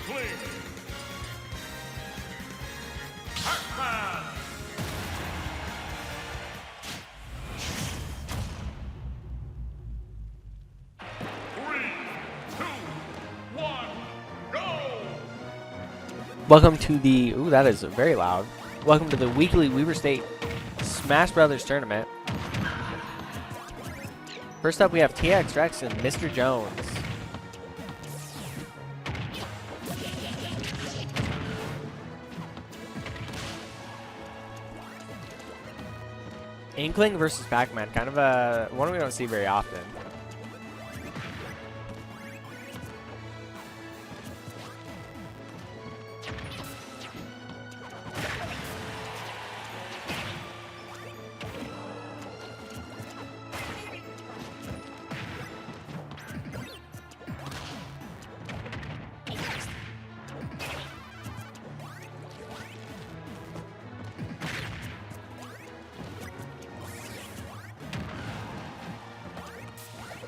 Inkling. Pac-Man. 3, 2, 1, go! Welcome to the, ooh, that is very loud. Welcome to the weekly Weber State Smash Brothers tournament. First up, we have TX Rex and Mr. Jones. Inkling versus Pac-Man, kind of a one we don't see very often.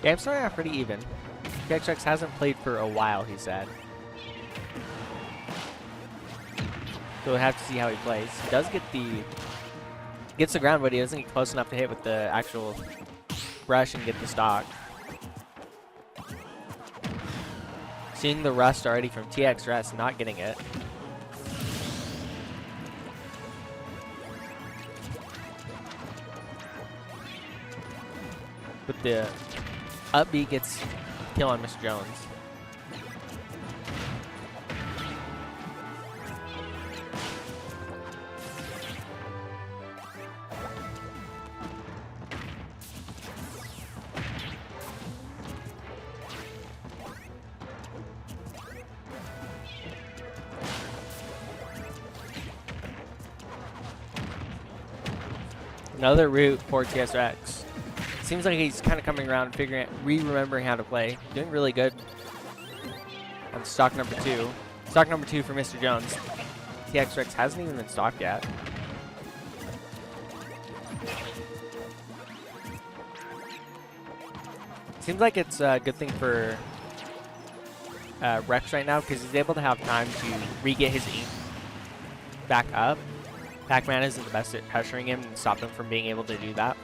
Game starting out pretty even. TX Rex hasn't played for a while, he said. So we'll have to see how he plays. He does get gets the ground, but he doesn't get close enough to hit with the actual brush and get the stock. Seeing the rust already from TX Rex, not getting it. But the up B gets kill on Mr. Jones. Another route for TSX. Seems like he's kind of coming around, remembering how to play. Doing really good on stock number 2. Stock number 2 for Mr. Jones. TX Rex hasn't even been stocked yet. Seems like it's a good thing for Rex right now because he's able to have time to re-get his ink back up. Pac-Man isn't the best at pressuring him and stop him from being able to do that.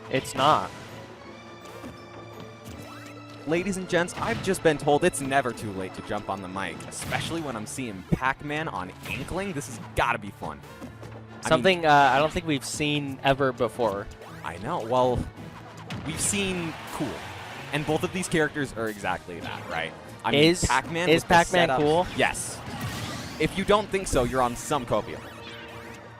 It's not. Ladies and gents, I've just been told it's never too late to jump on the mic, especially when I'm seeing Pac-Man on Inkling. This has got to be fun. Something I don't think we've seen ever before. I know. Well, we've seen cool. And both of these characters are exactly that, right? I mean, Pac-Man is Pac-Man cool? Yes. If you don't think so, you're on some copia.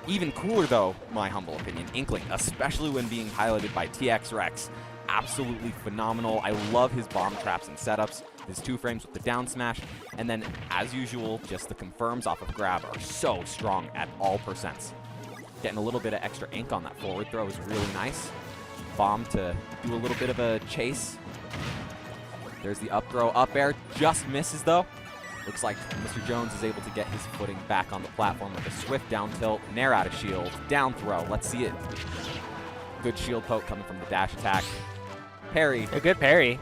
Even cooler, though, my humble opinion, Inkling, especially when being piloted by TX Rex. Absolutely phenomenal. I love his bomb traps and setups, his 2 frames with the down smash, and then, as usual, just the confirms off of grab are so strong at all percents. Getting a little bit of extra ink on that forward throw is really nice. Bomb to do a little bit of a chase. There's the up throw, up air, just misses, though. Looks like Mr. Jones is able to get his footing back on the platform with a swift down tilt, nair out of shield, down throw. Let's see it. Good shield poke coming from the dash attack. Parry. A good parry.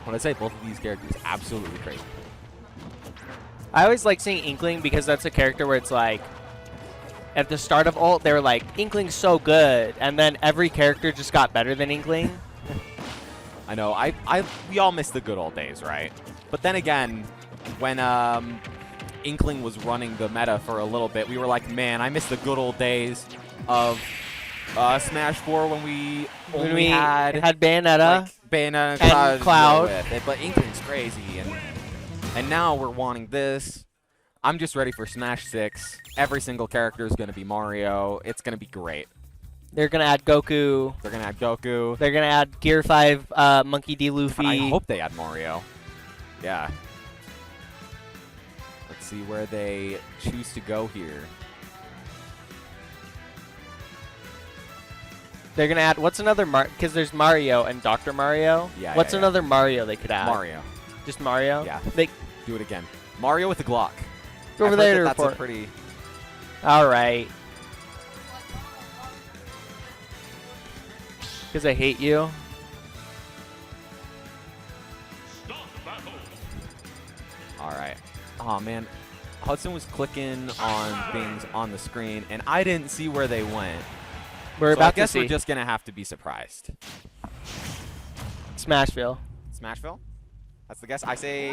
When I say both of these characters, absolutely crazy. I always like seeing Inkling because that's a character where it's like, at the start of ult, they were like, Inkling's so good, and then every character just got better than Inkling. I know. We all miss the good old days, right? But then again, when Inkling was running the meta for a little bit, we were like, man, I miss the good old days of Smash 4 when we only had Bayonetta, like, Bayonetta and Cloud. With it. But Inkling's crazy, and now we're wanting this. I'm just ready for Smash 6. Every single character is going to be Mario. It's going to be great. They're going to add Goku. They're going to add Goku. They're going to add Gear 5 Monkey D. Luffy. But I hope they add Mario. Yeah. Let's see where they choose to go here. They're going to add, what's another because there's Mario and Dr. Mario. Yeah. What's another Mario they could add? Mario. Just Mario? Yeah. They do it again. Mario with the Glock. Go over I've heard there to that that's report. a pretty. All right. Because I hate you. Start battle. All right. Oh man, Hudson was clicking on things on the screen, and I didn't see where they went. We're So I about to guess see. we're just gonna have to be surprised. Smashville. Smashville? That's the guess. I say.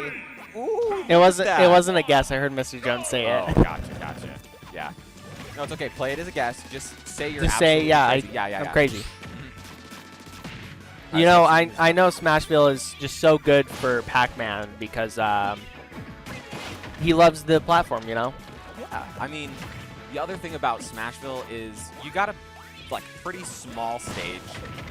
Ooh, It wasn't. that. It wasn't a guess. I heard Mr. Jones say Oh, it. gotcha. Yeah. No, it's okay. Play it as a guess. Just say you're. Just say, absolutely yeah, crazy. I'm crazy. All You right, know, let's see. I know Smashville is just so good for Pac-Man because he loves the platform. You know. Yeah. I mean, the other thing about Smashville is you got a pretty small stage,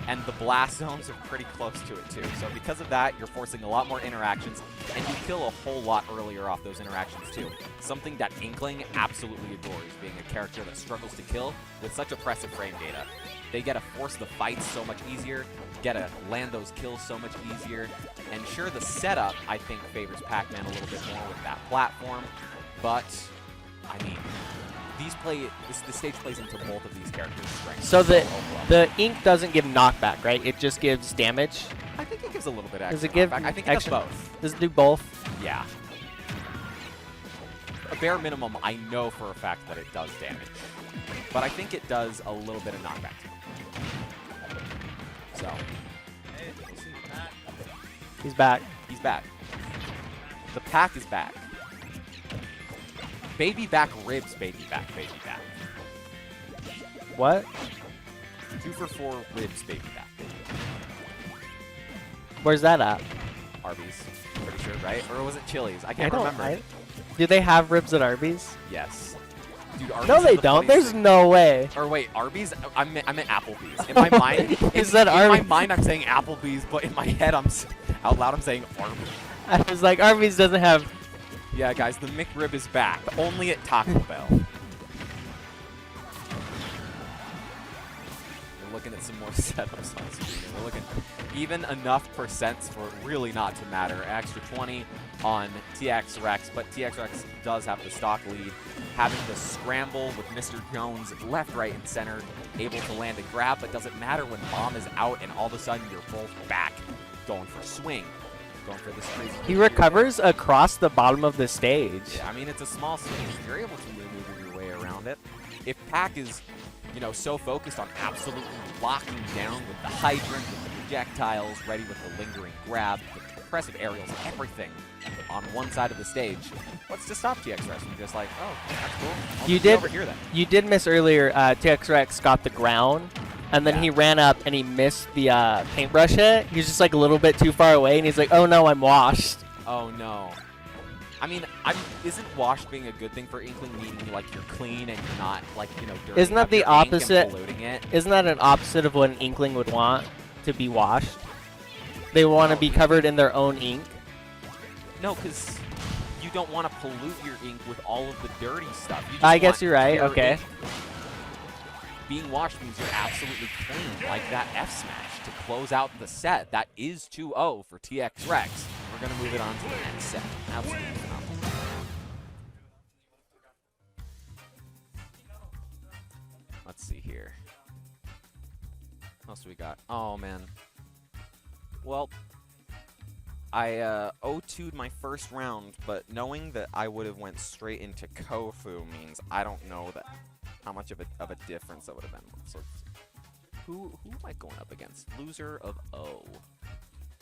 and the blast zones are pretty close to it too. So because of that, you're forcing a lot more interactions, and you kill a whole lot earlier off those interactions too. Something that Inkling absolutely adores, being a character that struggles to kill with such oppressive frame data. They get to force the fights so much easier, get to land those kills so much easier, and sure, the setup, I think, favors Pac-Man a little bit more with that platform, but, I mean, the stage plays into both of these characters' strengths. So well. the ink doesn't give knockback, right? It just gives damage. I think it gives a little bit extra. Does it give knockback. I think extra? it does both. Does it do both? Yeah. A bare minimum, I know for a fact that it does damage. But I think it does a little bit of knockback too. So. He's back. He's back. The pack is back. Baby back ribs, baby back, baby back. What? 2 for 4 ribs, baby back, baby back. Where's that at? Arby's, pretty sure, right? Or was it Chili's? I can't remember. Do they have ribs at Arby's? Yes. Dude, Arby's No, is they the don't. funniest There's thing. no way. Or wait, Arby's? I meant Applebee's. In my mind, Is that in my Arby's? mind, I'm saying Applebee's, but in my head, out loud, I'm saying Arby's. I was like, Arby's doesn't have. Yeah, guys, the McRib is back, only at Taco Bell. We're looking at some more setups on screen. We're looking even enough percents for it really not to matter. Extra 20 on TX Rex, but TX Rex does have the stock lead. Having to scramble with Mr. Jones left, right, and center, able to land a grab, but doesn't matter when bomb is out and all of a sudden you're both back, going for swing, going for this crazy. He recovers across the bottom of the stage. Yeah, I mean, it's a small stage. You're able to maneuver your way around it. If Pac is, you know, so focused on absolutely locking down with the hydrant, with the projectiles, ready with the lingering grab, the impressive aerials, everything on one side of the stage, what's to stop TX Rex from just like, oh, that's cool. I'll You just be did. over here then. You did miss earlier. TX Rex got the ground, and then Yeah. he ran up and he missed the paintbrush hit. He was just like a little bit too far away, and he's like, "Oh no, I'm washed." Oh no. I mean, isn't washed being a good thing for Inkling, meaning like you're clean and you're not like, you know, dirty. Isn't that the opposite? Polluting it? Isn't that an opposite of what an Inkling would want to be washed? They want to Oh, be covered in their own ink. No, because you don't want to pollute your ink with all of the dirty stuff. You just I guess want you're right. pure Okay. ink. Being washed means you're absolutely clean, like that F smash to close out the set. That is 2-0 for TX Rex. We're going to move it on to the next set. Absolutely phenomenal. Let's see here. What else do we got? Oh, man. Well, I 0-2'd my first round, but knowing that I would have went straight into Kofu means I don't know that how much of a difference that would have been. So who am I going up against? Loser of O.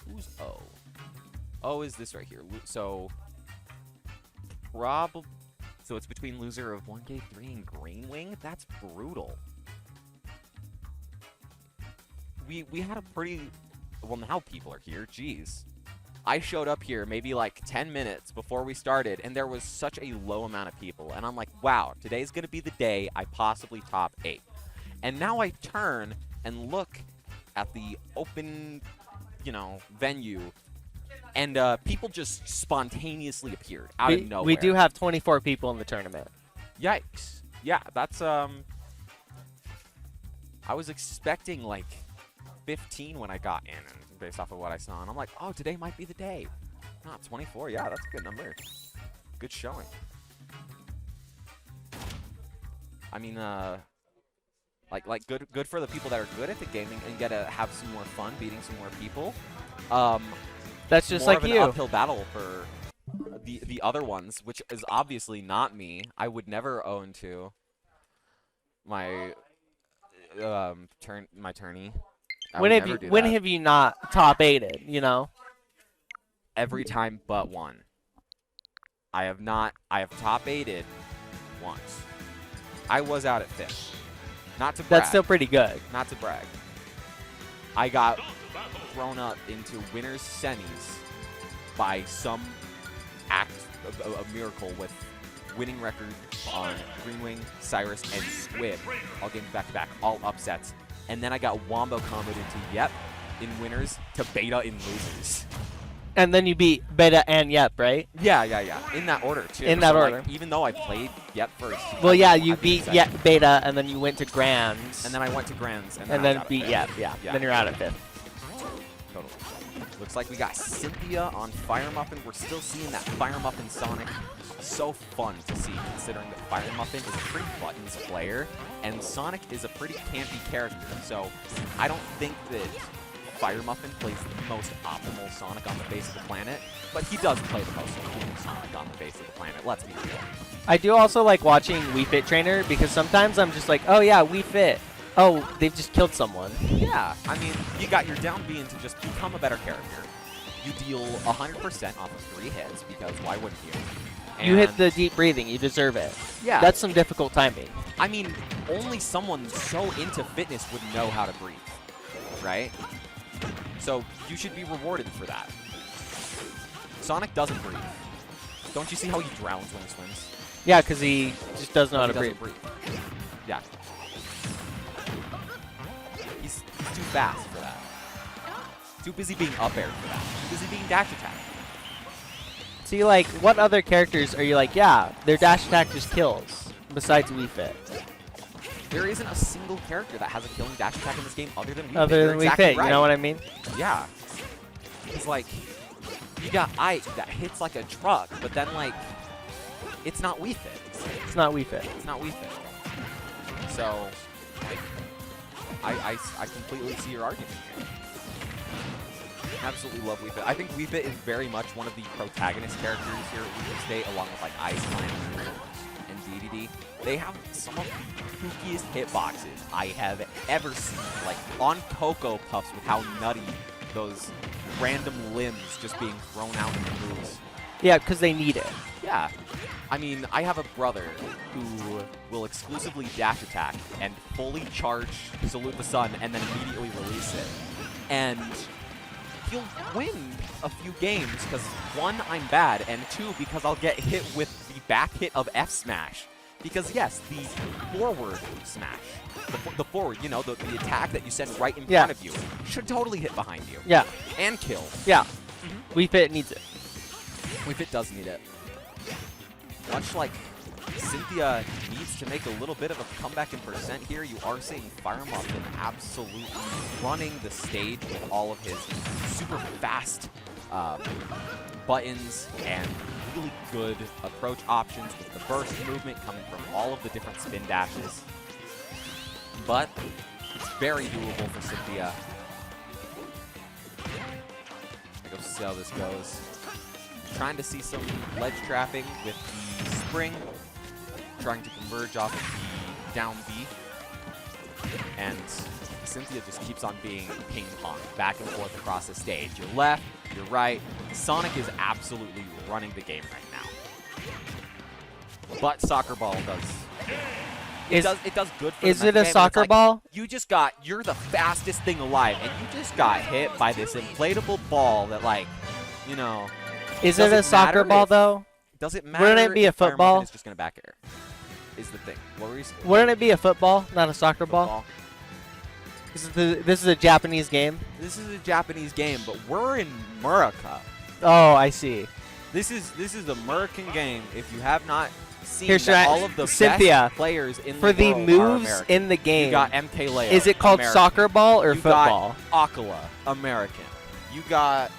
Who's O? O is this right here. So so it's between loser of 1K3 and Green Wing? That's brutal. We had a pretty, well, now people are here. Jeez. I showed up here maybe like 10 minutes before we started, and there was such a low amount of people. And I'm like, wow, today's going to be the day I possibly top 8. And now I turn and look at the open, you know, venue, and people just spontaneously appeared out of nowhere. We do have 24 people in the tournament. Yikes. Yeah, that's, I was expecting like 15 when I got in, based off of what I saw, and I'm like, oh, today might be the day. Ah, 24, yeah, that's a good number. Good showing. I mean, like good for the people that are good at the game and get to have some more fun beating some more people. That's just more like of you. an uphill battle for the other ones, which is obviously not me. I would never own to my my tourney. When have you not top 8'd, you know? Every time but one. I have top 8'd once. I was out at 5th. Not to brag. That's still pretty good. Not to brag. I got thrown up into winners semis by some act of a miracle with winning record on Green Wing, Cyrus, and Squib. All games back to back, all upsets. And then I got wombo comboed into in winners to Beta in losers. And then you beat Beta and Yep, right? Yeah. In that order, too. In that order. Like, even though I played Yep first. Well, yeah, you beat Yep, Beta, and then you went to Grands. And then I went to Grands. And then beat Yep, yeah. Then you're out at 5th. Totally. Looks like we got Cynthia on Fire Muffin. We're still seeing that Fire Muffin Sonic. So fun to see, considering that Fire Muffin is a pretty buttons player, and Sonic is a pretty campy character. So I don't think that Fire Muffin plays the most optimal Sonic on the face of the planet, but he does play the most optimal Sonic on the face of the planet. Let's be real. I do also like watching Wii Fit Trainer because sometimes I'm just like, oh yeah, Wii Fit. Oh, they've just killed someone. Yeah, I mean, you got your down being to just become a better character. You deal 100% off of 3 hits, because why wouldn't you? And you hit the deep breathing. You deserve it. Yeah. That's some difficult timing. I mean, only someone so into fitness would know how to breathe, right? So you should be rewarded for that. Sonic doesn't breathe. Don't you see how he drowns when he swims? Yeah, because he just doesn't know how to breathe. Yeah. He's too fast for that. Too busy being up air for that. Too busy being dash attack. See, like, what other characters are you like, yeah, their dash attack just kills, besides Wii Fit? There isn't a single character that has a killing dash attack in this game other than Wii Fit. Other than Wii Fit, right. You know what I mean? Yeah. It's like, you got Ike that hits like a truck, but then, like, it's not Wii Fit. It's not Wii Fit. It's not Wii Fit. So, like, I completely see your argument here. Absolutely love Wii Fit. I think Wii Fit is very much one of the protagonist characters here at Wii Fit State, along with like Ice Climb and DDD. They have some of the kookiest hitboxes I have ever seen. Like on Cocoa Puffs with how nutty those random limbs just being thrown out in the moves. Yeah, because they need it. Yeah. I mean, I have a brother who will exclusively dash attack and fully charge Salute the Sun and then immediately release it. And he'll win a few games because, 1, I'm bad, and 2, because I'll get hit with the back hit of F smash. Because, yes, the forward smash, the forward, you know, the attack that you send right in front of you, should totally hit behind you. Yeah. And kill. Yeah. Wii Fit needs it. Wii Fit does need it. Much like Cynthia needs to make a little bit of a comeback in percent here, you are seeing Fire Muffin absolutely running the stage with all of his super fast buttons and really good approach options with the burst movement coming from all of the different spin dashes. But it's very doable for Cynthia. Go see how this goes. Trying to see some ledge trapping with the spring, trying to converge off of the down B. And Cynthia just keeps on being ping pong back and forth across the stage. You're left, you're right. Sonic is absolutely running the game right now. But soccer ball does. It does good for Is the it a game, soccer like, ball? You're the fastest thing alive, and you just got hit by this inflatable ball that, like, you know. Is it a soccer ball, though? Does it matter? Wouldn't it be a football? It's just going to back air. Is the thing. What were you saying? Wouldn't it be a football, not a soccer ball? This is a Japanese game? This is a Japanese game, but we're in America. Oh, I see. This is American game. If you have not seen Here, that all of the Cynthia, best players in for the the world moves are in the game, you got MK Leo. is it called American. soccer ball or you football? Got Akala, American. You got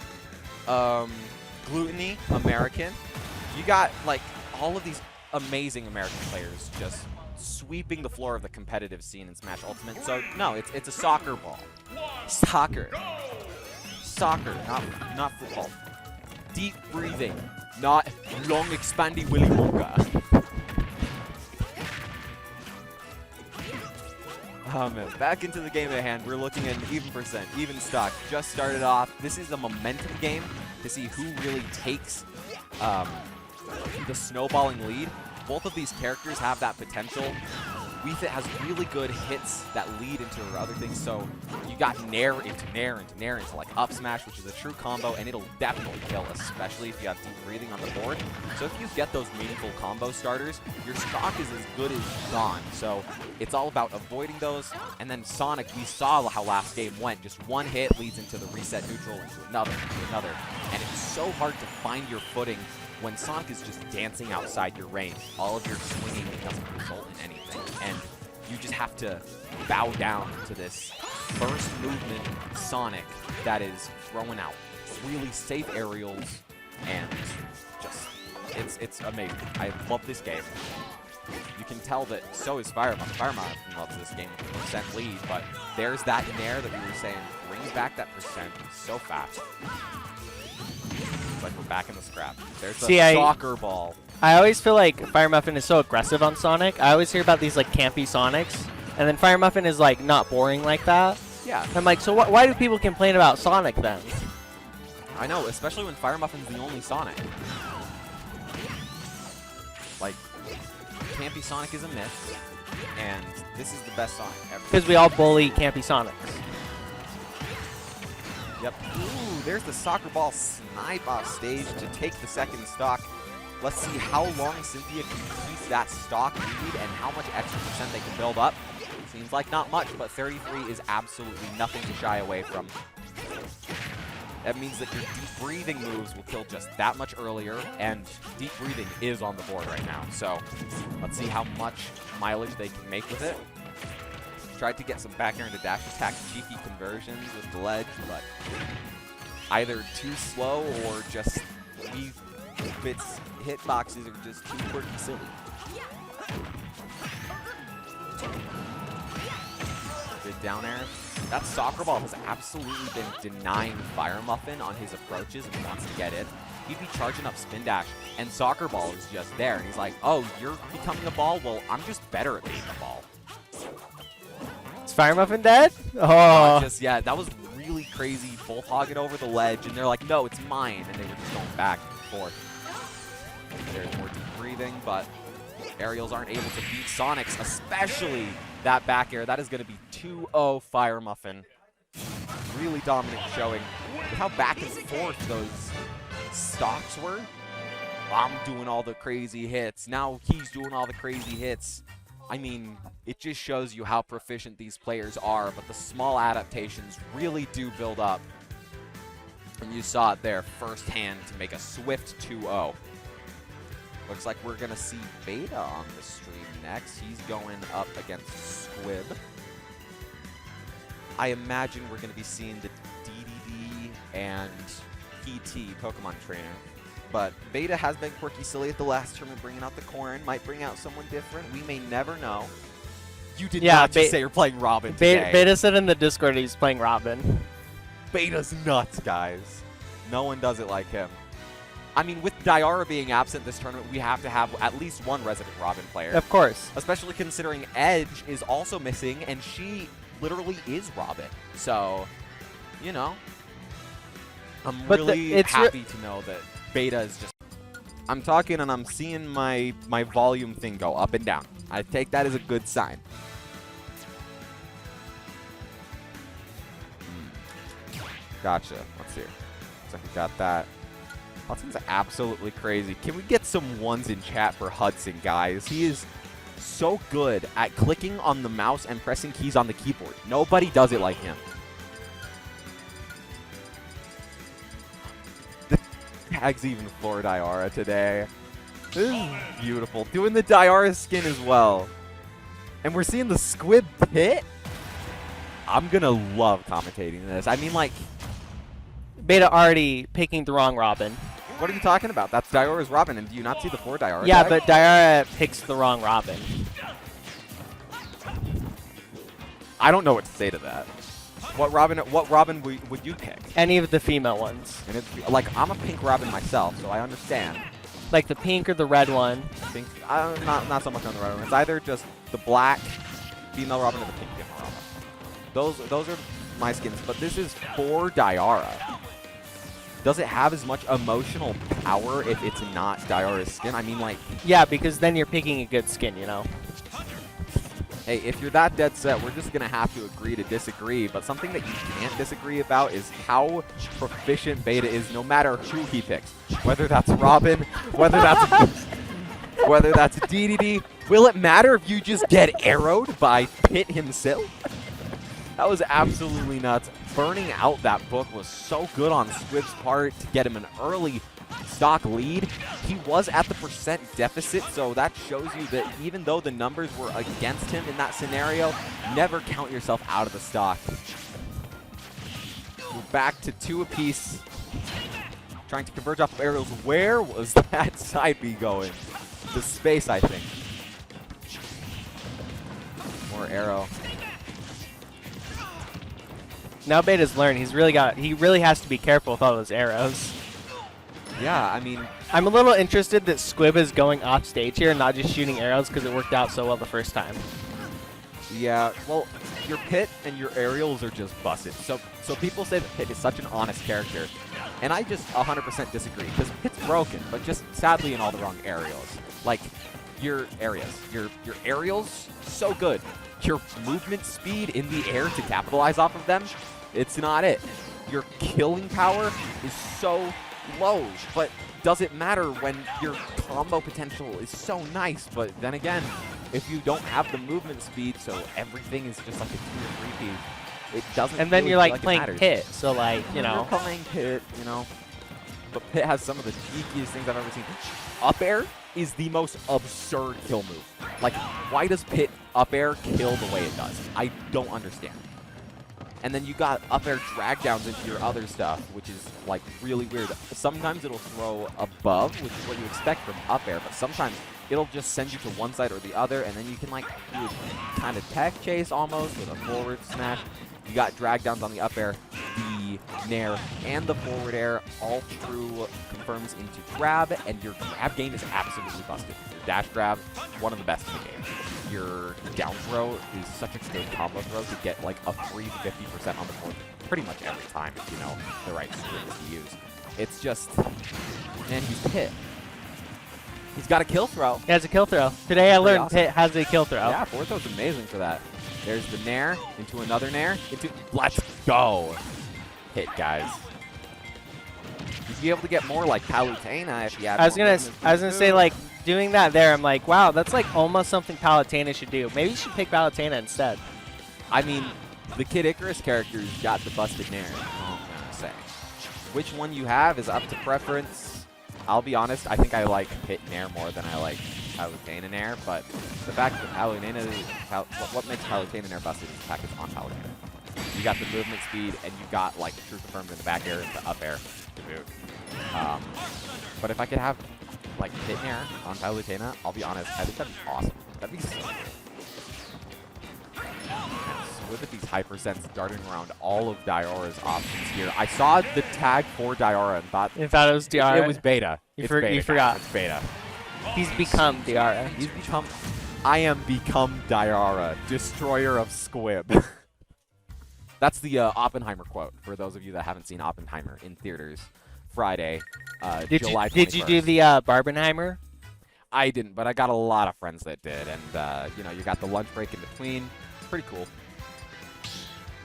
Gluttony, American. You got, like, all of these amazing American players just sweeping the floor of the competitive scene in Smash Ultimate. So, no, it's a soccer ball. Soccer. Soccer, not football. Deep breathing, not long expandy Willy Wonka. Back into the game at hand, we're looking at an even percent, even stock. Just started off. This is a momentum game to see who really takes the snowballing lead. Both of these characters have that potential. Weefit has really good hits that lead into other things, so you got Nair into Nair into Nair into like up smash, which is a true combo, and it'll definitely kill, especially if you have deep breathing on the board. So if you get those meaningful combo starters, your stock is as good as gone. So it's all about avoiding those, and then Sonic, we saw how last game went. Just one hit leads into the reset neutral, into another, and it's so hard to find your footing when Sonic is just dancing outside your range. All of your swinging doesn't result in anything, and you just have to bow down to this first movement Sonic that is throwing out really safe aerials, and just, it's amazing. I love this game. You can tell that so is Firemuffin. Firemuffin loves this game with a percent lead, but there's that Nair that we were saying brings back that percent so fast. Like we're back in the scrap. There's the soccer ball. I always feel like Firemuffin is so aggressive on Sonic. I always hear about these like campy Sonics, and then Firemuffin is like not boring like that. Yeah. I'm like, so why do people complain about Sonic then? I know, especially when Firemuffin's the only Sonic. Like, campy Sonic is a myth, and this is the best Sonic ever. Because we all bully campy Sonics. Yep. Ooh, there's the soccer ball snipe off stage to take the second stock. Let's see how long Cynthia can keep that stock lead and how much extra percent they can build up. Seems like not much, but 33 is absolutely nothing to shy away from. That means that your deep breathing moves will kill just that much earlier, and deep breathing is on the board right now. So let's see how much mileage they can make with it. Tried to get some back air into dash attack cheeky conversions with the ledge, but either too slow or just Weefit's hitboxes are just too quirky silly. Good down air. That soccer ball has absolutely been denying Firemuffin on his approaches if he wants to get in. He'd be charging up spin dash, and soccer ball is just there. And he's like, oh, you're becoming a ball? Well, I'm just better at being a ball. Is Firemuffin dead? Oh. Yeah, that was really crazy. Both hog it over the ledge, and they're like, no, it's mine. And they were just going back and forth. There's more deep breathing, but aerials aren't able to beat Sonic's, especially that back air. That is going to be 2-0 Firemuffin. Really dominant showing. Look how back and forth those stocks were. I'm doing all the crazy hits. Now he's doing all the crazy hits. I mean, it just shows you how proficient these players are, but the small adaptations really do build up. And you saw it there firsthand to make a swift 2-0. Looks like we're going to see Beta on the stream next. He's going up against Squib. I imagine we're going to be seeing the DDD and PT Pokemon Trainer. But Beta has been quirky silly at the last tournament, bringing out the corn. Might bring out someone different. We may never know. You did not just say you're playing Robin today. Beta said in the Discord he's playing Robin. Beta's nuts, guys. No one does it like him. I mean, with Diara being absent this tournament, we have to have at least one resident Robin player. Of course. Especially considering Edge is also missing, and she literally is Robin. So, you know, I'm really happy to know that Beta is just... I'm talking and I'm seeing my volume thing go up and down. I take that as a good sign. Gotcha. Let's see. Looks like we got that. Hudson's absolutely crazy. Can we get some ones in chat for Hudson, guys? He is so good at clicking on the mouse and pressing keys on the keyboard. Nobody does it like him. The tag's even for Diara today. This is beautiful. Doing the Diara skin as well. And we're seeing the Squib Pit. I'm going to love commentating this. I mean, like... Beta already picking the wrong Robin. What are you talking about? That's Diora's Robin, and do you not see the 4 Diora Yeah, tag? but Diora picks the wrong Robin. I don't know what to say to that. What Robin would you pick? Any of the female ones. And it's like, I'm a pink Robin myself, so I understand. Like the pink or the red one. Pink, not so much on the red one. It's either just the black female Robin or the pink female Robin. Those are my skins, but this is for Diora. Does it have as much emotional power if it's not Diora's skin? I mean, like... Yeah, because then you're picking a good skin, you know? Hey, if you're that dead set, we're just going to have to agree to disagree. But something that you can't disagree about is how proficient Beta is no matter who he picks. Whether that's Robin, whether that's DDD. Will it matter if you just get arrowed by Pit himself? That was absolutely nuts. Burning out that book was so good on Squib's part to get him an early stock lead. He was at the percent deficit, so that shows you that even though the numbers were against him in that scenario, never count yourself out of the stock. We're back to 2 apiece. Trying to converge off of aerials. Where was that side B going? The space, I think. More arrow. Now Beta's learned. He really has to be careful with all those arrows. Yeah, I mean... I'm a little interested that Squib is going off stage here and not just shooting arrows because it worked out so well the first time. Yeah, well, your Pit and your aerials are just busted. So people say that Pit is such an honest character, and I just 100% disagree because Pit's broken, but just sadly in all the wrong aerials. Like your aerials, so good. Your movement speed in the air to capitalize off of them, it's not it. Your killing power is so low, but does it matter when your combo potential is so nice? But then again, if you don't have the movement speed, so everything is just like a 2 or 3 piece, it doesn't. And then really you're like feel playing it matters. Pit, so like, you know. You're playing Pit, you know. But Pit has some of the cheekiest things I've ever seen. Up air is the most absurd kill move. Like, why does Pit up air kill the way it does? I don't understand. And then you got up air drag downs into your other stuff, which is like really weird. Sometimes it'll throw above, which is what you expect from up air, but sometimes it'll just send you to one side or the other, and then you can like do a kind of tech chase almost with a forward smash. You got drag downs on the up air, the nair, and the forward air, all through confirms into grab, and your grab game is absolutely busted. Your dash grab, one of the best in the game. Your down throw is such a good combo throw to get like a free 50% on the board pretty much every time if you know the right skills to use. It's just, man, he's Pit. He's got a kill throw. He has a kill throw. Today I learned awesome. Pit has a kill throw. Yeah, forward throw's amazing for that. There's the nair, into another nair, into, let's go. Hit, guys. You'd be able to get more like Palutena if you had I was more gonna movement. say like doing that there. I'm like, wow, that's like almost something Palutena should do. Maybe you should pick Palutena instead. I mean, the Kid Icarus character's got the busted nair. I'm gonna say. Which one you have is up to preference. I'll be honest, I think I like Pit nair more than I like Palutena nair, but the fact that Palutena, what makes Palutena nair busted is the fact it's on Palutena. You got the movement speed, and you got like true confirmed in the back air and the up air to boot. But if I could have like Pit nair on Palutena, I'll be honest, I think that'd be awesome. That'd be so good. With these hypersense darting around all of Diora's options here. I saw the tag for Diora and thought You thought it was Diara? it was Beta. You It's Beta, you guys. forgot. It's Beta. He's become Diara. He's become. I am become Diara, destroyer of Squib. That's the Oppenheimer quote for those of you that haven't seen Oppenheimer in theaters. Friday, July 21st. Did you do the Barbenheimer? I didn't, but I got a lot of friends that did, and you know, you got the lunch break in between. Pretty cool.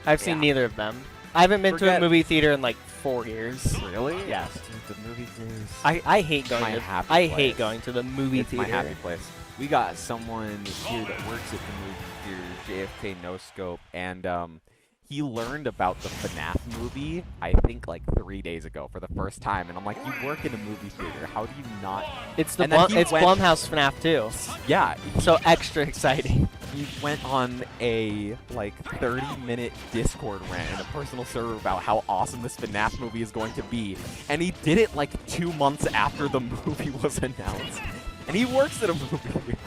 I've seen neither of them. I haven't been to a Forget- movie theater in like 4 years. Really? Yes. Dude, the movie theaters. I hate going My to happy I place. hate going to the movie It's theater. my happy place. We got someone here that works at the movie theater, JFK No Scope, and he learned about the FNAF movie, I think, like 3 days ago for the first time. And I'm like, you work in a movie theater. How do you not? It's the And then he it's went- Blumhouse FNAF too. Yeah. So extra exciting. he went on a like 30-minute Discord rant in a personal server about how awesome this FNAF movie is going to be, and he did it like 2 months after the movie was announced. And he works at a movie theater.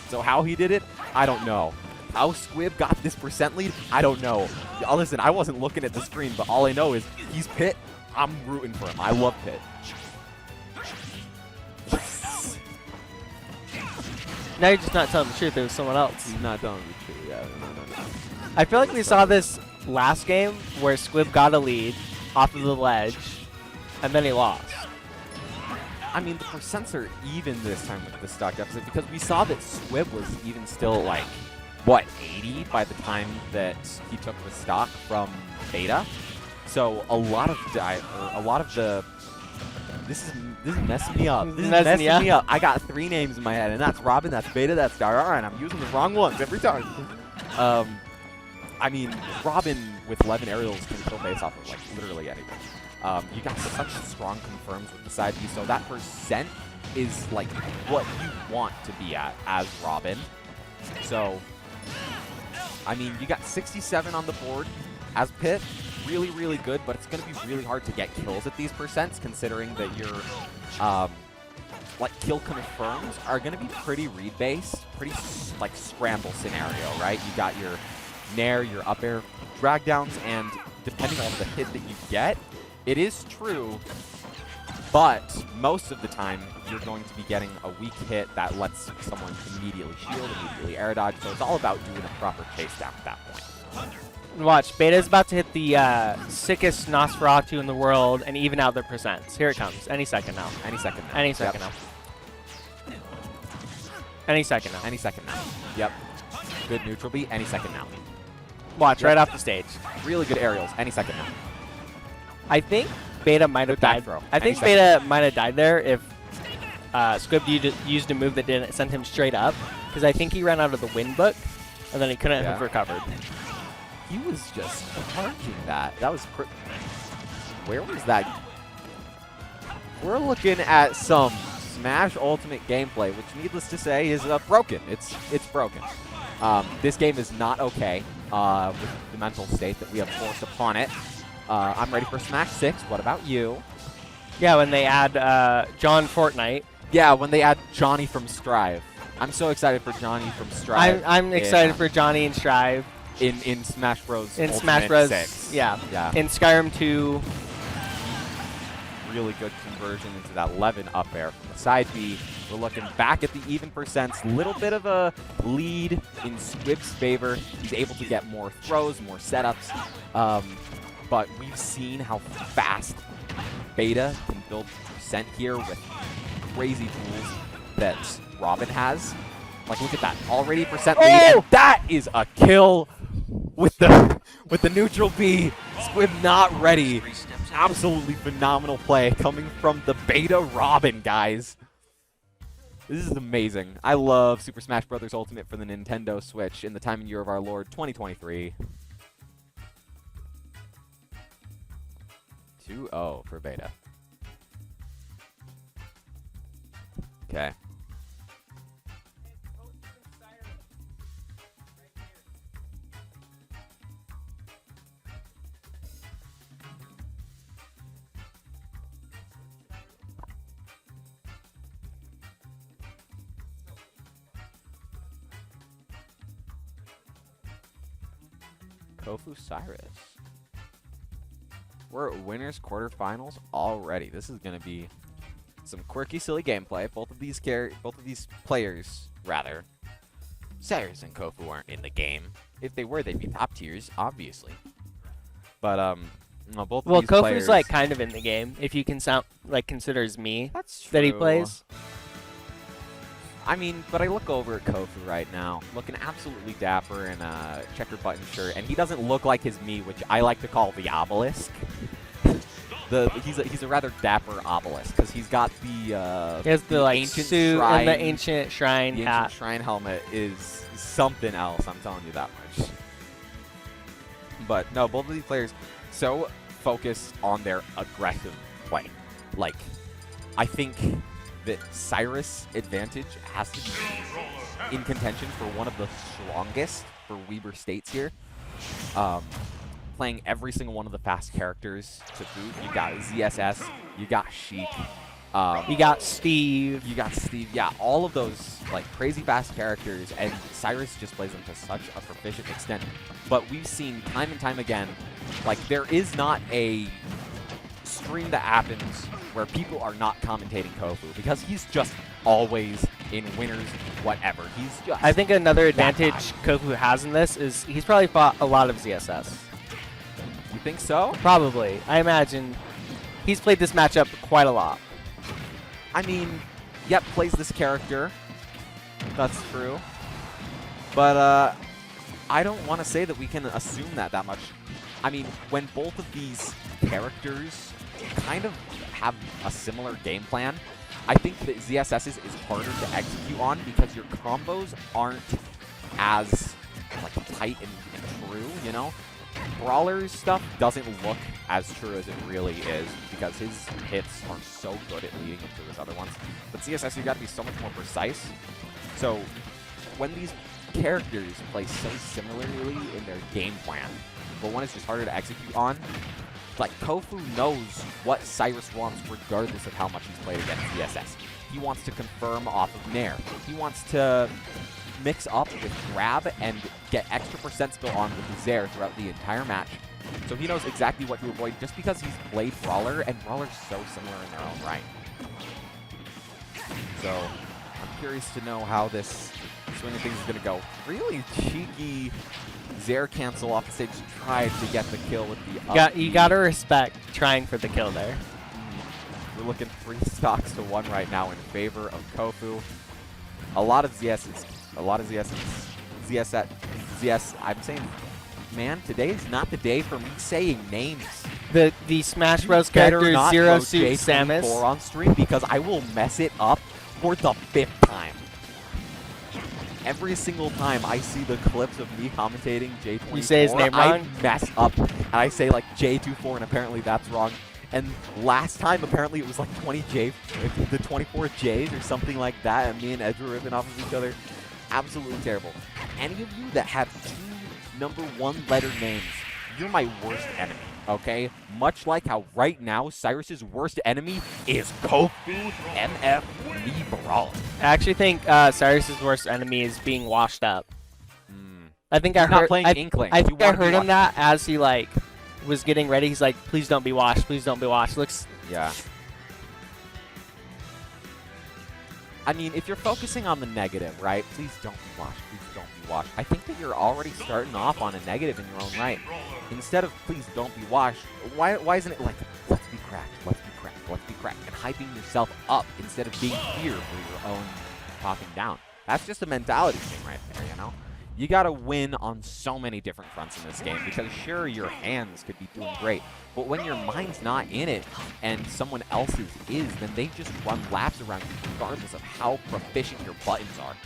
So how he did it, I don't know. How Squib got this percent lead, I don't know. Listen, I wasn't looking at the screen, but all I know is he's Pitt. I'm rooting for him. I love Pitt. Now you're just not telling the truth. It was someone else. He's not telling the truth. Yeah, no. I feel like we saw this last game where Squib got a lead off of the ledge, and then he lost. I mean, the percents are even this time with the stock deficit because we saw that Squib was even still like, what, 80 by the time that he took the stock from Beta. So a lot of the this is messing me up. This is messing me up. I got 3 names in my head, and that's Robin, that's Beta, that's Dara, and I'm using the wrong ones every time. I mean, Robin with 11 aerials can kill base off of like literally anything. You got such strong confirms with the side B, so that percent is like what you want to be at as Robin. So, I mean, you got 67 on the board as Pitt. Really, really good, but it's going to be really hard to get kills at these percents, considering that your like kill confirms are going to be pretty read-based, pretty like scramble scenario, right? You got your nair, your up air drag downs, and depending on the hit that you get, it is true, but most of the time you're going to be getting a weak hit that lets someone immediately shield, immediately air dodge, so it's all about doing a proper chase down at that point. Watch, Beta's about to hit the sickest Nosferatu in the world and even out their percents. Here it comes. Any second now. Any second now. Any second now. Any second now. Any second now. Yep. Good neutral B. Any second now. Watch, right off the stage. Really good aerials. Any second now. I think Beta might have died. Throw. I think Beta might have died there if Squib used a move that didn't send him straight up, because I think he ran out of the win book, and then he couldn't have recovered. He was just parking that. That was where was that? We're looking at some Smash Ultimate gameplay, which, needless to say, is broken. It's broken. This game is not okay with the mental state that we have forced upon it. I'm ready for Smash 6. What about you? Yeah, when they add John Fortnite. Yeah, when they add Johnny from Strive. I'm so excited for Johnny from Strive. I'm excited for Johnny and Strive. In Smash Bros. In Ultimate Smash Bros. 6. Yeah. In Skyrim 2. Really good conversion into that 11 up air from the side B. We're looking back at the even percents. Little bit of a lead in Squib's favor. He's able to get more throws, more setups. But we've seen how fast Beta can build percent here with crazy tools that Robin has. Like, look at that. Already percent lead. And that is a kill with the neutral B. Squib not ready. Absolutely phenomenal play coming from the Beta Robin, guys. This is amazing. I love Super Smash Bros. Ultimate for the Nintendo Switch in the time and year of our Lord, 2023. 2-0 for Beta. Okay. Kofu Cyrus. We're at winners quarterfinals already. This is going to be some quirky, silly gameplay. Both of these players, rather, Cyrus and Kofu aren't in the game. If they were, they'd be top tiers, obviously. But no, both of these Kofu's players, like kind of in the game if you can considers me that's true. that he plays. I mean, but I look over at Kofu right now, looking absolutely dapper in a checkered button shirt, and he doesn't look like his me, which I like to call the obelisk. He's a rather dapper obelisk because he's got the he has the like ancient suit shrine, and the ancient shrine the hat. ancient shrine helmet is something else. I'm telling you that much. But no, both of these players so focused on their aggressive play. Like, I think that Cyrus' advantage has to be in contention for one of the strongest for Weber States here. Playing every single one of the fast characters to boot. You got ZSS, you got Sheik. You got Steve. You got Steve. Yeah, all of those like crazy fast characters, and Cyrus just plays them to such a proficient extent. But we've seen time and time again, like there is not a stream that happens where people are not commentating Kofu because he's just always in winners, whatever. He's just. I think another advantage Kofu has in this is he's probably fought a lot of ZSS. You think so? Probably. I imagine he's played this matchup quite a lot. I mean, yep, plays this character. That's true. But I don't want to say that we can assume that much. I mean, when both of these characters kind of have a similar game plan, I think that ZSS's is harder to execute on because your combos aren't as like tight and true, you know? Brawler's stuff doesn't look as true as it really is because his hits are so good at leading into his other ones. But CSS, you got to be so much more precise. So when these characters play so similarly in their game plan, but one is just harder to execute on, like Kofu knows what Cyrus wants regardless of how much he's played against CSS. He wants to confirm off of Nair. He wants to mix up with grab and get extra percent spill on with his Zair throughout the entire match. So he knows exactly what to avoid just because he's played Brawler, and Brawler's so similar in their own right. So I'm curious to know how this swing of things is going to go. Really cheeky Zair cancel off the stage to try to get the kill with the You gotta respect trying for the kill there. We're looking 3 stocks to 1 right now in favor of Kofu. A lot of ZS's. I'm saying, man, today is not the day for me saying names. The Smash Bros. Character Zero Suit Samus on stream because I will mess it up for the 5th time. Every single time I see the clips of me commentating J24, you say his name wrong? I mess up and I say like J24 and apparently that's wrong. And last time, apparently, it was like the 24 J's or something like that, and me and Edge were ripping off of each other. Absolutely terrible. Any of you that have 2 #1 letter names, you're my worst enemy, okay? Much like how right now, Cyrus's worst enemy is Kofu MF Me Brawler. I actually think Cyrus's worst enemy is being washed up. I think I heard Inkling. I think I heard him that as he like was getting ready. He's like, please don't be washed, please don't be washed. Looks yeah. I mean, if you're focusing on the negative, right? Please don't be washed, please don't be washed. I think that you're already starting off on a negative in your own right. Instead of please don't be washed, why isn't it like, let's be cracked, let's be cracked, let's be cracked, and hyping yourself up instead of being fear for your own popping down? That's just a mentality thing right there, you know? You gotta win on so many different fronts in this game because sure, your hands could be doing great, but when your mind's not in it and someone else's is, then they just run laps around you regardless of how proficient your buttons are.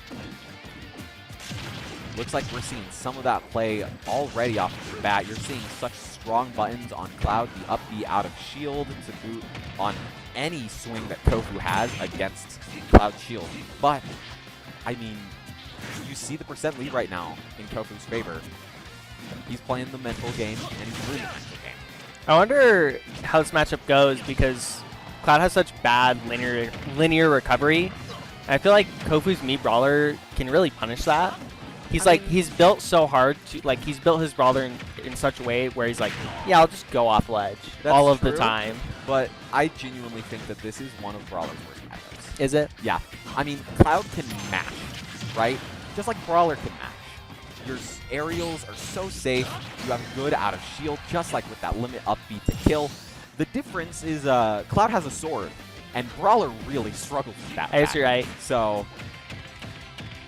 Looks like we're seeing some of that play already off the bat. You're seeing such strong buttons on Cloud, the up B out of shield to boot on any swing that Kofu has against Cloud's shield. But, I mean, you see the percent lead right now in Kofu's favor. He's playing the mental game, and he's winning the mental game. I wonder how this matchup goes because Cloud has such bad linear recovery. I feel like Kofu's Me Brawler can really punish that. He's built so hard to he's built his brawler in such a way where he's like, yeah, I'll just go off ledge all of the time. But I genuinely think that this is one of Brawler's worst matchups. Is it? Yeah. I mean, Cloud can mash, right? Just like Brawler can match. Your aerials are so safe. You have good out of shield, just like with that limit up B to kill. The difference is Cloud has a sword, and Brawler really struggles with that. That's right. So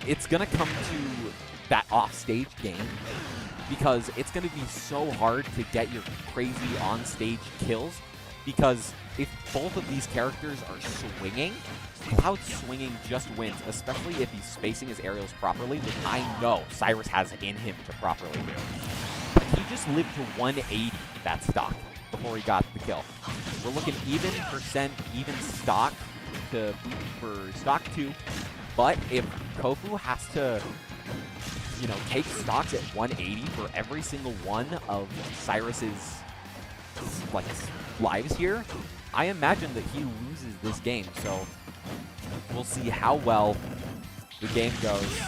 it's going to come to that off-stage game because it's going to be so hard to get your crazy on-stage kills because if both of these characters are swinging, Cloud swinging just wins, especially if he's spacing his aerials properly, which I know Cyrus has in him to properly do. But he just lived to 180 that stock before he got the kill. We're looking even percent, even stock to boot for stock 2. But if Kofu has to, you know, take stocks at 180 for every single one of Cyrus's like lives here, I imagine that he loses this game. So we'll see how well the game goes.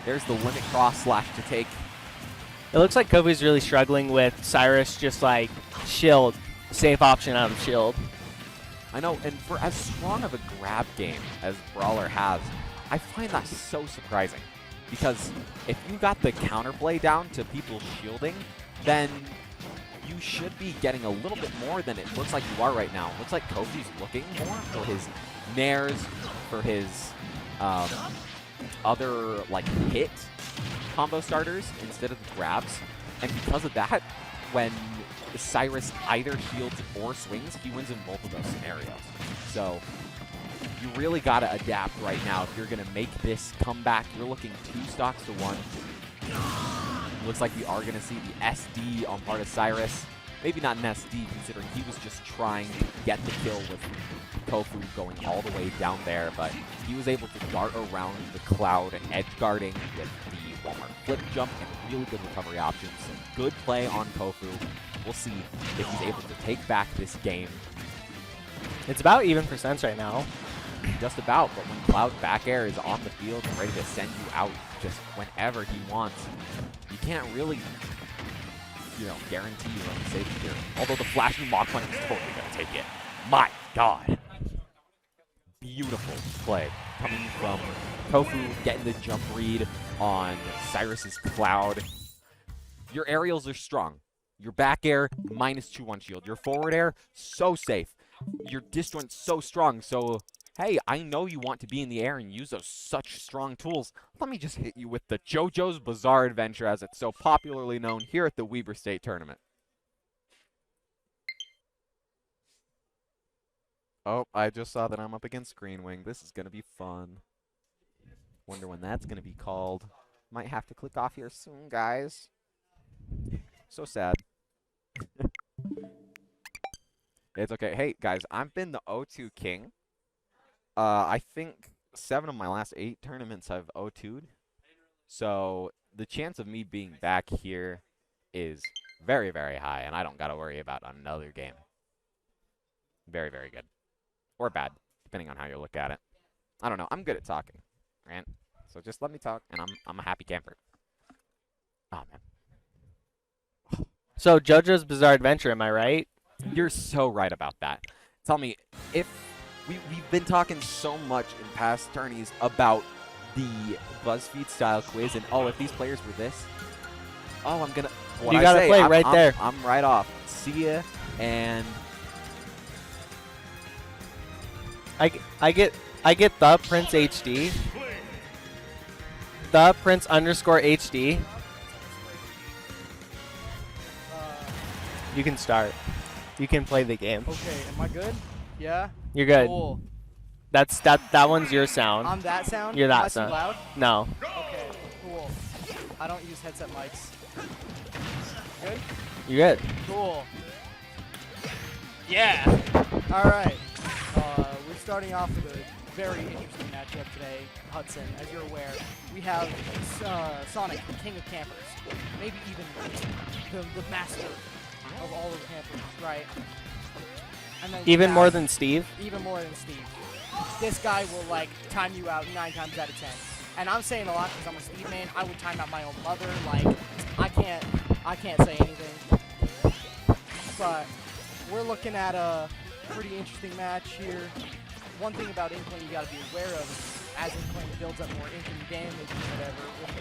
There's the limit cross slash to take. It looks like Kofu's really struggling with Cyrus just like shield, safe option out of shield. I know, and for as strong of a grab game as Brawler has, I find that so surprising. Because if you got the counterplay down to people shielding, then you should be getting a little bit more than it looks like you are right now. It looks like Kofi's looking more for his nairs, for his other like hit combo starters instead of the grabs. And because of that, when Cyrus either shields or swings, he wins in both of those scenarios. So you really got to adapt right now if you're going to make this comeback. You're looking 2 stocks to 1. Looks like we are going to see the SD on part of Cyrus. Maybe not an SD, considering he was just trying to get the kill with Kofu going all the way down there, but he was able to dart around the cloud and edge guarding with the Walmart flip jump and really good recovery options. So good play on Kofu. We'll see if he's able to take back this game. It's about even percents right now. Just about, but when Cloud back air is on the field and ready to send you out just whenever he wants, you can't really, you know, guarantee your own safety here. Although the flashing Mach Punch is totally going to take it. My God. Beautiful play coming from Kofu, getting the jump read on Cyrus's Cloud. Your aerials are strong. Your back air, -2 on shield. Your forward air, so safe. Your disjoint, so strong. So, hey, I know you want to be in the air and use those such strong tools. Let me just hit you with the JoJo's Bizarre Adventure, as it's so popularly known here at the Weber State Tournament. Oh, I just saw that I'm up against Green Wing. This is going to be fun. Wonder when that's going to be called. Might have to click off here soon, guys. So sad. It's okay. Hey, guys, I've been the O2 king. I think 7 of my last 8 tournaments I've O2'd. So the chance of me being back here is very, very high, and I don't got to worry about another game. Very, very good. Or bad, depending on how you look at it. I don't know. I'm good at talking, right? So just let me talk, and I'm a happy camper. Oh, man. So JoJo's Bizarre Adventure, am I right? You're so right about that. Tell me, if we've been talking so much in past tourneys about the BuzzFeed style quiz, and oh, if these players were this, oh, I'm gonna. You gotta play right there. I'm right off. See ya, and I get the Prince HD, the Prince _HD. You can start. You can play the game. Okay, am I good? Yeah? You're good. Cool. That one's your sound. I'm that sound? You're Am I that too sound. loud? No. Okay, cool. I don't use headset mics. Good? You're good. Cool. Yeah! Alright. We're starting off with a very interesting matchup today, Hudson. As you're aware, we have Sonic, the king of campers. Maybe even the master of all of campers, right? And then Even more than Steve? Even more than Steve. This guy will, like, time you out 9 times out of 10. And I'm saying a lot because I'm a Steve man. I would time out my own mother. Like, I can't say anything. But we're looking at a pretty interesting match here. One thing about Inkling you got to be aware of is as Inkling builds up more ink and damage or whatever with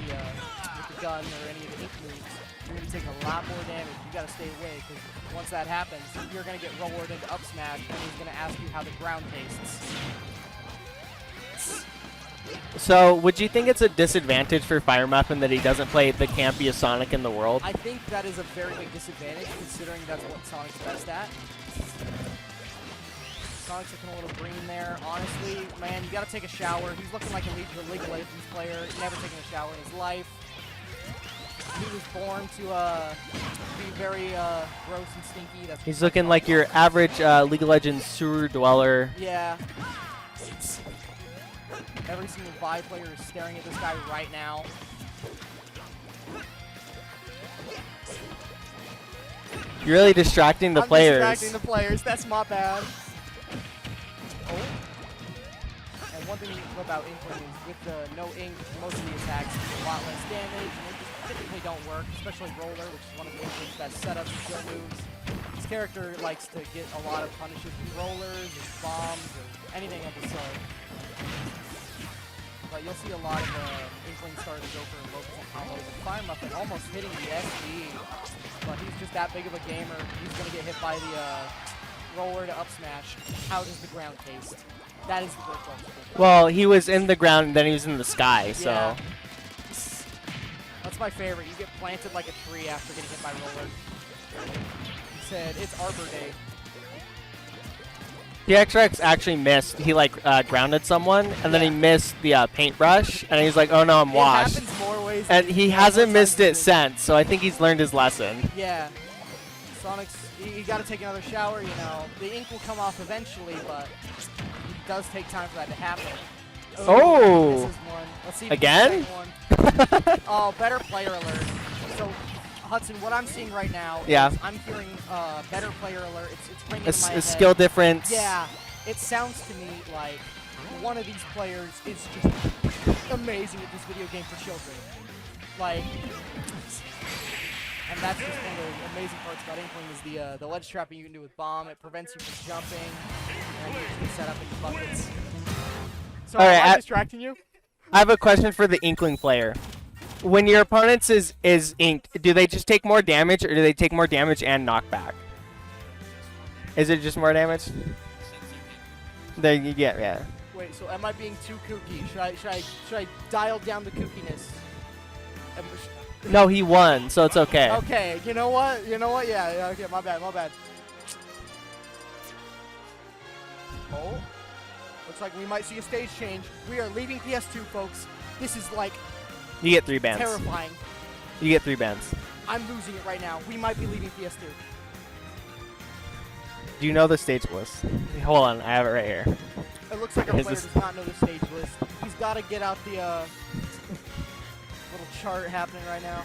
the gun or any of the ink moves, you're going to take a lot more damage. You got to stay away because once that happens, you're going to get rolled into up smash and he's going to ask you how the ground tastes. So, would you think it's a disadvantage for Fire Muffin that he doesn't play the campiest Sonic in the world? I think that is a very big disadvantage considering that's what Sonic's best at. Sonic's looking a little green there. Honestly, man, you got to take a shower. He's looking like a League of Legends player, never taken a shower in his life. He was born to be very gross and stinky. That's He's looking like your average League of Legends sewer dweller. Yeah. Every single Vi player is staring at this guy right now. You're really distracting the players. I'm distracting the players. That's my bad. Oh. And one thing about Inkling is with the no ink, most of the attacks do a lot less damage, and they just typically don't work, especially Roller, which is one of the Inkling's best setups and kill moves. This character likes to get a lot of punishes with rollers, or bombs, or anything of the sort. But you'll see a lot of Inkling starting to go for low percent combos, and Fire Muffin almost hitting the SD. But he's just that big of a gamer. He's going to get hit by the roller to up smash. How does the ground taste? That is the good question. Well, he was in the ground and then he was in the sky, so. Yeah. That's my favorite. You get planted like a tree after getting hit by roller. He said, it's Arbor Day. TX actually missed. He like grounded someone and then he missed the paintbrush and he's like, oh no, I'm washed. It happens more ways And than he you hasn't missed it since. since, so I think he's learned his lesson. Yeah. Sonic's, you got to take another shower, you know. The ink will come off eventually, but it does take time for that to happen. Oh. This is one. Let's see if Again? we can get one. Oh, better player alert. So, Hudson, what I'm seeing right now is I'm hearing better player alert. It's ringing in my A head. skill difference. Yeah. It sounds to me like one of these players is just amazing at this video game for children. Like, and that's just one of the amazing parts about Inkling is the ledge trapping you can do with bomb. It prevents you from jumping, and you just get set up in the buckets. So All right, am I distracting you? I have a question for the Inkling player. When your opponent's is inked, do they just take more damage, or do they take more damage and knockback? Is it just more damage? There you get, yeah. Wait, so am I being too kooky? Should I dial down the kookiness? No, he won, so it's okay. Okay, you know what? Yeah, okay, my bad. Oh, looks like we might see a stage change. We are leaving PS2, folks. This is like You get 3 bans. terrifying. You get 3 bans. I'm losing it right now. We might be leaving PS2. Do you know the stage list? Hold on, I have it right here. It looks like our Is player this- does not know the stage list. He's got to get out the little chart happening right now.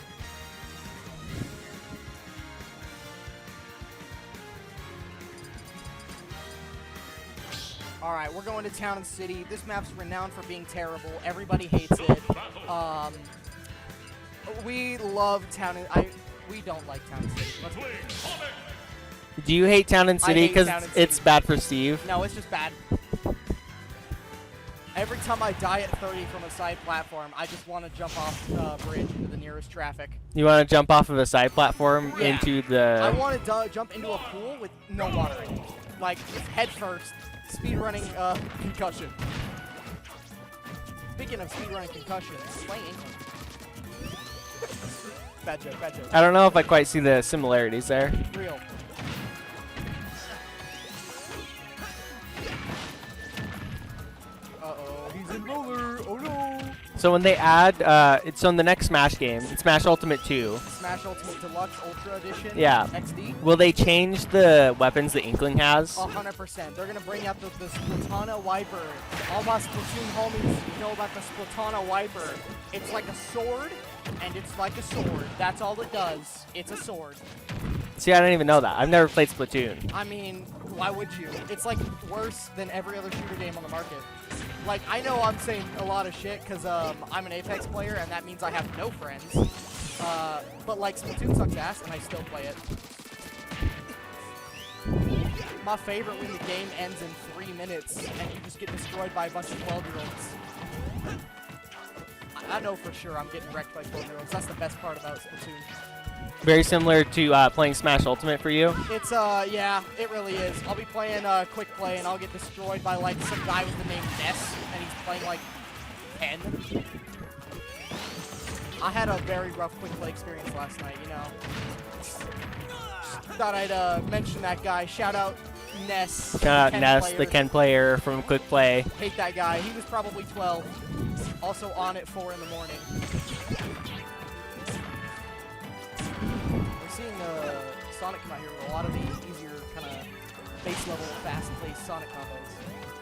All right, we're going to Town and City. This map's renowned for being terrible. Everybody hates it. We love Town and we don't like Town and City. Let's be honest. Do you hate Town and I City hate because Town and City. it's bad for Steve? No, it's just bad. Every time I die at 30 from a side platform, I just want to jump off the bridge into the nearest traffic. You want to jump off of a side platform Yeah. into I the... want to jump into a pool with no water in it. Like, head first. Speedrunning concussion. Speaking of speedrunning concussions, playing Inkling. Bad joke. I don't know if I quite see the similarities there. Real. Uh-oh, he's in roller. Oh no. So when they add, it's on the next Smash game, in Smash Ultimate 2, Smash Ultimate Deluxe Ultra Edition. Yeah. XD. will they change the weapons that Inkling has? 100%. They're gonna bring out the Splatana Wiper. All my Splatoon homies know about the Splatana Wiper. It's like a sword, and it's like a sword. That's all it does. It's a sword. See, I don't even know that. I've never played Splatoon. I mean, why would you? It's like worse than every other shooter game on the market. Like, I know I'm saying a lot of shit because I'm an Apex player, and that means I have no friends. But like, Splatoon sucks ass, and I still play it. My favorite when the game ends in 3 minutes, and you just get destroyed by a bunch of 12-year-olds. I know for sure I'm getting wrecked by 12-year-olds. That's the best part about Splatoon. Very similar to playing Smash Ultimate for you. It's, yeah, it really is. I'll be playing quick play, and I'll get destroyed by, like, some guy with the name Ness, and he's playing, like, 10. I had a very rough quick play experience last night, you know. Thought I'd mention that guy. Shout out Ness. Shout out Ken Ness, player. the Ken player from Quick Play. Hate that guy. He was probably 12. Also on at 4 in the morning. We're seeing Sonic come out here with a lot of the easier kind of base level, fast-paced Sonic combos.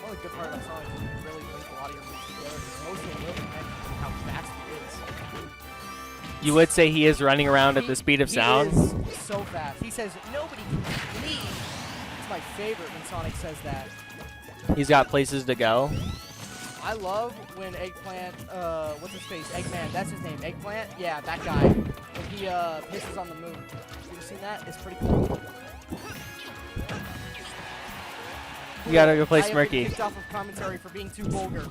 only good part about Sonic is you can really link a lot of your moves together. Most of them will depend on how fast he is. You would say he is running around at the speed of sound? He is so fast. He says, nobody can beat me. It's my favorite when Sonic says that. He's got places to go. I love when Eggplant, what's his face? Eggman, that's his name. Eggplant? Yeah, that guy. When he pisses on the moon. You ever seen that? It's pretty cool. You gotta go play I have been Smirky. kicked off of commentary for being too vulgar.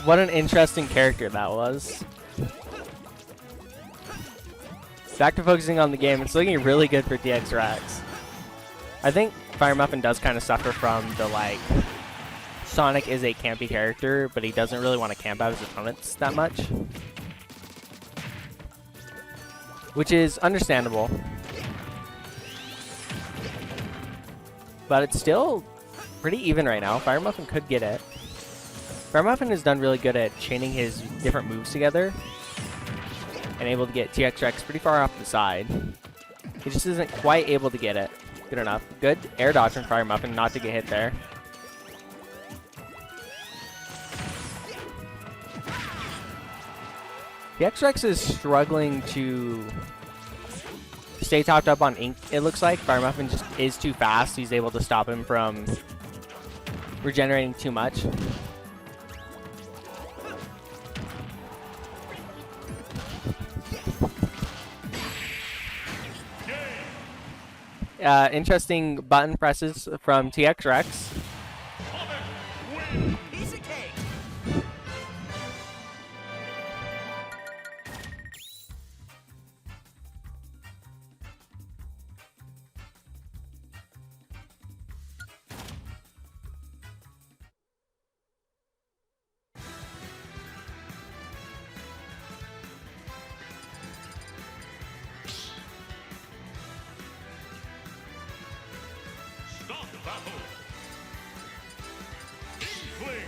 What an interesting character that was. Back to focusing on the game, it's looking really good for TX Rex. I think Fire Muffin does kind of suffer from the, like, Sonic is a campy character, but he doesn't really want to camp out his opponents that much. Which is understandable. But it's still pretty even right now. Fire Muffin could get it. Fire Muffin has done really good at chaining his different moves together and able to get TX Rex pretty far off the side. He just isn't quite able to get it good enough. Good air dodge from Fire Muffin not to get hit there. TX Rex is struggling to stay topped up on ink, it looks like. Fire Muffin just is too fast. He's able to stop him from regenerating too much. Interesting button presses from TX Rex. Piece of cake. Stop battle. Inkling.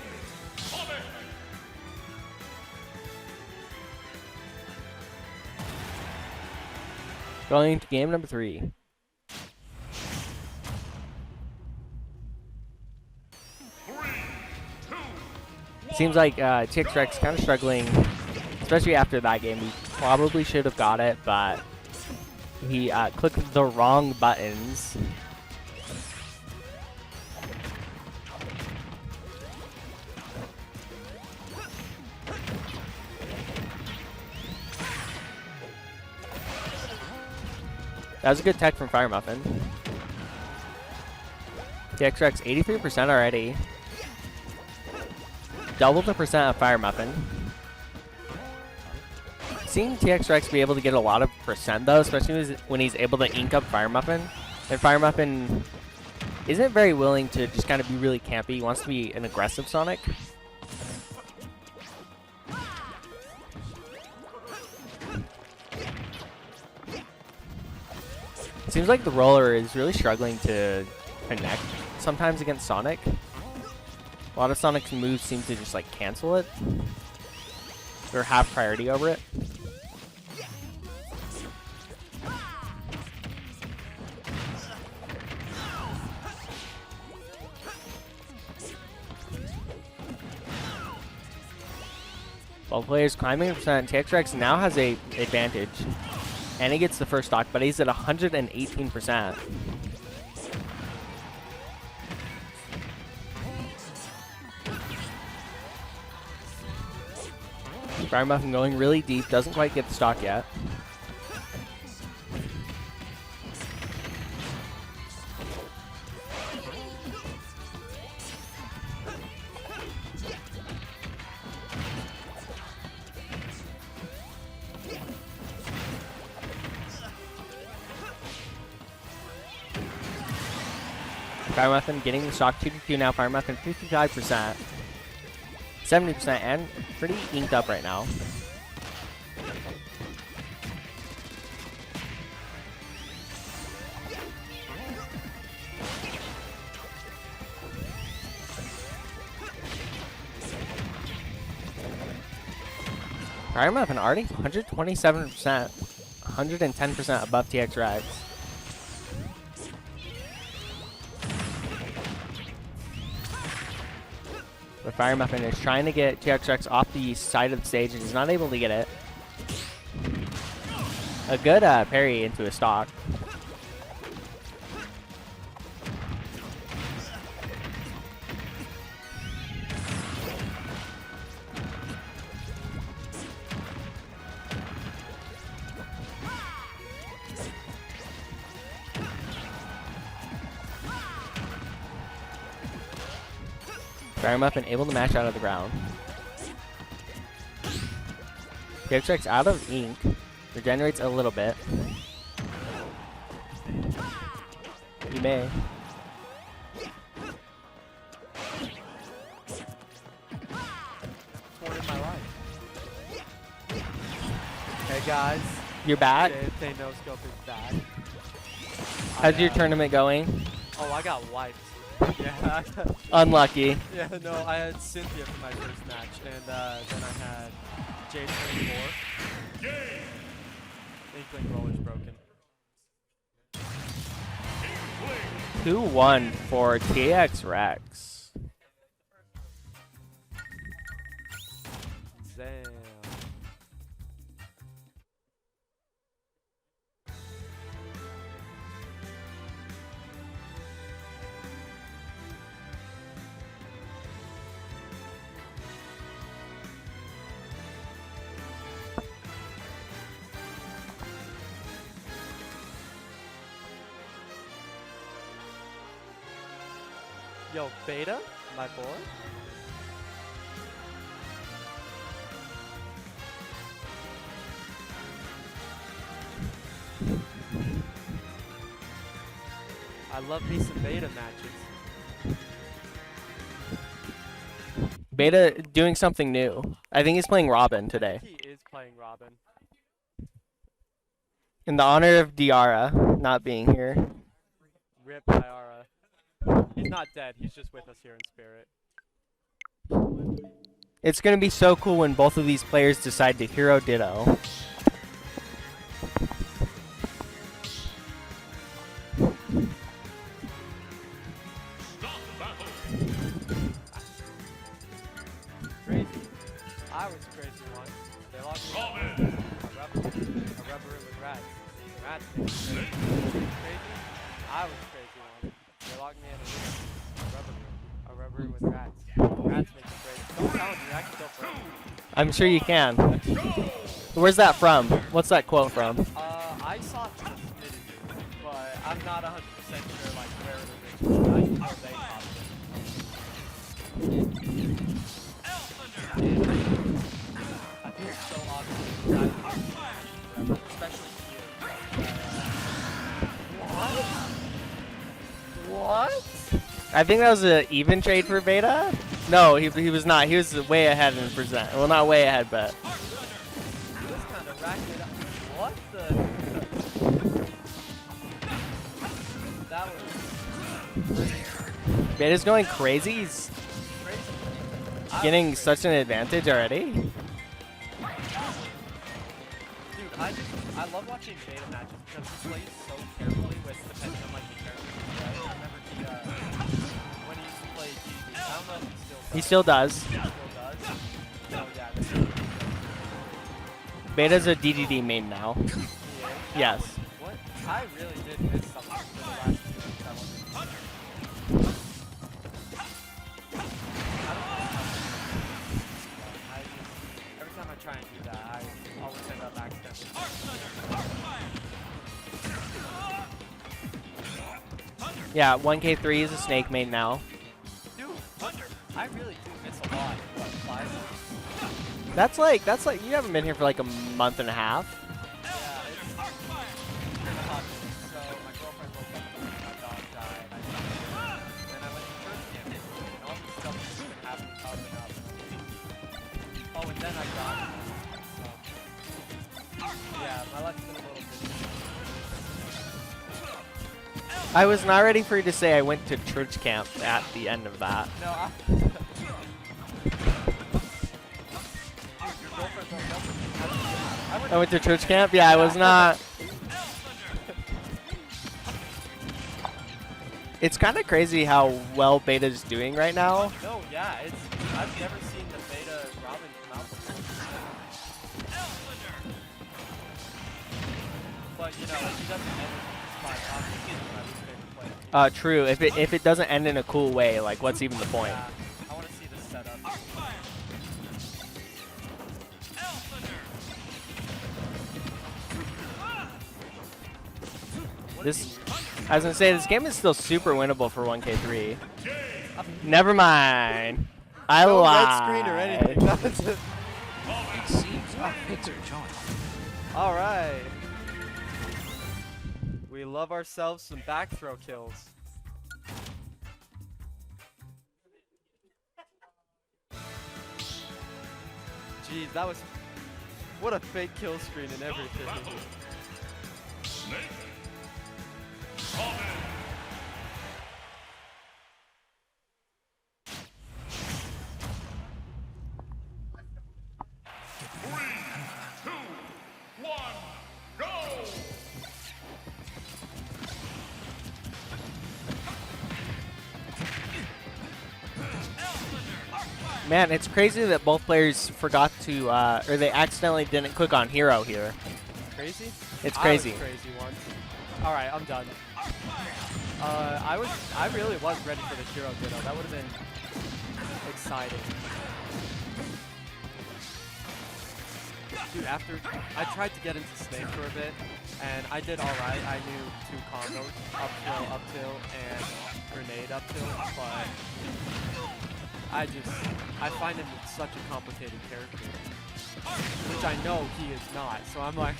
Comet. Going to game number 3. Seems like TX Rex kind of struggling, especially after that game. He probably should have got it, but he clicked the wrong buttons. That was a good tech from Fire Muffin. TX Rex 83% already. Double the percent of Fire Muffin. Seeing TX Rex be able to get a lot of percent though, especially when he's able to ink up Fire Muffin. And Fire Muffin isn't very willing to just kind of be really campy. He wants to be an aggressive Sonic. Seems like the roller is really struggling to connect sometimes against Sonic. A lot of Sonic's moves seem to just like cancel it or have priority over it. While players climbing percent, TX Rex now has a advantage. And he gets the first stock, but he's at 118%. Fire Muffin going really deep, doesn't quite get the stock yet. Fire Muffin getting the stock 2-2 now. Fire Muffin 55%, 70%, and pretty inked up right now. Fire Muffin already 127%. 110% above TX Rex. The Fire Muffin is trying to get TX Rex off the side of the stage and he's not able to get it. A good parry into a stock. Fire Muffin able to mash out of the ground. TX Rex out of ink. Regenerates a little bit. You may. Torn in my life. Hey guys. You're back? They no scope is back. How's your tournament going? Oh, I got wiped. Yeah. Unlucky. Yeah, no, I had Cynthia for my first match, and then I had J24. Inkling roller's broken. 2-1 for TX Rex. Damn. Yo, Beta, my boy. I love me some Beta matches. Beta doing something new. I think he's playing Robin today. He is playing Robin. In the honor of Diara not being here. Rip Diara. He's not dead, he's just with us here in spirit. It's going to be so cool when both of these players decide to hero ditto. Crazy. I was crazy once. They locked me up. A rubber with rats. Rats made me crazy. Crazy? I was crazy once. They locked me in a rubber with rats. Rats make me crazy. Don't tell me, I can go forever. I'm sure you can. Where's that from? What's that quote from? I saw it from a video, but I'm not 100% sure like where it originated. I know they popped it. I feel so awesome. Especially here. What? I think that was an even trade for Beta. No, he was not. He was way ahead in percent. Well, not way ahead, but. This kind of racked it up. What the? That was Beta's going crazy. He's crazy. getting such an advantage already. Dude, I love watching Beta matches because he plays so carefully with depending on like the characters he plays. I remember when he used to play DDD. I don't know if he still does. He still does. So yeah, this is Beta's a DDD main now. Yes. what? I really did miss something for the last 2 weeks. I wasn't. Every time I try and do that, I always end up accidentally. Yeah, 1K3 is a snake main now. Dude, I really do miss a lot. What, 5 weeks? That's like you haven't been here for like a month and a half. Yeah, it's been a hot week. So my girlfriend woke up and my dog died. I got her. Then I went to church camp. And all this stuff has been happening up and up. Oh, and then I got it. So, yeah, my life's been a little busy. I was not ready for you to say I went to church camp at the end of that. No, your girlfriend broke up with me. I went to church camp? Yeah, I was not. It's kind of crazy how well Beta's doing right now. No, yeah, I've never seen the Beta Robin come out before. But you know, if he doesn't end it, my favorite player. True. If it doesn't end in a cool way, like what's even the point? Yeah, I want to see this setup. This, I was gonna say, this game is still super winnable for 1K3. Never mind. I No lied. red screen or anything. That's it. It seems our hits are showing. All right. We love ourselves some back throw kills. Jeez, that was what a fake kill screen and everything. Snake. Robin. Three, two, one, go! Man, it's crazy that both players forgot to, or they accidentally didn't click on hero here. Crazy? It's crazy. I was crazy once. All right, I'm done. I really was ready for the hero ditto. That would have been exciting. Dude, after I tried to get into Snake for a bit, and I did all right. I knew 2 combos, up tilt, and grenade up tilt, but I find him such a complicated character, which I know he is not. So I'm like,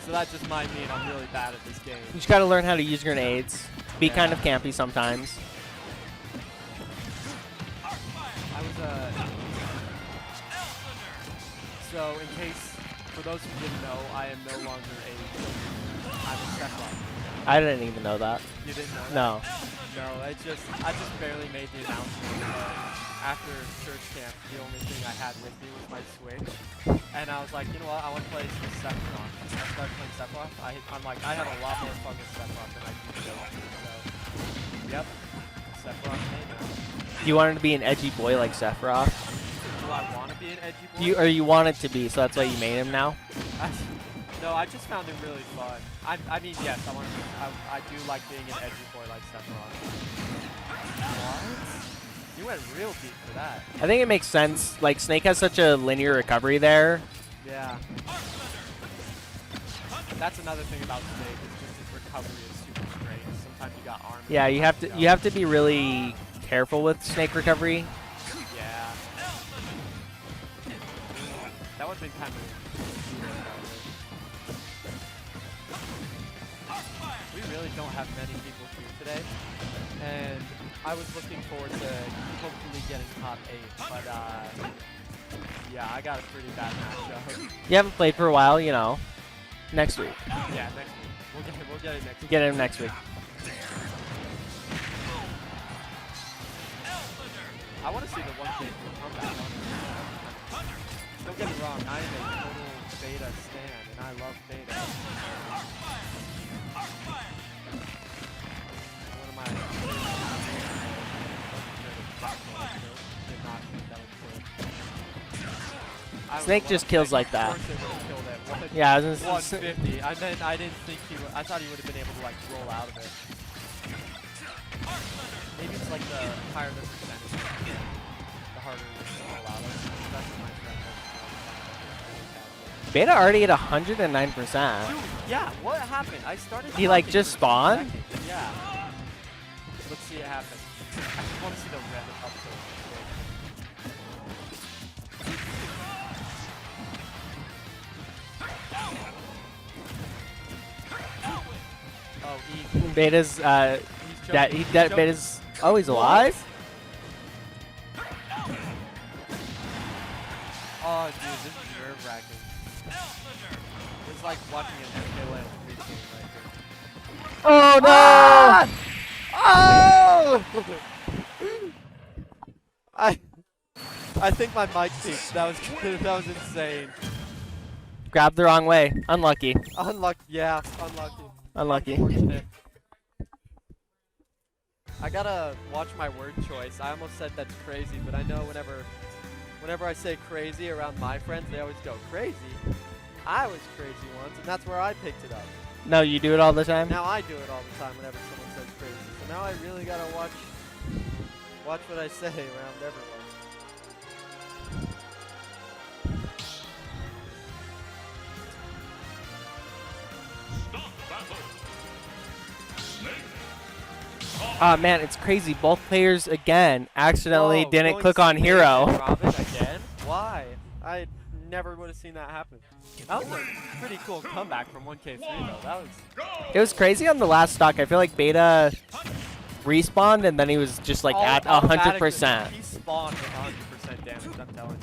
so that just might mean I'm really bad at this game. You just gotta learn how to use grenades. Be kind of campy sometimes. I was so in case, for those who didn't know, I am no longer I'm a Sephiroth. I didn't even know that. You didn't know that? No. No, I just barely made the announcement. After church camp, the only thing I had with me was my Switch, and I was like, you know what, I want to play some Sephiroth. I started playing Sephiroth. I'm like, I have a lot more fun with Sephiroth than I do with so, yep, Sephiroth made it. You wanted to be an edgy boy like Sephiroth? Do I want to be an edgy boy? You wanted to be, so that's why you made him now? No, I just found him really fun. I mean, yes, I do like being an edgy boy like Sephiroth. What? You went real deep for that. I think it makes sense. Like, Snake has such a linear recovery there. Yeah. That's another thing about Snake, is just his recovery is super great. Sometimes you got arm. Yeah, you have to be really careful with Snake recovery. Yeah. That would have been kind of. We really don't have many people here today, and I was looking forward to hopefully getting top 8, but yeah, I got a pretty bad matchup. You haven't played for a while, you know. Next week. Yeah, next week. We'll get it next week. Get him next week. I want to see the 1K comeback. Don't get me wrong, I am a total Beta stan, and I love Beta. One of my Snake just kills like that. Yeah, I was gonna say, 150. I didn't think he would. I thought he would have been able to like roll out of it. Maybe it's like the higher the percentage, the harder it is to roll out of it. That's what my friend was. Beta already at 109%. Dude, yeah, what happened? I started. He like talking just for 2 spawned? seconds. Yeah. Let's see it happen. I just want to see the red up tilt. Oh, Beta's Beta's he's alive? Oh, dude, this is nerve-wracking. It's like watching an MKLand routine right here. Oh no! Oh! I think my mic peaked. That was insane. Grabbed the wrong way. Unlucky. Unlucky. Yeah, unlucky. Unlucky. Unfortunate. I gotta watch my word choice. I almost said that's crazy, but I know whenever I say crazy around my friends, they always go crazy. I was crazy once, and that's where I picked it up. No, you do it all the time? Now I do it all the time whenever someone says crazy. So now I really gotta watch what I say around everyone. Stop battle. Snake. Oh man, it's crazy. Both players again accidentally Oh, didn't going click on Snake hero. and Robin again? Why? I never would have seen that happen. That was a pretty cool comeback from 1K3 though. That was It was crazy on the last stock. I feel like Beta respawned and then he was just like at 100%. He spawned with 100% damage, I'm telling you.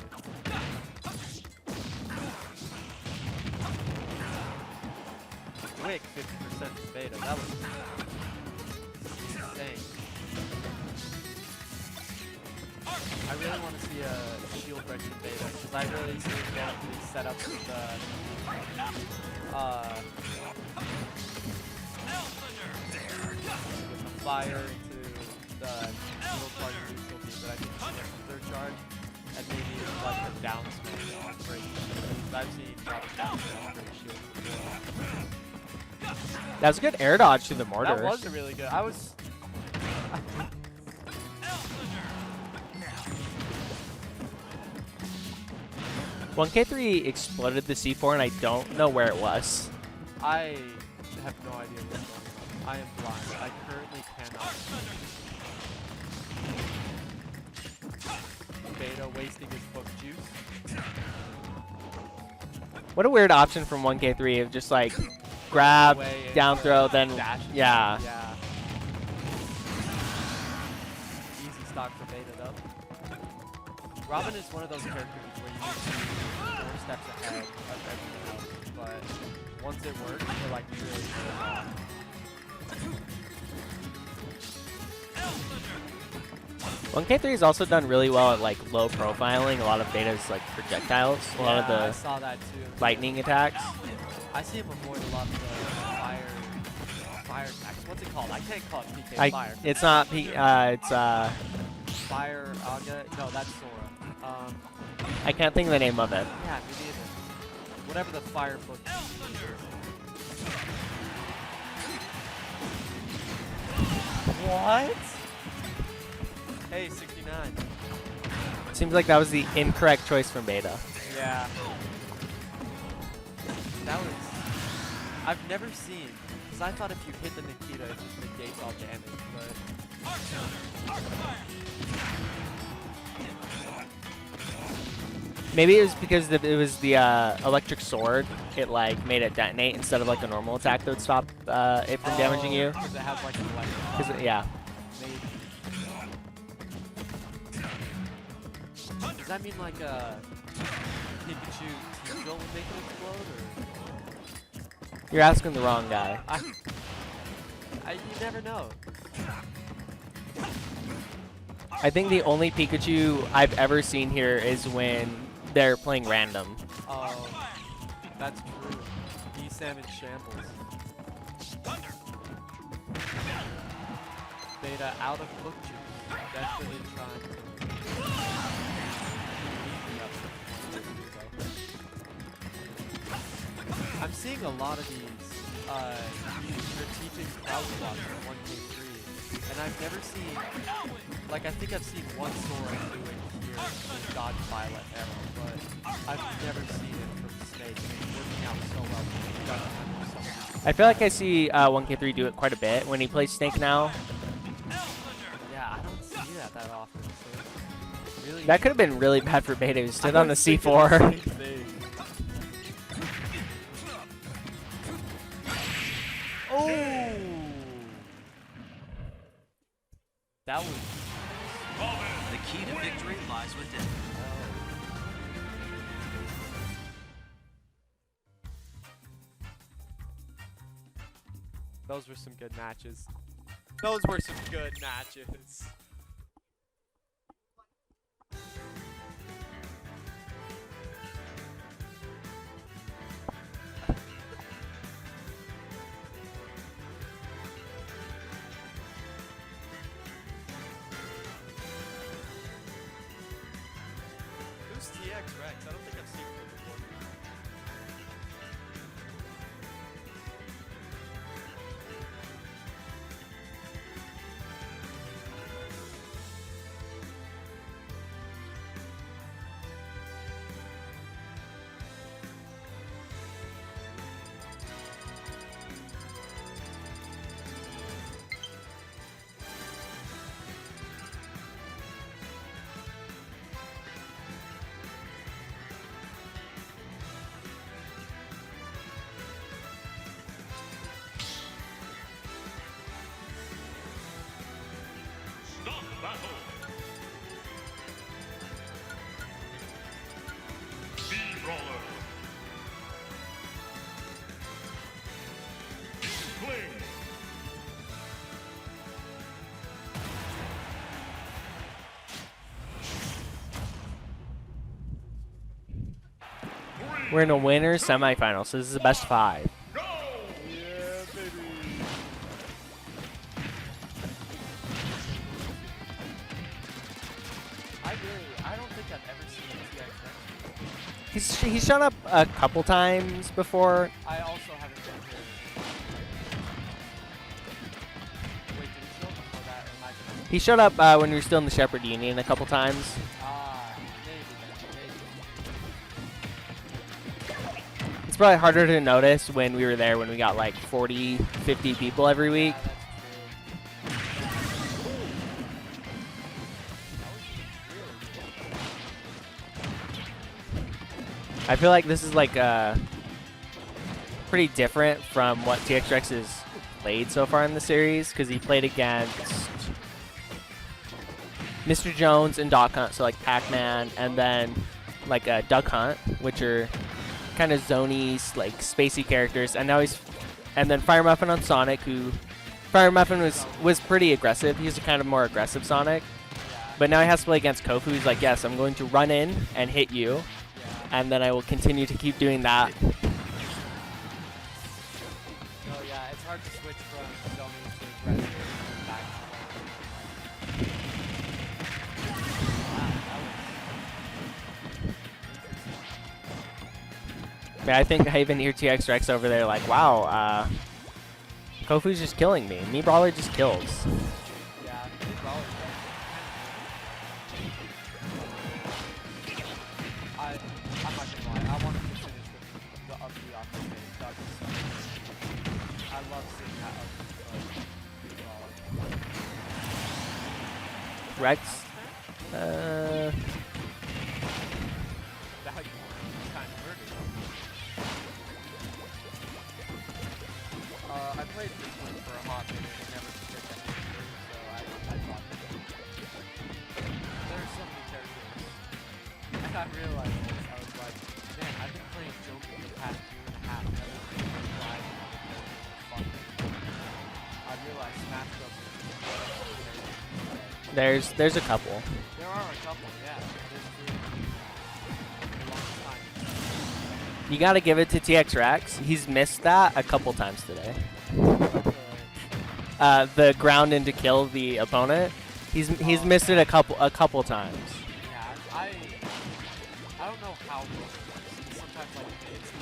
Quick 50% to Beta. That was insane. I really want to see a shield break from Beta because I really see him going to these setups with the fire into the middle charge neutral beam, but I think it's the third charge and maybe like a down smash break. I've seen drop down smash break shield before. That was a good air dodge to the mortar. That was a really good. I was. 1K3 exploded the C4 and I don't know where it was. I have no idea what's going on. I am blind. I currently cannot see. Beta wasting his book juice. What a weird option from 1K3 of just like grab, Away and down throw, then dash. yeah. Yeah. Easy stock for Beta though. Robin is one of those characters where you need to be 4 steps ahead of everyone else, but once it works, you're like really good off. 1K3 has also done really well at like low profiling. A lot of Beta's like projectiles, a lot of I the saw that too. lightning attacks. I see him avoid a lot of the fire attacks. What's it called? I can't call it PK fire. It's not it's Fire Aga. No, that's Sora. I can't think of the name of it. Yeah, me neither. Whatever the fire book is. What? Hey, 69. Seems like that was the incorrect choice from Beta. Yeah. That was... I've never seen... Because I thought if you hit the Nikita, it just negates all damage, but... Maybe it was because it was the electric sword. It like made it detonate instead of like a normal attack that would stop it from damaging you. Because it has like an electric... Yeah. Maybe. Does that mean like a Pikachu Teal would make it explode, or? You're asking the wrong guy. You never know. I think the only Pikachu I've ever seen here is when they're playing random. Oh, that's true. E-Sam in shambles. Beta out of book juice. Desperately trying to... I'm seeing a lot of these strategic crowd blocks in 1K3, and I've never seen, like I think I've seen one Sora do it here with Dodge Violet Arrow, but I've never seen it from Snake, and it's working out so well. I feel like I see 1K3 do it quite a bit when he plays Snake now. Yeah, I don't see that often, so it's really... That could have been really bad for Beta. He stood I on the was thinking the C4. same thing. Oh! That was... The key to victory lies within. Those were some good matches. Those were some good matches. Cling. We're in a winners semifinal, so this is the best 5. Go! Yeah, baby. I don't think I've ever seen a TX Rex. He's shown up a couple times before. I also haven't been here. Wait, did he show up before that, or am I just... He showed up when we were still in the Shepherd Union a couple times. Maybe. It's probably harder to notice when we were there when we got like 40, 50 people every week. Yeah, that's true. I feel like this is like pretty different from what TX Rex has played so far in the series, because he played against Mr. Jones and Doc Hunt, so like Pac-Man, and then like Duck Hunt, which are kind of zony, like spacey characters, and now and then Fire Muffin on Sonic, who Fire Muffin was pretty aggressive. He's a kind of more aggressive Sonic, but now he has to play against Kofu, who's like, yes, I'm going to run in and hit you, and then I will continue to keep doing that. Oh yeah, it's hard to switch from zoning to aggressive back to Yeah, I think I even hear TX Rex over there like, wow, Kofu's just killing me. Me Brawler just kills. yeah, big brawler. I'm not gonna lie, I wanted to finish with the up B off the stage. That was so good. I love seeing that up B brawler. Rex? That kind of murdered. I played this one for a hot minute and never picked that character, so I thought that. There's so many characters. And I realized this, I was like, man, I've been playing Joker for the past 2.5 years. Never seen him fly on the character for fun. I realized Smash Bros. There's a couple. There are a couple, yeah. There's three. A long time. You gotta give it to TX Rex. He's missed that a couple times today. The ground in to kill the opponent. He's missed it a couple times. Yeah, I don't know how it works. Sometimes like it's the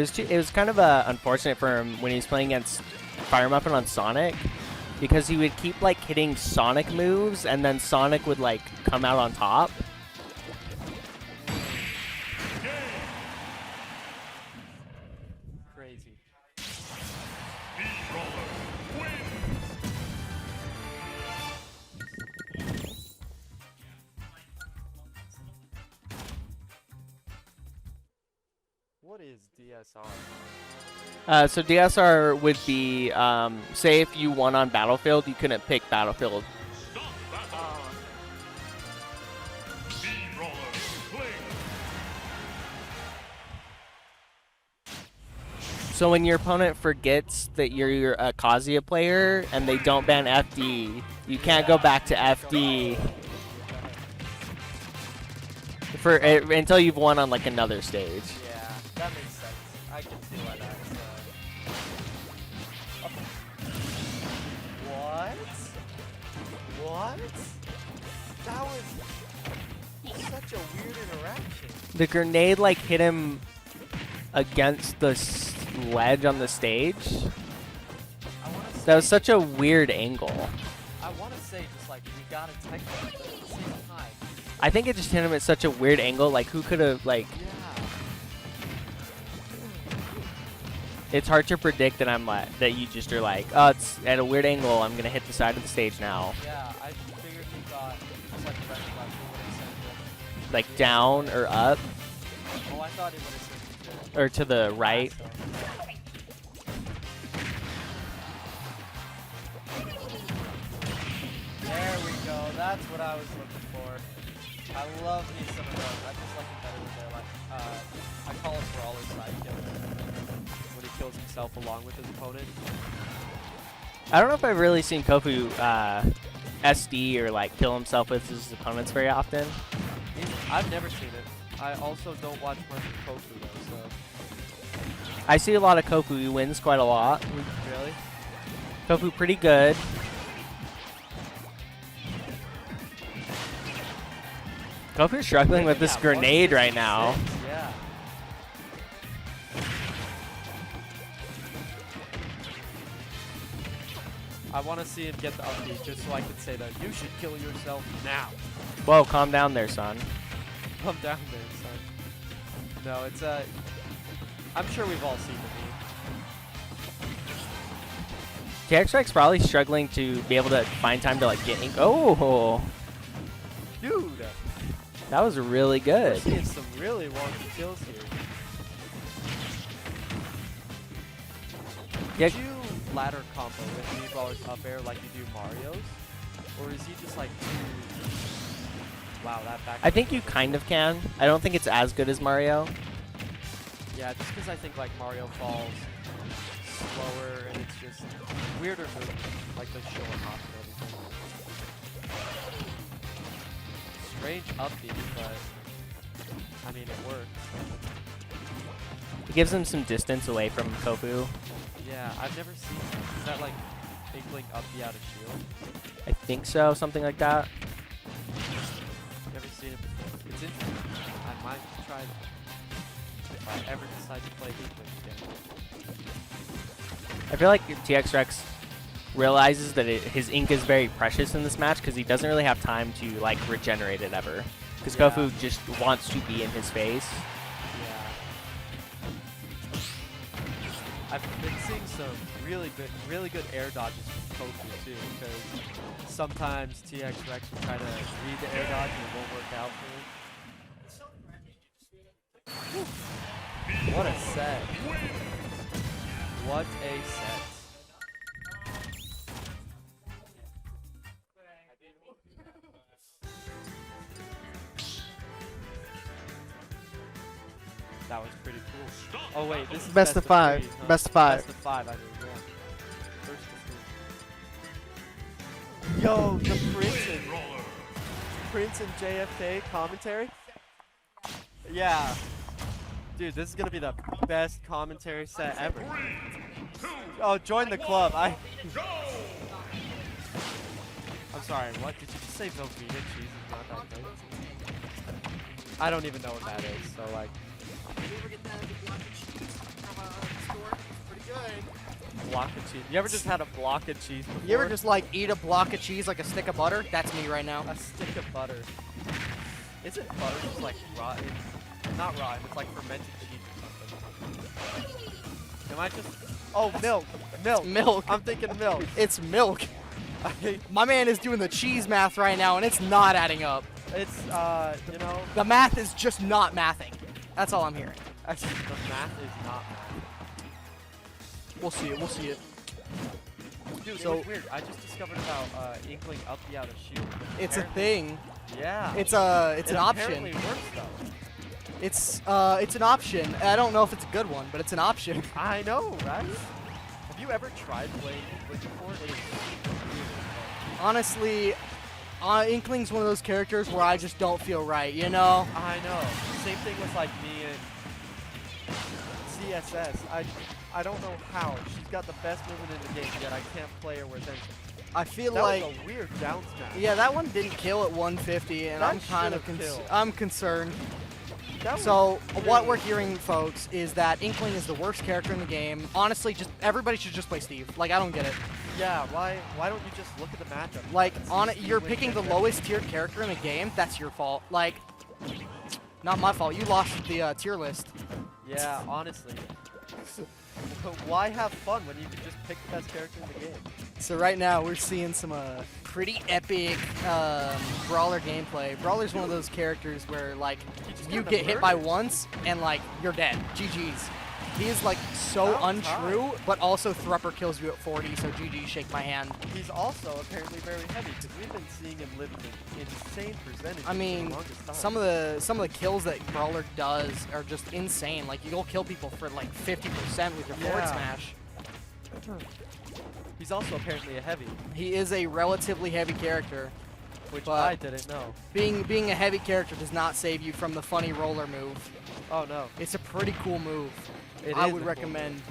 shield. It was kind of unfortunate for him when he was playing against Fire Muffin on Sonic, because he would keep like hitting Sonic moves and then Sonic would like come out on top. Crazy. B-Brawler wins. What is DSR? So DSR would be, say if you won on Battlefield, you couldn't pick Battlefield. Stop battle. B-Brawler Cling. So when your opponent forgets that you're a Kazuya player and they don't ban FD, you can't go back to FD until you've won on like another stage. Yeah, that makes sense. I can see why that's. What? That was such a weird interaction. The grenade like hit him against the ledge on the stage. That was such a weird angle. I want to say just like we got a tech, but at the same time. I think it just hit him at such a weird angle. Like who could have like? Yeah. It's hard to predict that that you just are like, oh, it's at a weird angle. I'm gonna hit the side of the stage now. Yeah, I figured he thought just like the rest of us would have sent it. Like down or up Oh, I thought it would have sent it to. or to the right. There we go. That's what I was looking for. I love me some of those. I just like it better when they're like, I call himself along with his opponent. I don't know if I've really seen Kofu SD or like kill himself with his opponents very often. I've never seen it. I also don't watch much of Kofu though, so. I see a lot of Kofu. He wins quite a lot. Really? Kofu pretty good. Kofu's struggling with this Yeah, grenade right now. 166, Yeah. I want to see him get the upbeat just so I can say that you should kill yourself now. Whoa, calm down there, son. Come down there, son. No, it's I'm sure we've all seen the meme. TX Rex probably struggling to be able to find time to like get ink. Oh, Dude, that was really we're good. seeing some really wonky kills here. Yeah. Did you ladder combo with V-Brawler's up air like you do Mario's? Or is he just like too... Wow, that back... I think you kind of can. I don't think it's as good as Mario. Yeah, just because I think like Mario falls slower and it's just weirder movement, like the show and hop and everything. Strange upbeat, but I mean it works. It gives him some distance away from Kofu. Yeah, I've never seen that. Is that like Inkling upbeat out of shield? I think so, something like that. Never seen it before. It's interesting. I might try that if I ever decide to play Inkling again. I feel like TX Rex realizes that his ink is very precious in this match because he doesn't really have time to like regenerate it ever. Because Yeah. Kofu just wants to be in his face. Yeah. I've been seeing some really good air dodges from Kofu too, because sometimes TX Rex will try to read the air dodge and it won't work out for him. Whew. What a set. What a set. That was pretty cool. Oh wait, this is Best of five. three, huh? Best of five. Best of five, I mean, yeah. First of three. Yo, the Prince and JFK commentary? Yeah. Dude, this is gonna be the best commentary set ever. Oh, join the club. I'm sorry, what? Did you just say Velveeta cheese is not that good? I don't even know what that is, so like... Block of cheese. You ever just had a block of cheese before? You ever just like eat a block of cheese like a stick of butter? That's me right now. A stick of butter. Isn't butter just like rotten? Not rotten, it's like fermented cheese or something. Am I just... Oh, milk. Milk. Milk. I'm thinking milk. It's milk. My man is doing the cheese math right now, and it's not adding up. It's, you know... The math is just not mathing. That's all I'm hearing. Actually, the math is not math. We'll see it. We'll see it. Dude, So- it was weird. I just discovered about Inkling up the out of shield. It's a Apparently- thing. Yeah. It's It an option. apparently works though. It's an option. I don't know if it's a good one, but it's an option. I know, right? Have you ever tried playing Inkling before? It is really fun. Honestly, Inkling's one of those characters where I just don't feel right, you know? I know. Same thing with like me and CSS. I don't know how. She's got the best movement in the game, yet I can't play her with anything. I feel That like was a weird down smash. yeah, that one didn't kill at 150, and That I'm kind of should've killed. I'm concerned. That was So what really- we're hearing, folks, is that Inkling is the worst character in the game. Honestly, just everybody should just play Steve. Like I don't get it. Yeah, why don't you just look at the matchup? Like and see on it, Steve you're win picking the against lowest tiered character in the game. That's your fault. Like, not my fault. You lost the tier list. Yeah, honestly. But why have fun when you can just pick the best character in the game? So right now we're seeing some pretty epic Brawler gameplay. Brawler's one of those characters where like He just you kinda get hit by murders. once and like you're dead. GG's. He is like so About untrue, but also Thrupper kills you at 40, so GG, shake my hand. He's also apparently very heavy because we've been seeing him living in insane percentages I for mean, the longest time. some of the kills that Brawler does are just insane. Like you'll kill people for like 50% with your forward Yeah. smash. He's also apparently a heavy, He is a relatively heavy character. which But- I didn't know. Being a heavy character does not save you from the funny roller move. Oh no. It's a pretty cool move. It I is would a cool recommend.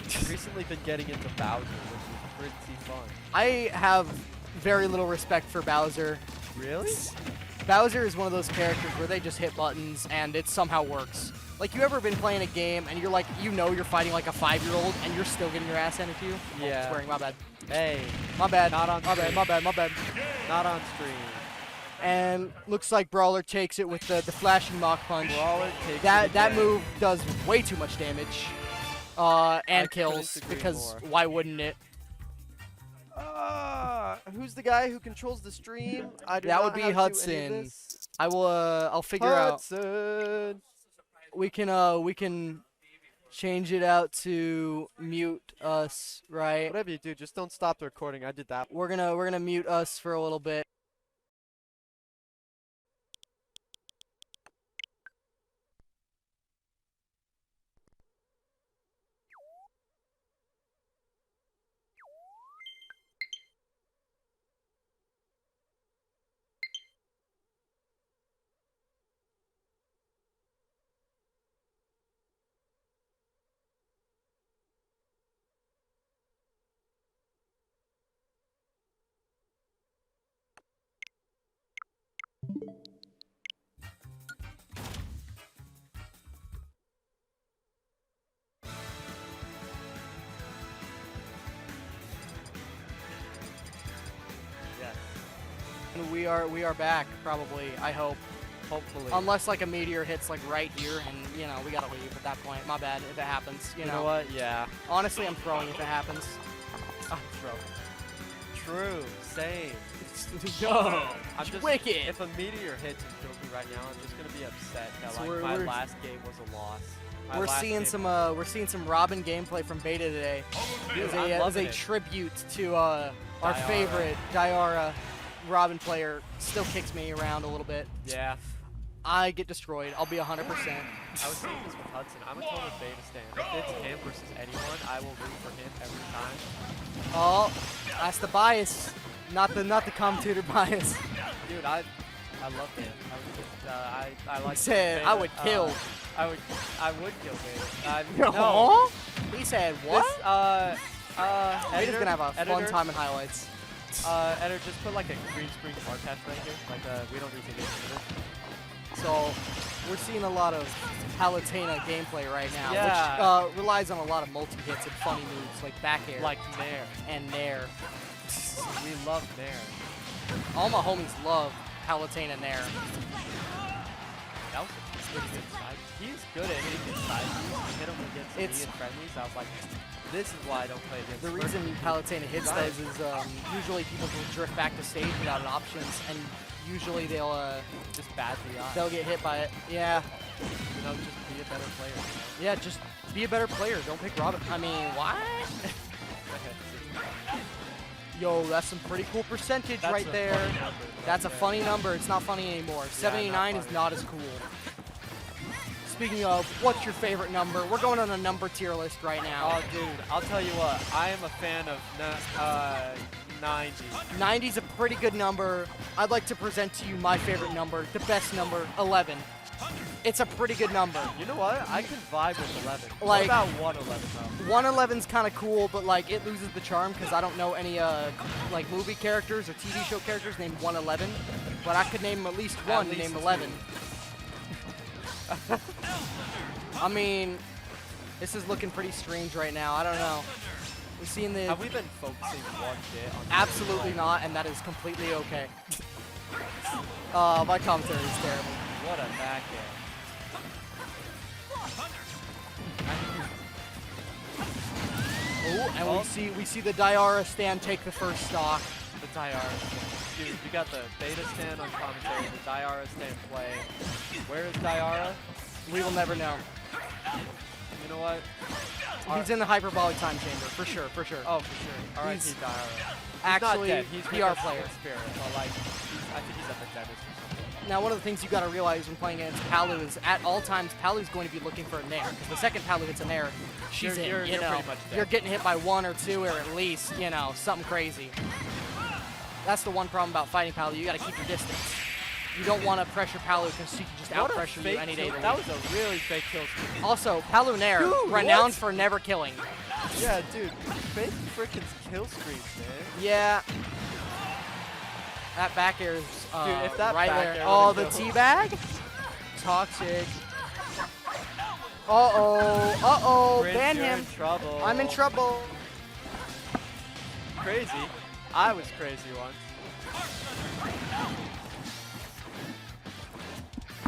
I've recently been getting into Bowser, which is pretty fun. I have very little respect for Bowser. Really? Bowser is one of those characters where they just hit buttons and it somehow works. Like, you ever been playing a game and you're like, you know you're fighting like a 5-year-old and you're still getting your ass handed to you? Yeah. Oh, swearing, my bad. Hey, My bad. Not on my bad, stream. my bad, my bad. not on stream. And looks like Brawler takes it with the flashing Mach Punch. Brawler takes That it that again. move does way too much damage. I And couldn't kills, agree because more. why wouldn't it? Who's the guy who controls the stream? I do That not would be have to Hudson. I will I'll figure out. Hudson. We can change it out to mute us, right? Whatever you do, just don't stop the recording. I did that. We're gonna mute us for a little bit. Yes. And we are back, probably, I hope. Hopefully. Unless like a meteor hits like right here and you know, we gotta leave at that point. My bad if it happens, you you know. know what? Yeah. Honestly, I'm throwing if it happens. I'm throwing. True. Same. Yo, I'm just wicked. If a meteor hits and kills me right now, I'm just gonna be upset that So like we're- my we're- last game was a loss. My We're last seeing game- some Robin gameplay from beta today. Dude, As I'm a loving it. tribute to our Diara. favorite Diara Robin player. Still kicks me around a little bit. Yeah. I get destroyed. I'll be 100%. I was saying this with Hudson. I'm a total beta stan. If it's him versus anyone, I will root for him every time. Oh, that's the bias, not the commentator bias. Dude, I love him. I like. Said beta. I would kill. I would kill beta. No. No. He said what? This, Beta's editor, gonna have a fun editor, time in highlights. Editor, just put like a green screen bar catch right here. Like we don't need to get into it. So we're seeing a lot of Palutena gameplay right now, Yeah. which relies on a lot of multi-hits and funny moves like back air Like Nair. and Nair. We love Nair. All my homies love Palutena Nair. That was a pretty good side. He's good at hitting his side moves. Hit him against me It's- and friendlies. I was like, this is why I don't play against The Smurf. reason Palutena hits those is usually people will drift back to stage without options, and usually they'll just bad to get hit by it. Yeah, You know, just be a better player. yeah, just be a better player. Don't pick Robin. I mean, what? Yo, that's some pretty cool percentage That's right a there. funny number right That's a there. funny number. It's not funny anymore. 79 is funny. not as cool. Speaking of, what's your favorite number? We're going on a number tier list right now. Oh, dude, I'll tell you what. I am a fan of 90. 90 is a pretty good number. I'd like to present to you my favorite number, the best number, 11. It's a pretty good number. You know what? I can vibe with 11. Like- what about 111 though? 111's kind of cool, but like it loses the charm because I don't know any like movie characters or TV show characters named 111. But I could name at least one least named two. 11. I mean, this is looking pretty strange right now. I don't know. We're seeing the Have we been focusing one bit on? absolutely not, and that is completely okay. My commentary is terrible. What a back end. Oh, and Oh. we see the Diara stand take the first stock. The Diara. Dude, you got the beta stand on commentary, the Diara stand play. Where is Diara? We will never know. You know what? He's in the hyperbolic time chamber, for sure, for sure. Oh, for sure. All right, He's he's not Actually, dead. He's PR with us player. in spirit, but like, I think he's at the dentist or something. Now, one of the things you got to realize when playing against Palu is at all times, Palu's going to be looking for a nair. Because the second Palu hits a nair, she's in. You're you know, pretty much dead. you're getting hit by 1 or 2 or at least, you know, something crazy. That's the one problem about fighting Palu. You got to keep your distance. You don't want to pressure Palu because she can just What a out-pressure you fake any day. kill. of the That week. was a really fake kill streak. Also, Palu Nair, Dude, renowned what? for never killing. Yeah, dude. Fake freaking kill streaks, man. Yeah. That back air is Dude, if that right back there. air Oh, would've the killed- teabag? Toxic. Uh-oh. Uh-oh. Prince, Ban you're him. in trouble. I'm in trouble. Crazy. I was crazy once.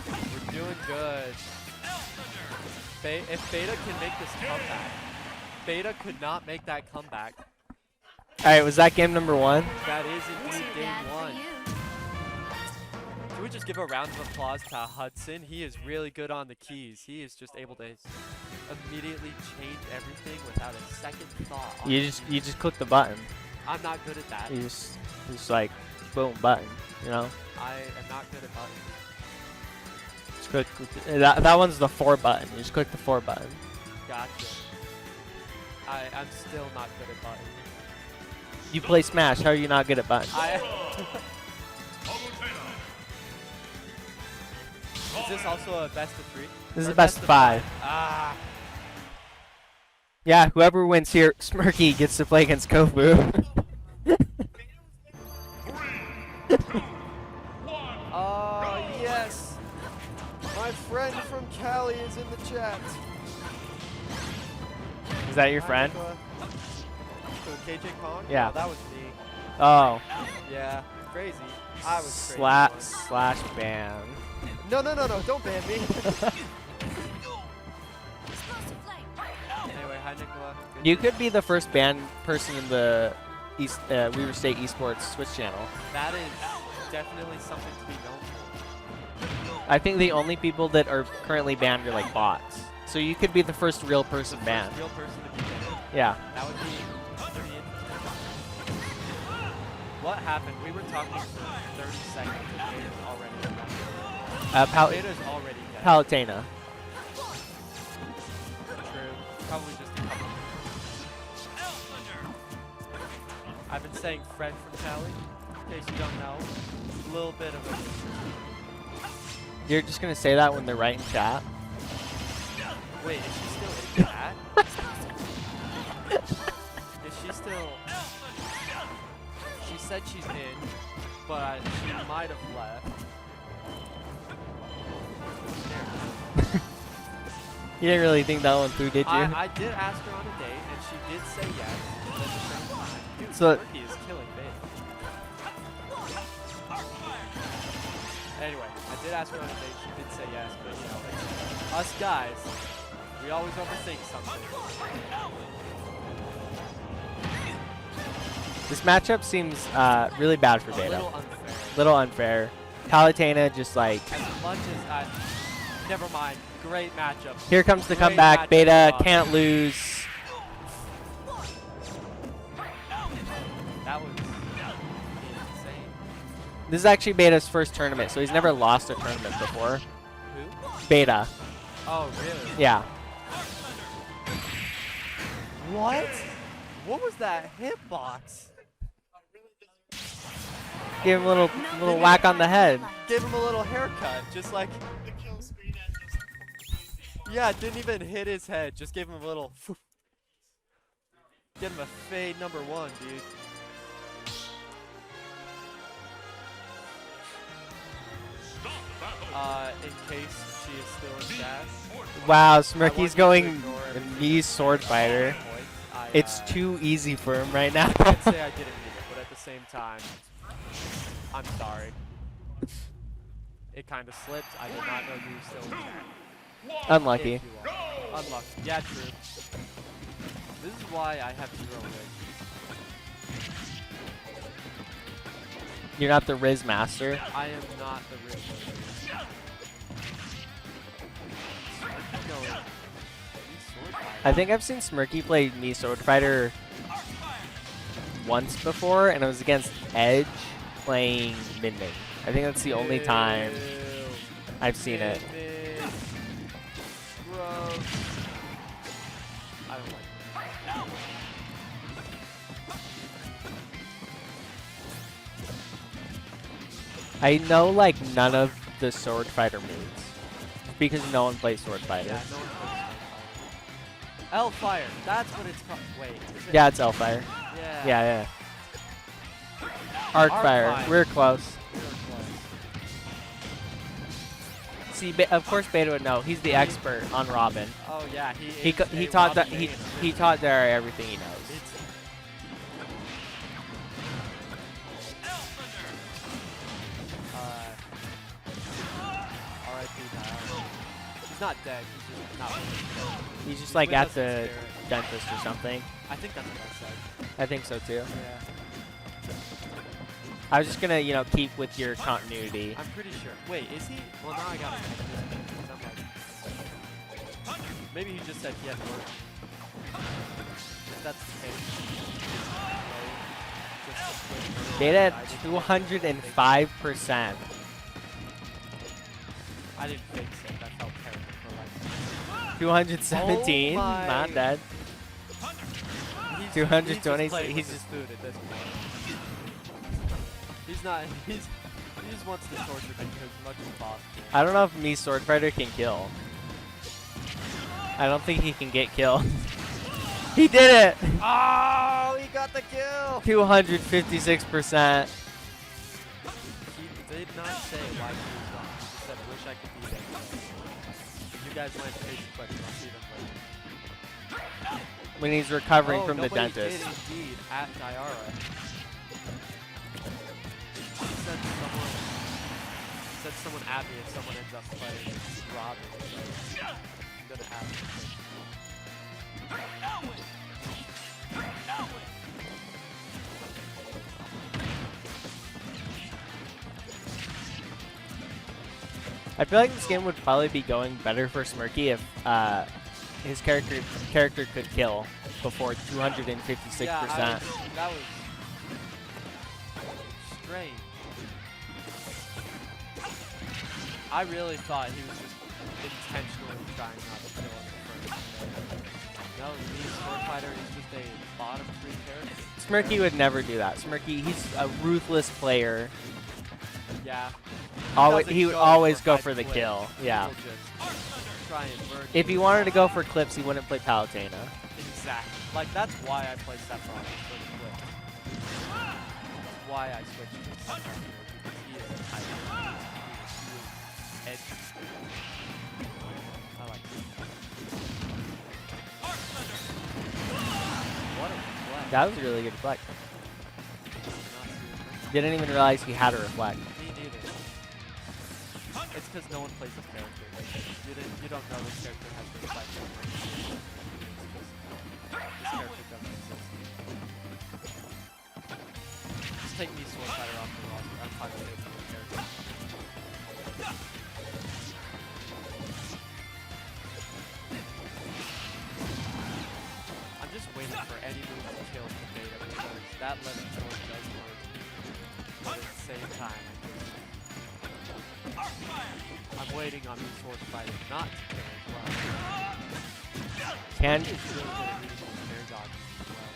We're doing good. If Beta can make this comeback, Beta could not make that comeback. All right, was that game number 1? That is Too indeed game bad for 1. you. Can we just give a round of applause to Hudson? He is really good on the keys. He is just able to immediately change everything without a second thought. on You the just keys. click the button. I'm not good at that. You just like boom button. You know. I am not good at buttons. Just click that one's the 4 button. You just click the 4 button. Gotcha. I'm still not good at buttons. You play Smash. How are you not good at buttons? Is this also a best of 3? This is Or a best of 5. Ah. Yeah, whoever wins here, Smirky gets to play against Kofu. Oh, yes. My friend from Cali is in the chat. Is that your friend? KJ Kong? Yeah. Oh, that was me. Oh. Yeah. Crazy. I was crazy. Slash ban. No, don't ban me. Anyway, hi Nicola. Good You could be the first banned person in the Weaver State Esports Switch channel. That is definitely something to be known for. I think the only people that are currently banned are like bots. So you could be the first real person banned. First real person to be banned. Yeah. That would be pretty interesting. What happened? We were talking for 30 seconds and Beta's already dead. Beta's already dead. Palutena. True. Probably just a couple. I've been saying friend from Cali, in case you don't know. A little bit of a... You're just gonna say that when they're right in chat? Wait, is she still in chat? Is she still... She said she's in, but she might have left. You didn't really think that one through, did you? I did ask her on a date, and she did say yes. But at the same time, dude, So- Turkey is killing me. Anyway, I did ask her on a date. She did say yes, but you know, it's, us guys, we always overthink something. This matchup seems really bad for A Beta. little unfair. Little unfair. Palutena just like... As much as I... Never mind. Great matchup. Here comes the Great comeback. matchup, Beta Bob. can't lose. That was insane. This is actually Beta's first tournament, so he's never lost a tournament before. Who? Beta. Oh, really? Yeah. What? What was that hitbox? Give him a little whack on the head. Gave him a little haircut, just like... Yeah, didn't even hit his head, just gave him a little... Get him a fade number 1, dude. In case she is still in chat. Wow, I Smirky's want you to going ignore everything. knee sword fighter. Points. It's too easy for him right now. I can't say I didn't mean it, but at the same time, I'm sorry. It kind of slipped. I did not know you were still in chat. Unlucky. If you are. Unlucky. Yeah, true. This is why I have 0 wins. You're not the Riz master. I am not the real winner. No. I think I've seen Smirky play me Sword Fighter once before, and it was against Edge playing Min Min. I think that's the only time I've seen it. Gross. I don't like it. I know like none of the Sword Fighter moves because no one plays Sword Fighter. Yeah, no one plays L Fire. That's what it's called. Wait. Is it? Yeah, it's L-Fire. Yeah. Yeah. Arc Fire. Fire. We're close. We were close. See, of course Beta would know. He's the expert on Robin. Oh yeah, He taught that he taught Dara everything he knows. R.I.P. Dial. He's not dead. He's just not. He's just like with at us in the spirit. dentist or something. I think that's what I said. I think so too. Yeah. I was just gonna, you know, keep with your continuity. I'm pretty sure. Wait, is he? Well, now I gotta. Maybe he just said he had work. If that's the case. Beta at 205%. I didn't fix it. That felt terrible for like. 217. Oh my. Not dead. He's 220. just playing He's with his just. food at this point. He's not. He just wants to torture me as much as possible. I don't know if me Sword Fighter can kill. I don't think he can get killed. He did it! Oh, he got the kill! 256%. He did not say why he was gone. He just said, wish I could be there. If you guys want to take the question, I'll see them later. When he's recovering Oh, from the nobody dentist. did indeed at Diara. He said someone at me if someone ends up playing Robin. So I'm gonna have to. I feel like this game would probably be going better for Smirky if his character could kill before 256%. Yeah, that was strange. I really thought he was just intentionally trying not to kill him at first. No, the Sword Fighter is just a bottom 3 character. Smirky would never do that. Smirky, he's a ruthless player. Yeah. He would always go for the kill. Yeah. He'll just try and burn If he you. wanted to go for clips, he wouldn't play Palutena. Exactly. Like, that's why I play Sephiroth for the clip. That's why I switched to Sephiroth, because he is a type. He is edgy. I like him. What a reflect. That was a really good reflect. Not super. Didn't even realize he had a reflect. Me neither. It's because no one plays this character. You don't know this character has been played. This character doesn't exist. Just take me Sword Fighter off the roster. I'm fine with it. Character. I'm just waiting for any move to kill the beta because that left sword does work. But at the same time, I'm waiting on the Sword Fighter not to kill as well. Can He's really good at reading air dodges as well.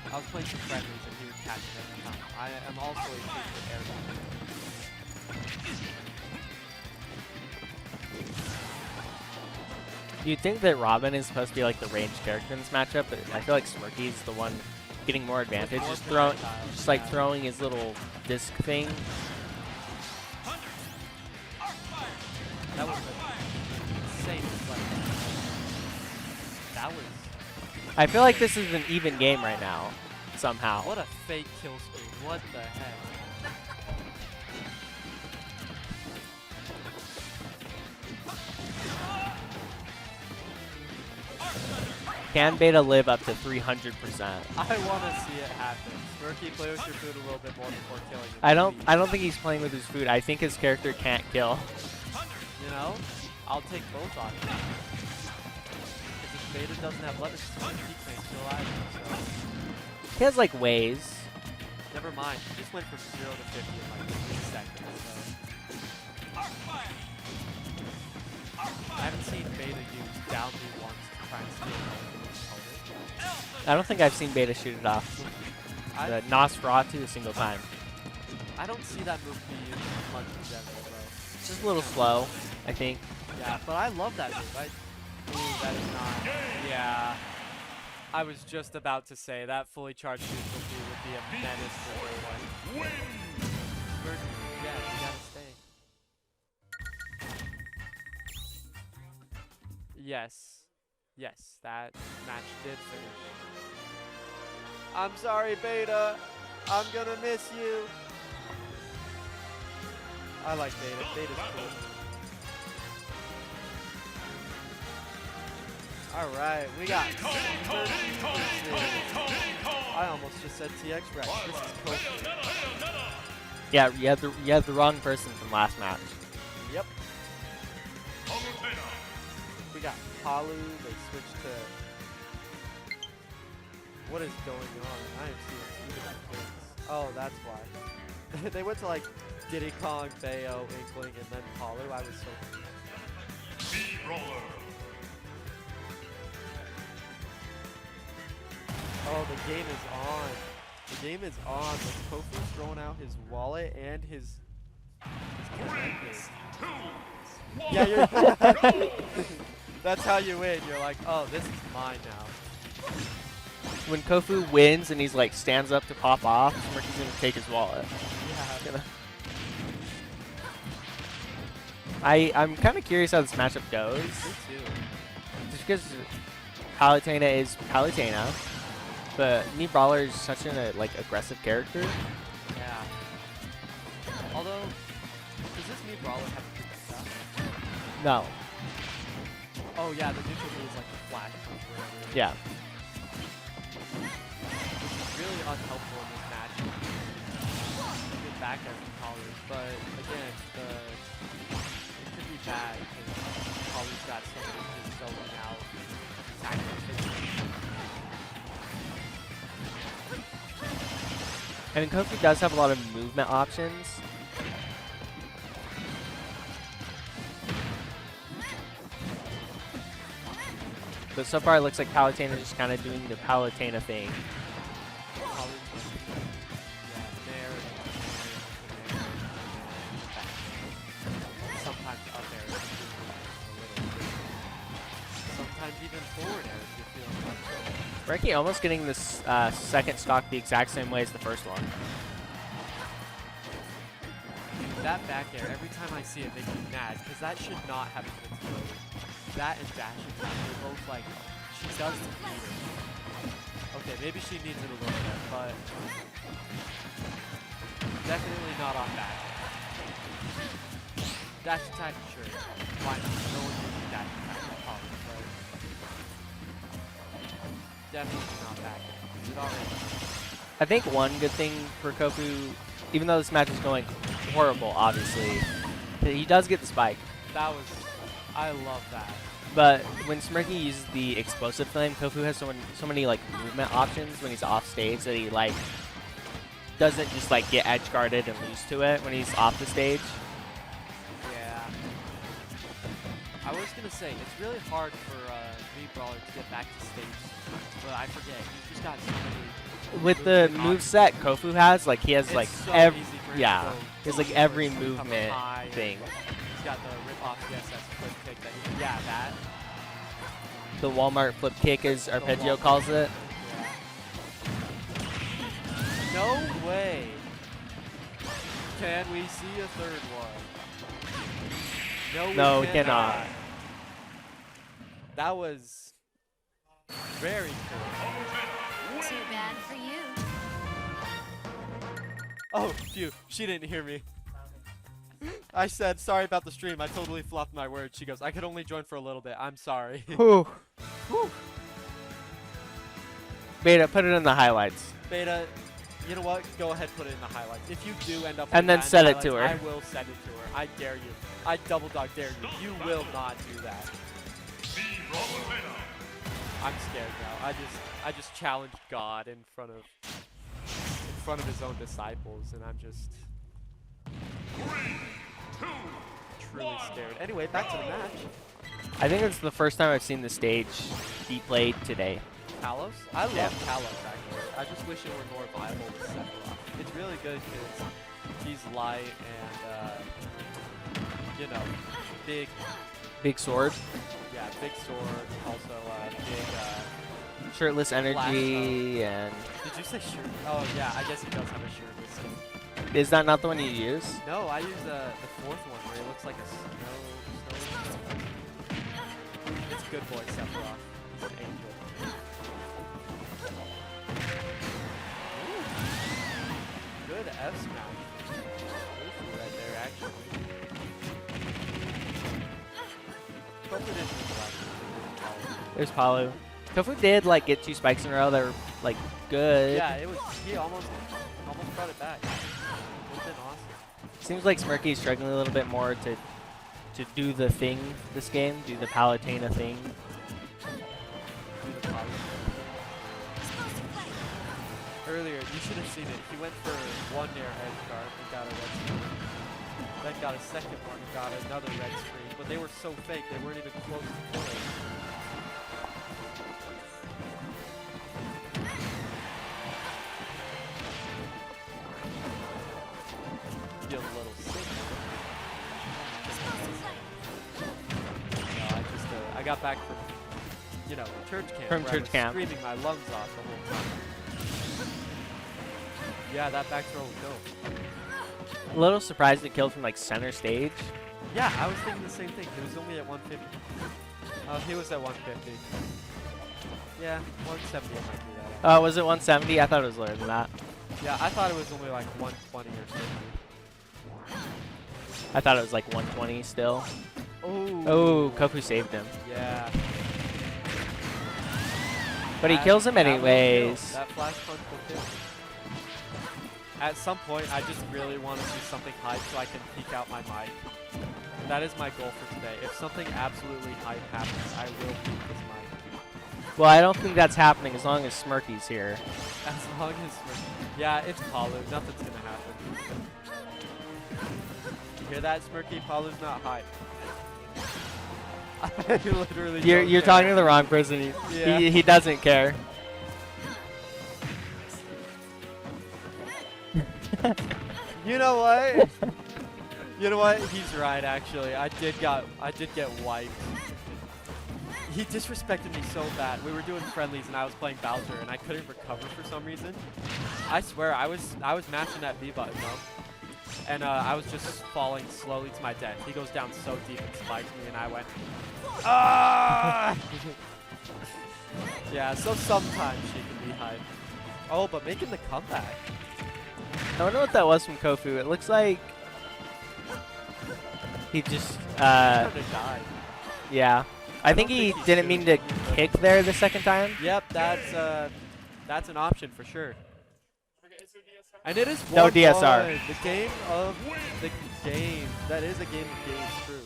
Because I was playing some friendlies and he would catch it every time. I am also a pretty good air dodger. you'd think that Robin is supposed to be like the ranged character in this matchup, but I feel like Smirky's the one getting more advantage. more Just projectiles, like yeah. throwing his little disc thing. That was insane. Like, that was I feel like this is an even game right now, somehow. what a fake kill screen. What the heck? Can Beta live up to 300%? I want to see it happen. Smirky, play with your food a little bit more before killing it. I don't please. think he's playing with his food. I think his character can't kill. You know, I'll take both on. If Because if Beta doesn't have letters, he can't still either. So He has like ways. never mind. He just went from 0 to 50 in like 3 seconds. So I haven't seen Beta use down B once to try and steal it. I don't think I've seen Beta shoot it off. The Nosferatu a single time. I don't see that move be used much in general, though. It's just a little slow, I think. Yeah, but I love that move. Ooh, that is not. Yeah. I was just about to say that fully charged neutral B would be a menace for everyone. Yeah, you gotta stay. Yes. Yes, that match did finish. I'm sorry, Beta. I'm gonna miss you. I like Beta. Beta's cool. Alright, we got I almost just said TX Rex. This is Kofi. Yeah, you had the wrong person from last match. Yep. We got Palu. They switched to. What is going on? I am seeing two different things. Oh, that's why. They went to like Diddy Kong, Bayo, Inkling, and then Palu. I was so. Oh, the game is on. The game is on. Kofi's throwing out his wallet and his yeah, you're that's how you win. You're like, oh, this is mine now. When Kofu wins and he's like stands up to pop off, Smurky's gonna take his wallet. Yeah. I'm kind of curious how this matchup goes. Me too. Just because Palutena is Palutena, but Mii Brawler is such an aggressive character. Yeah. Although, does this Mii Brawler have to pick stuff? No. Oh yeah, the neutral B is like a flash punch. Yeah. Which is really unhelpful in this match. Good back as the Collars, but again, it could be bad because Collars got somebody just zoning out. I mean, Kofu does have a lot of movement options. But so far it looks like Palutena is just kind of doing the Palutena thing. Sometimes up air. Sometimes even forward air if you're feeling comfortable. Ricky almost getting this second stock the exact same way as the first one. That back air, every time I see it, makes me mad, because that should not have invincibility. That and dash attack, they're both like, she does to beat her. Okay, maybe she needs it a little bit, but definitely not on back. Dash attack, sure. Why not? No one uses dash attack in college, but definitely not back. It already. I think one good thing for Kofu, even though this match is going horrible, obviously, he does get the spike. That was, I love that. But when Smurky uses the explosive flame, Kofu has so many like movement options when he's off stage that he like doesn't just like get edge guarded and lose to it when he's off the stage. Yeah. I was gonna say it's really hard for Mii Brawler to get back to stage, but I forget he's just got so many. With the moveset Kofu has, like he has It's like so every easy for him to yeah, go he has like forward, every come movement high, thing. He's got the rip off CSS flip kick that that. The Walmart flip kick, as Arpeggio Walmart calls it. Yeah. No way. Can we see a third one? No, we cannot. That was very cool. Too bad for you. Oh, phew. She didn't hear me. I said, sorry about the stream. I totally flopped my words. She goes, I could only join for a little bit. I'm sorry. Whew. Whew. Beta, put it in the highlights. Beta, you know what? Go ahead, put it in the highlights. If you do end up And with then that in send the it to highlights, her. I will send it to her. I dare you. I double dog dare you. You will not do that. I'm scared now. I just challenged God in front of his own disciples, and I'm just truly scared. Anyway, back to the match. I think it's the first time I've seen the stage be played today. Kalos? I love Yeah. Kalos, actually. I just wish it were more viable with Sephiroth. It's really good because he's light and, you know, big, Big sword, yeah, big sword, also big, shirtless energy, and did you say shirt? Oh, yeah, I guess he does have a shirtless skin. is that not the one you use? No, I use the fourth one where he looks like a snow. It's good boy Sephiroth. He's an angel. Ooh. Good F smash. Right there, actually. Kofu didn't do that. There's Palu. Kofu did like get 2 spikes in a row that were like good. Yeah, it was. He almost brought it back. Would've been awesome. Seems like Smirky's struggling a little bit more to do the thing this game, do the Palutena thing. Do the poly. Earlier, you should have seen it. He went for one near edge guard and got a red screen. Then got a second one and got another red screen. But they were so fake, they weren't even close to killing. Feel a little sick. I got back from, you know, church camp. From where I church was camp. screaming my lungs off the whole time. Yeah, that back throw was dope. A little surprised it killed from like center stage. Yeah, I was thinking the same thing. He was only at 150. He was at 150. Yeah, 170 might be that. Oh, was it 170? I thought it was lower than that. Yeah, I thought it was only like 120 or something. I thought it was like 120 still. Oh. Oh, Kofu saved him. Yeah. But he kills him That will anyways. kill. That flash punch will kill. At some point, I just really want to see something hype so I can peek out my mic. That is my goal for today. If something absolutely hype happens, I will peek this mic. Well, I don't think that's happening as long as Smirky's here. As long as... Yeah, it's Palu. Nothing's going to happen. You hear that, Smirky? Palu's not hype. I literally You're don't talking care. to the wrong person. Yeah. He doesn't care. You know what? You know what? He's right. Actually, I did get wiped. He disrespected me so bad. We were doing friendlies and I was playing Bowser and I couldn't recover for some reason. I swear I was mashing that B button though, and I was just falling slowly to my death. He goes down so deep and spikes me and I went, ah! Yeah. So sometimes she can be hype. Oh, but making the comeback. I wonder what that was from Kofu. It looks like he just, Trying to die. yeah. I think don't he think he's didn't mean to shooting, but- kick there the second time. Yep, that's an option for sure. And it is No 1-1. DSR. The game of the game. That is a game of games, true.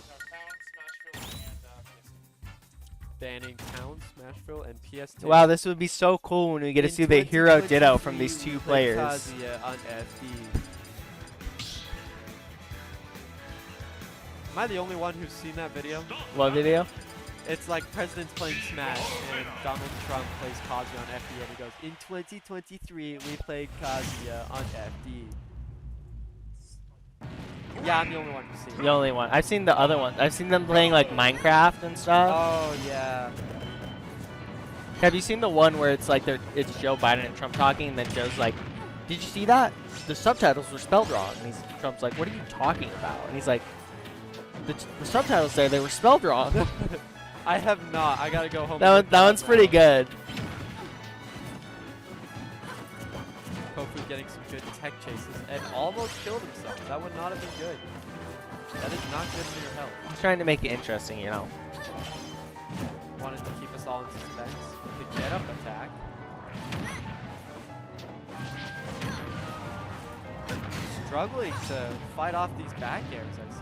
Banning Town, Smashville, and PS2. Wow, this would be so cool when we get to In see the hero 2023, ditto from these two players. Kazuya on FD. Am I the only one who's seen that video? What video? It's like president's playing Smash and Donald Trump plays Kazuya on FD and he goes, in 2023 we played Kazuya on FD. Yeah, I'm the only one who's seen The it. only one. I've seen the other one. I've seen them playing like Minecraft and stuff. Oh yeah. Have you seen the one where it's like it's Joe Biden and Trump talking, and then Joe's like, "Did you see that? The subtitles were spelled wrong." And Trump's like, "What are you talking about?" And he's like, "The subtitles there, they were spelled wrong." I have not. I gotta go home. that one's pretty good. Kofu getting some good tech chases and almost killed himself. That would not have been good. That is not good for your health. He's trying to make it interesting, you know. Wanted to keep us all in suspense. The get up attack. Struggling to fight off these back airs, I see.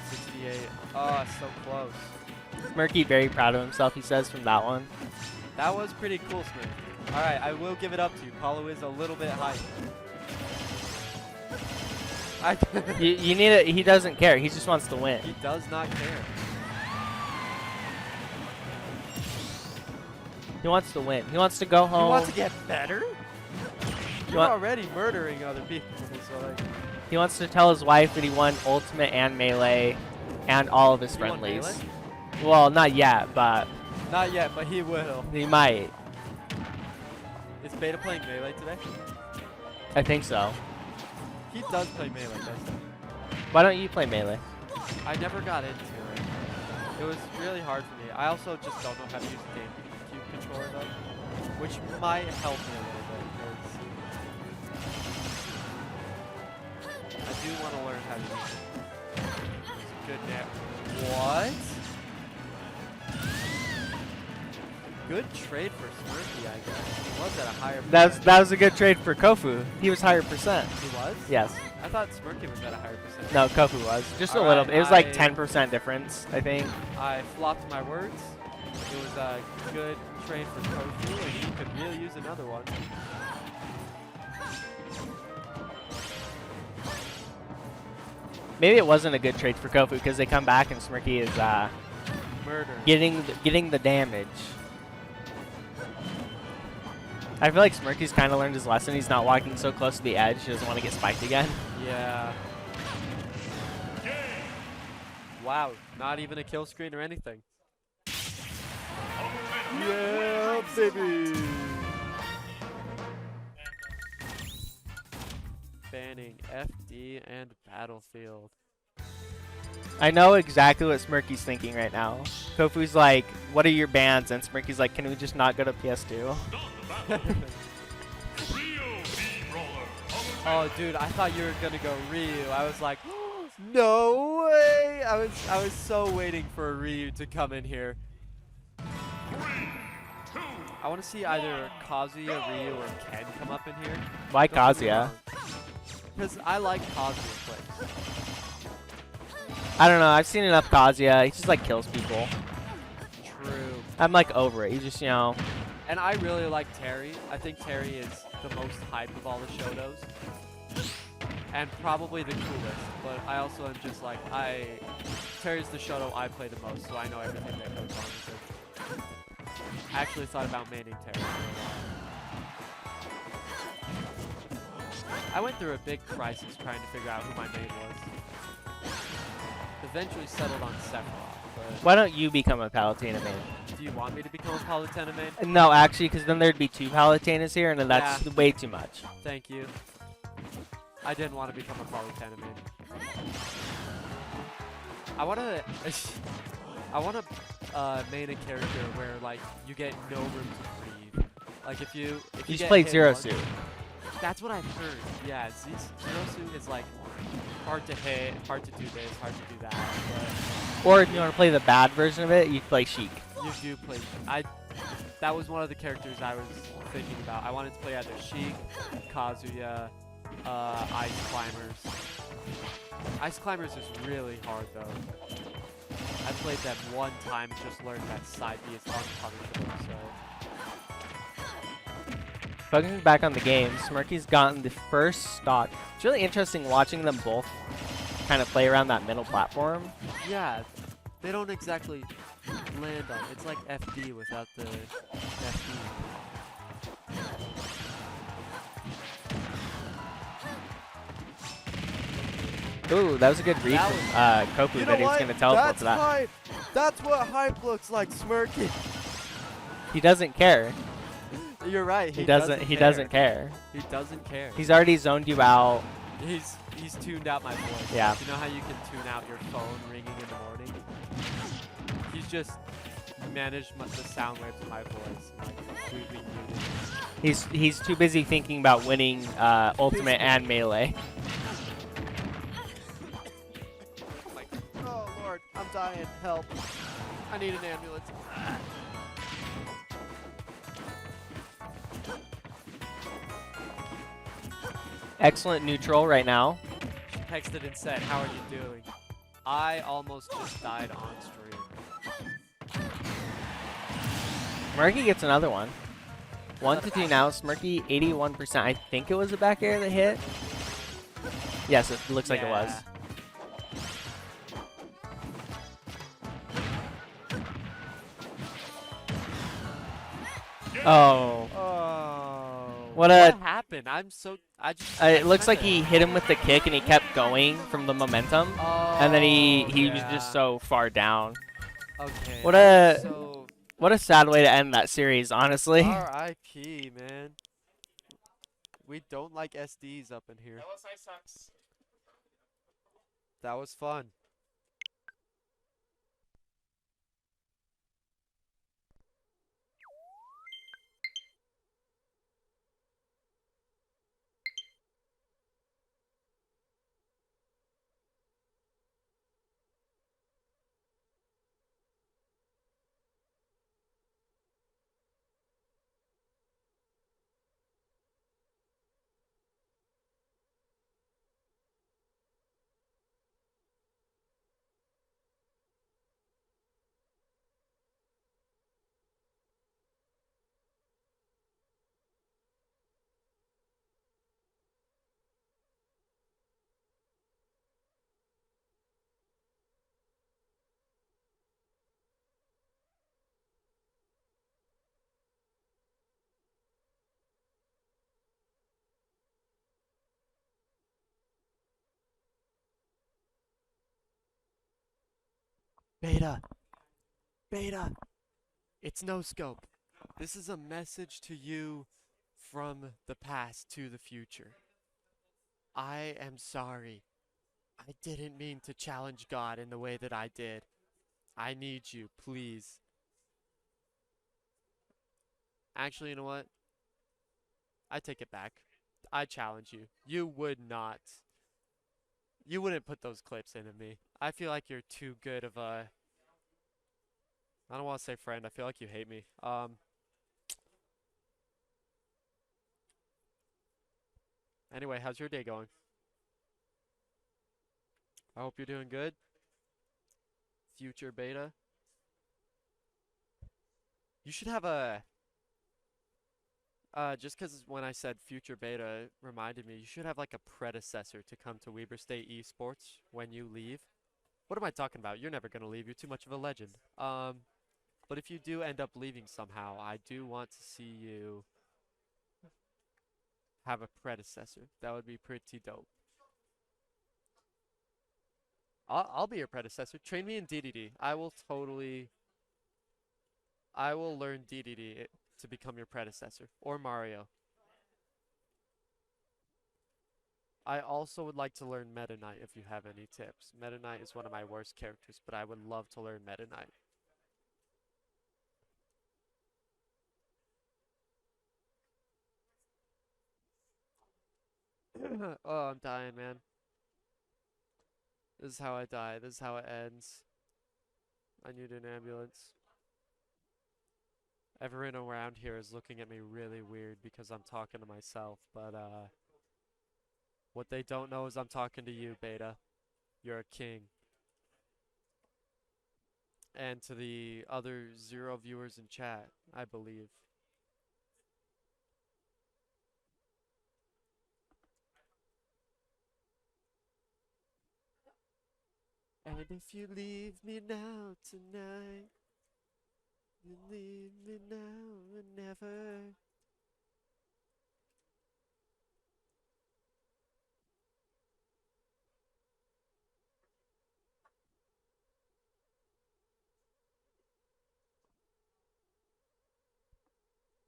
68. Oh, so close. Smirky very proud of himself, he says, from that one. That was pretty cool, Smurf. All right, I will give it up to you. Paulo is a little bit high. You need it. He doesn't care. He just wants to win. He does not care. He wants to win. He wants to go home. You want to get better? You're want- already murdering other people, so like. He wants to tell his wife that he won Ultimate and Melee and all of his You won friendlies. Melee? Well, not yet, but Not yet, but he will. he might. Is Beta playing Melee today? I think so. He does play Melee, doesn't he? Why don't you play Melee? I never got into it. It was really hard for me. I also just don't know how to use the GameCube controller though, which might help me a little bit because I do want to learn how to use it. Good net. What? Good trade for Smurfy, I guess. He was at a higher percent. That was a good trade for Kofu. He was higher percent. He was? Yes. I thought Smurfy was at a higher percent. No, Kofu was. Just a All little right, bit. It was like I- 10% difference, I think. I flopped my words. It was a good trade for Kofu, and he could really use another one. Maybe it wasn't a good trade for Kofu because they come back and Smirky is Murder. getting the damage. I feel like Smirky's kind of learned his lesson. He's not walking so close to the edge. He doesn't want to get spiked again. Yeah. Wow, not even a kill screen or anything. Yeah, baby. Banning FD and Battlefield. I know exactly what Smirky's thinking right now. Kofu's like, what are your bans? And Smirky's like, can we just not go to PS2? Oh, dude, I thought you were gonna go Ryu. I was like, no way! I was so waiting for a Ryu to come in here. I want to see either Kazuya, Ryu, or Ken come up in here. Why Kazuya? Because I like Kazuya plays. I don't know. I've seen enough Kazuya. He just like kills people. True. I'm like over it. He just, you know. And I really like Terry. I think Terry is the most hyped of all the Shotos. And probably the coolest. But I also am just like, Terry's the Shoto I play the most, so I know everything that goes on with it. I actually thought about maining Terry. I went through a big crisis trying to figure out who my main was. Eventually settled on Sephiroth, but Why don't you become a Palutena main? do you want me to become a Palutena main? No, actually, because then there'd be 2 Palutenas here, and then that's Yeah. way too much. Thank you. I didn't want to become a Palutena main. I want to main a character where like you get no room to breathe. Like if you You get just played hit Zero once- Suit. That's what I've heard. Yeah, Zero Suit is like hard to hit, hard to do this, hard to do that. Or if you want to play the bad version of it, you play Sheik. But you do play. That was one of the characters I was thinking about. I wanted to play either Sheik, Kazuya, Ice Climbers. Ice Climbers is really hard though. I played that one time and just learned that side B is unpunishable, so. Focusing back on the game, Smirky's gotten the first stock. It's really interesting watching them both kind of play around that middle platform. Yeah, they don't exactly land on it. It's like FD without the FD. Ooh, that was a good read That from Kofu that he was going to teleport to that. hype. That's what hype looks like, Smirky. He doesn't care. You're right. He doesn't care. He doesn't care. He's already zoned you out. He's tuned out my voice. Yeah. You know how you can tune out your phone ringing in the morning? He's just managed the sound waves of my voice. And, like, completely muted. He's too busy thinking about winning Ultimate and Melee. Oh Lord, I'm dying. Help. I need an ambulance. Excellent neutral right now. She texted and said, "How are you doing?" I almost just died on stream. Smirky gets another one. 1-2 now. Smirky 81%. I think it was a back air that hit. Yes, it looks like it was. Oh. Oh. What a- happened? I just. It looks like he hit him with the kick and he kept going from the momentum. And then he was just so far down. Okay. What a- So What a sad way to end that series, honestly. R.I.P. Man. We don't like SDs up in here. sucks. That was fun. Beta. Beta. It's no scope. This is a message to you from the past to the future. I am sorry. I didn't mean to challenge God in the way that I did. I need you, please. Actually, you know what? I take it back. I challenge you. You would not. You wouldn't put those clips into me. I feel like you're too good of a. I don't want to say friend. I feel like you hate me. Anyway, how's your day going? I hope you're doing good. Future beta. You should have a. Just because when I said future beta it reminded me, you should have like a predecessor to come to Weber State Esports when you leave. What am I talking about? You're never gonna leave. You're too much of a legend. But if you do end up leaving somehow, I do want to see you have a predecessor. That would be pretty dope. I'll be your predecessor. Train me in DDD. I will learn DDD to become your predecessor. Or Mario. I also would like to learn Meta Knight if you have any tips. Meta Knight is one of my worst characters, but I would love to learn Meta Knight. Oh, I'm dying, man. This is how I die. This is how it ends. I need an ambulance. Everyone around here is looking at me really weird because I'm talking to myself, but what they don't know is I'm talking to you, Beta. You're a king. And to the other 0 viewers in chat, I believe. And if you leave me now tonight, you leave me now and never.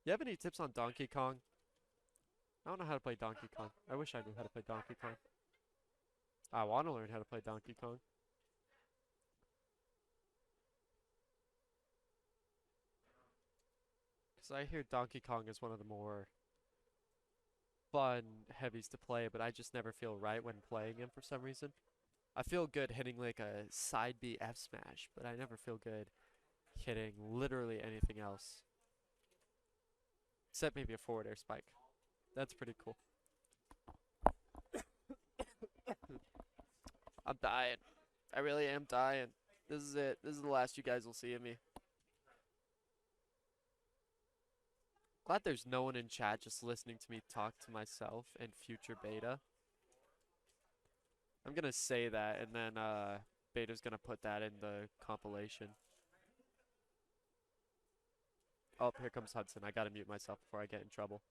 You have any tips on Donkey Kong? I don't know how to play Donkey Kong. I wish I knew how to play Donkey Kong. I want to learn how to play Donkey Kong. Because I hear Donkey Kong is one of the more fun heavies to play, but I just never feel right when playing him for some reason. I feel good hitting like a side B F smash, but I never feel good hitting literally anything else. Except maybe a forward air spike. That's pretty cool. I'm dying. I really am dying. This is it. This is the last you guys will see of me. Glad there's no one in chat just listening to me talk to myself and future Beta. I'm gonna say that, and then Beta's gonna put that in the compilation. Oh, here comes Hudson. I gotta mute myself before I get in trouble.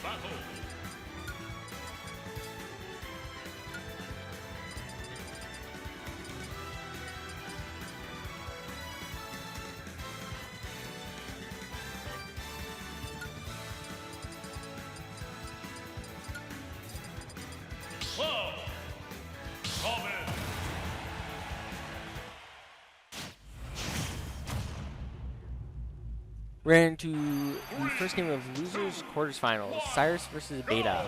battle. Club. Common. We're into the first game of losers quarterfinals. Cyrus versus Beta.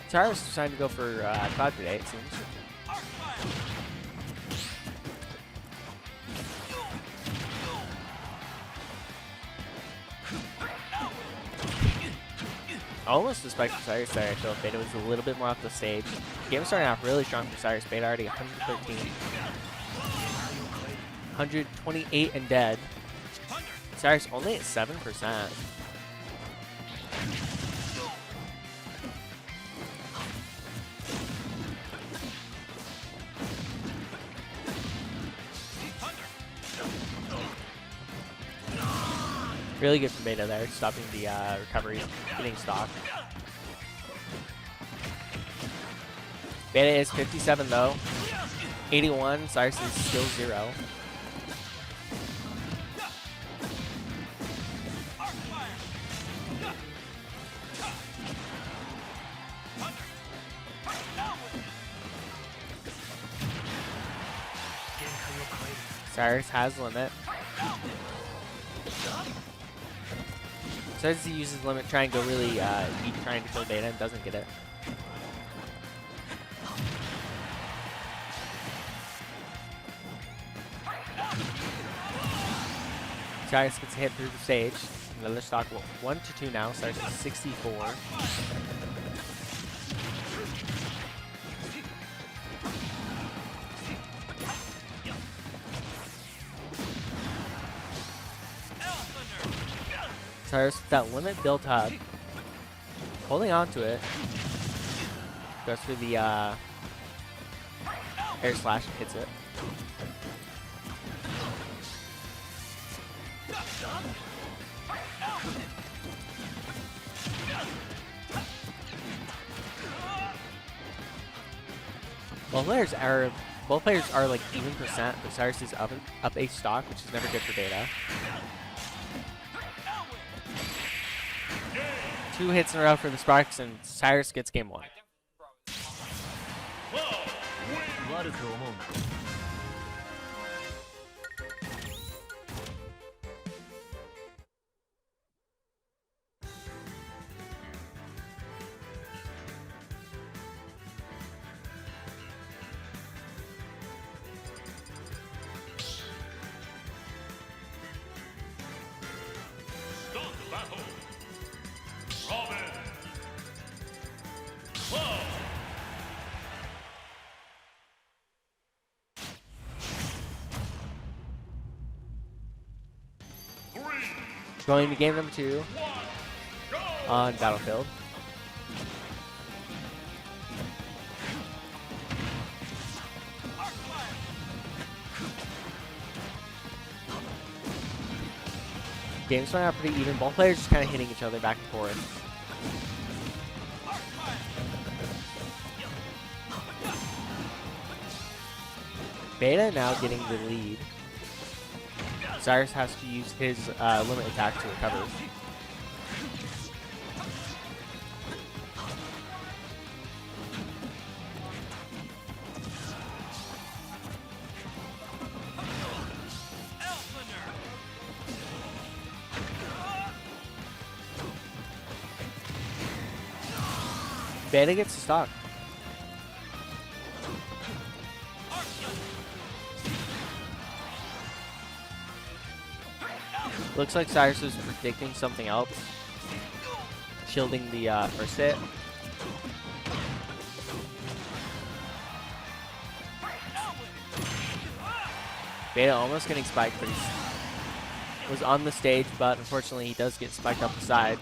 Cyrus decided to go for Cloud today, it seems. Almost a spike for Cyrus there. I feel Beta was a little bit more off the stage. Game starting off really strong for Cyrus. Beta already 113. 128 and dead. Cyrus only at 7%. Really good from Beta there, stopping the recovery, getting stock. Beta is 57 though. 81, Cyrus is still 0. Cyrus has limit. Says he uses limit, try and go really deep, trying to kill Beta, and doesn't get it. Cyrus gets hit through the stage. Another stock 1 to 2 now. Cyrus is 64. Cyrus with that limit built up, holding on to it, goes through the air slash and hits it. Both players are like even percent, but Cyrus is up a stock, which is never good for Beta. 2 hits in a row for the Sparks, and Cyrus gets game 1. Start the battle. Common. Club. Going to game number 2 on Battlefield. Game's starting out pretty even. Both players just kind of hitting each other back and forth. Beta now getting the lead. Cyrus has to use his limit attack to recover. Beta gets the stock. Looks like Cyrus is predicting something else. Shielding the first hit. Beta almost getting spiked, but he was on the stage, but unfortunately he does get spiked up the side.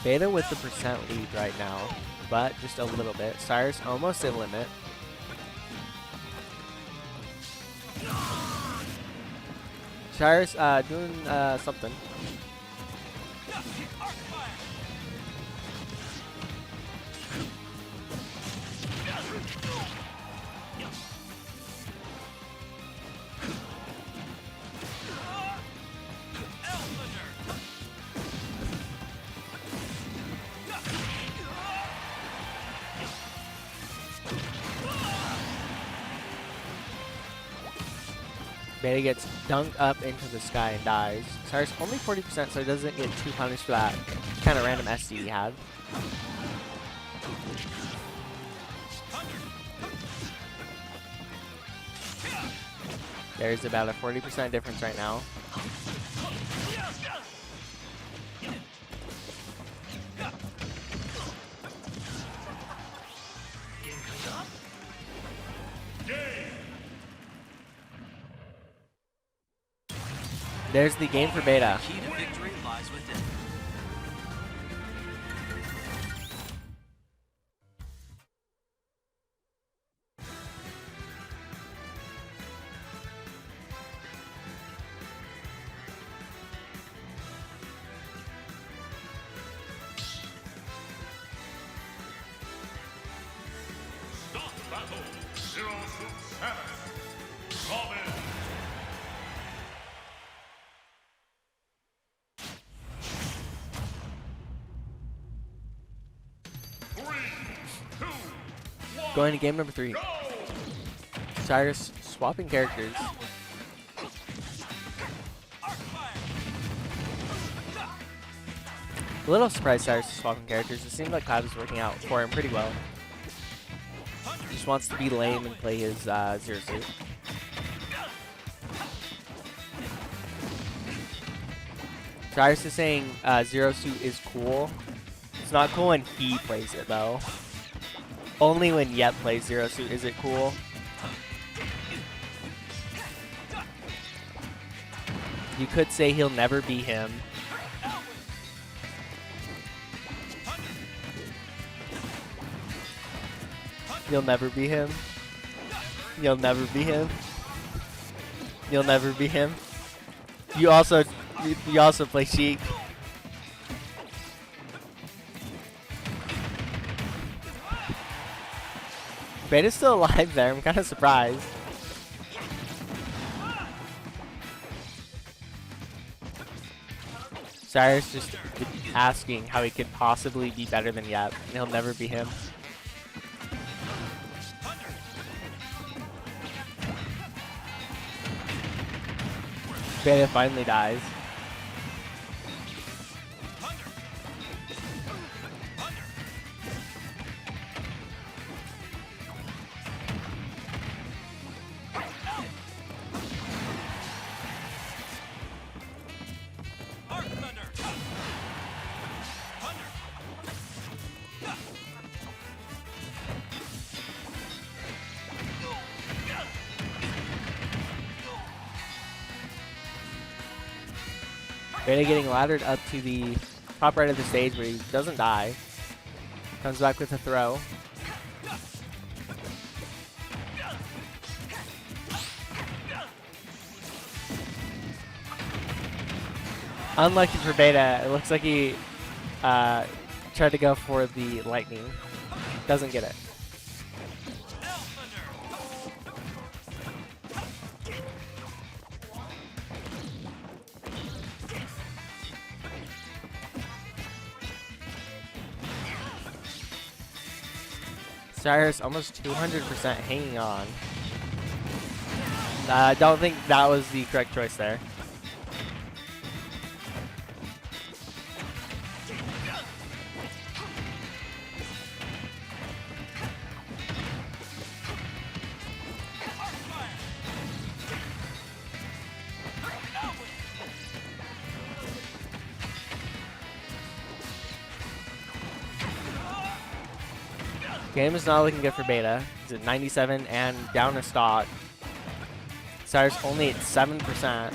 Beta with the percent lead right now, but just a little bit. Cyrus almost at limit. Cyrus doing something. Beta gets dunked up into the sky and dies. Cyrus only 40%, so he doesn't get too punished for that kind of random SD he had. There's about a 40% difference right now. There's the game for Beta. Key to victory lies within. Start battle. Zero Suit Samus. Robin. 3, 2, 1. Going to game number 3. Go! Cyrus swapping characters. A little surprised Cyrus is swapping characters. It seemed like Cloud was working out for him pretty well. Just wants to be lame and play his Zero Suit. Cyrus is saying Zero Suit is cool. It's not cool when he plays it though. Only when Yep plays Zero Suit is it cool. You could say he'll never be him. You'll never be him. You'll never be him. You'll never be him. You also play Sheik. Beta's still alive there. I'm kind of surprised. Cyrus just asking how he could possibly be better than Yep, and he'll never be him. Beta finally dies. Beta getting laddered up to the top right of the stage where he doesn't die. Comes back with a throw. Unlucky for Beta, it looks like he tried to go for the lightning. Doesn't get it. Cyrus almost 200% hanging on. I don't think that was the correct choice there. Game is not looking good for Beta. He's at 97 and down a stock. Cyrus only at 7%.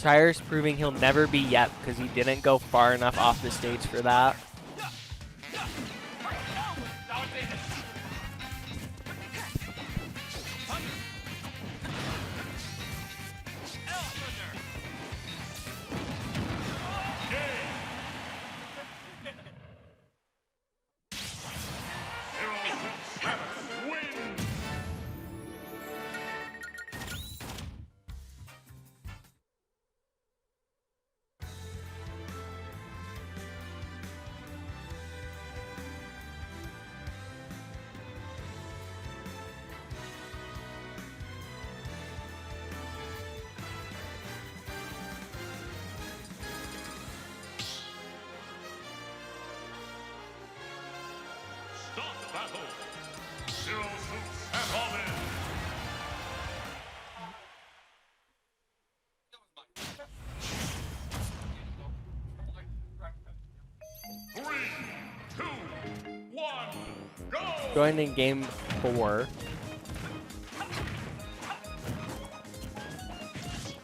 Cyrus proving he'll never be yet because he didn't go far enough off the stage for that. Start the battle. 06 Robin. Three, two, one, go! Going in game 4.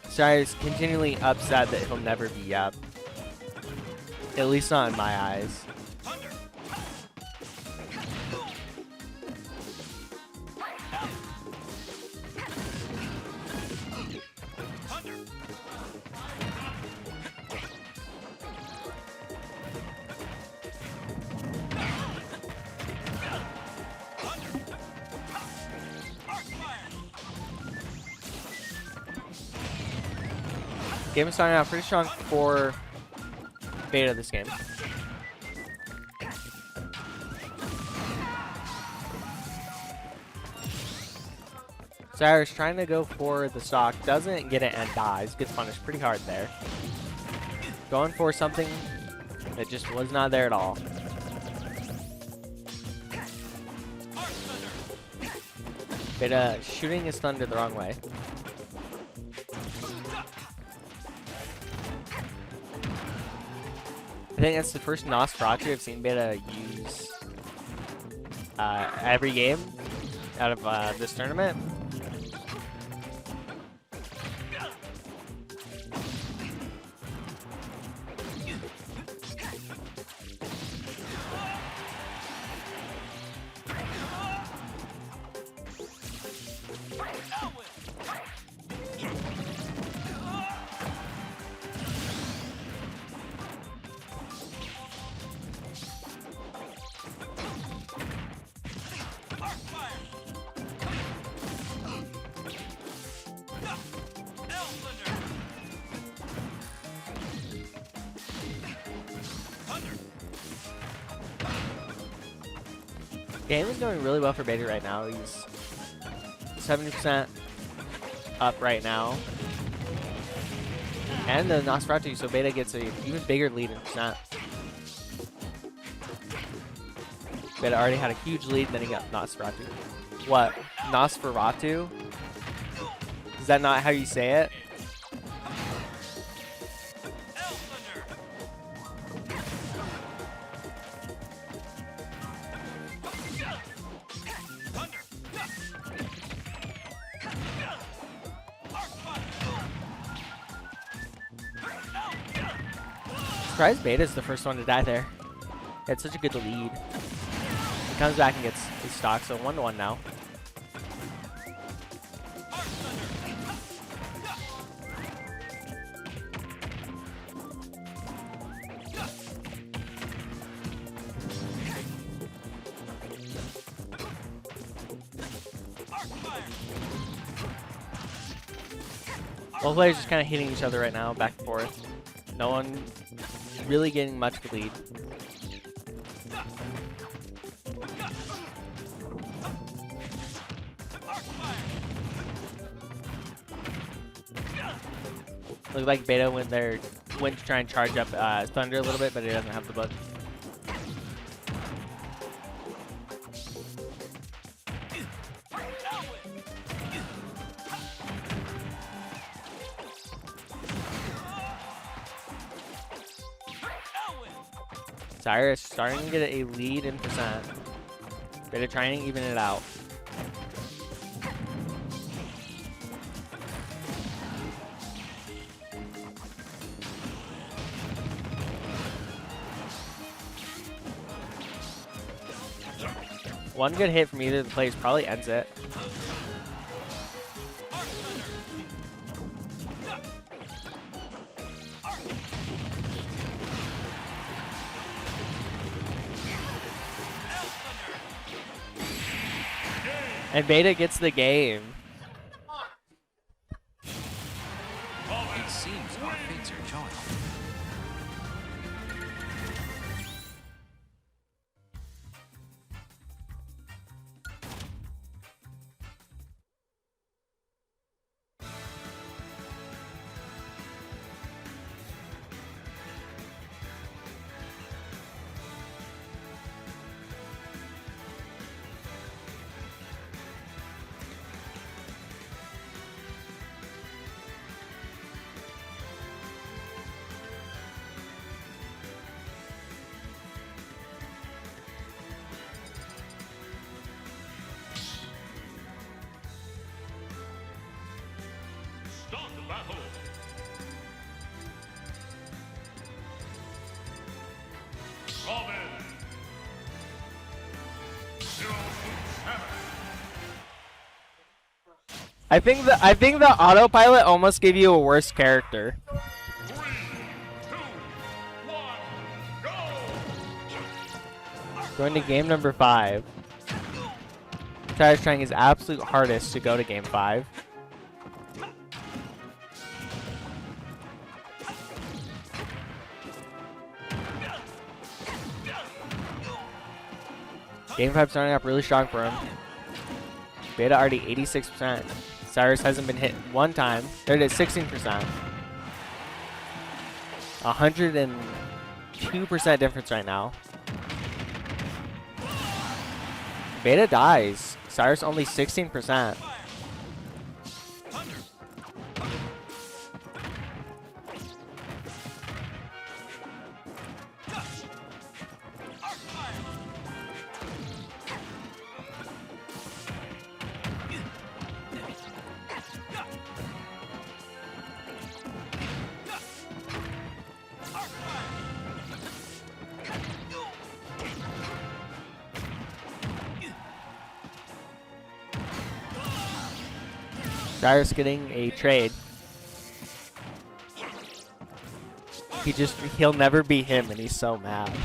Cyrus continually upset that he'll never be up. At least not in my eyes. Game is starting out pretty strong for Beta this game. Cyrus trying to go for the stock, doesn't get it and dies. Gets punished pretty hard there. Going for something that just was not there at all. Beta shooting his thunder the wrong way. I think that's the first Nosferatu I've seen Beta use every game out of this tournament. Game is going really well for Beta right now. He's 70% up right now. And the Nosferatu, so Beta gets an even bigger lead in percent. Beta already had a huge lead, then he got Nosferatu. What? Nosferatu? Is that not how you say it? Surprised Beta's the first one to die there. He had such a good lead. He comes back and gets his stock, so 1-1 now. Both players just kind of hitting each other right now, back and forth. No one really getting much of a lead. Looks like Beta went to try and charge up Thunder a little bit, but he doesn't have the book. Cyrus starting to get a lead in percent. Beta trying to even it out. One good hit from either of the plays probably ends it. And Beta gets the game. It seems our fates are joined. Start the battle. Robin. 0 to 7. I think the autopilot almost gave you a worse character. 3, 2, 1, go! Going to game number 5. Tyler's trying his absolute hardest to go to game 5. Game 5 starting up really strong for him. Beta already 86%. Cyrus hasn't been hit one time. They're at 16%. 102% difference right now. Beta dies. Cyrus only 16%. Cyrus getting a trade. He'll never be him and he's so mad.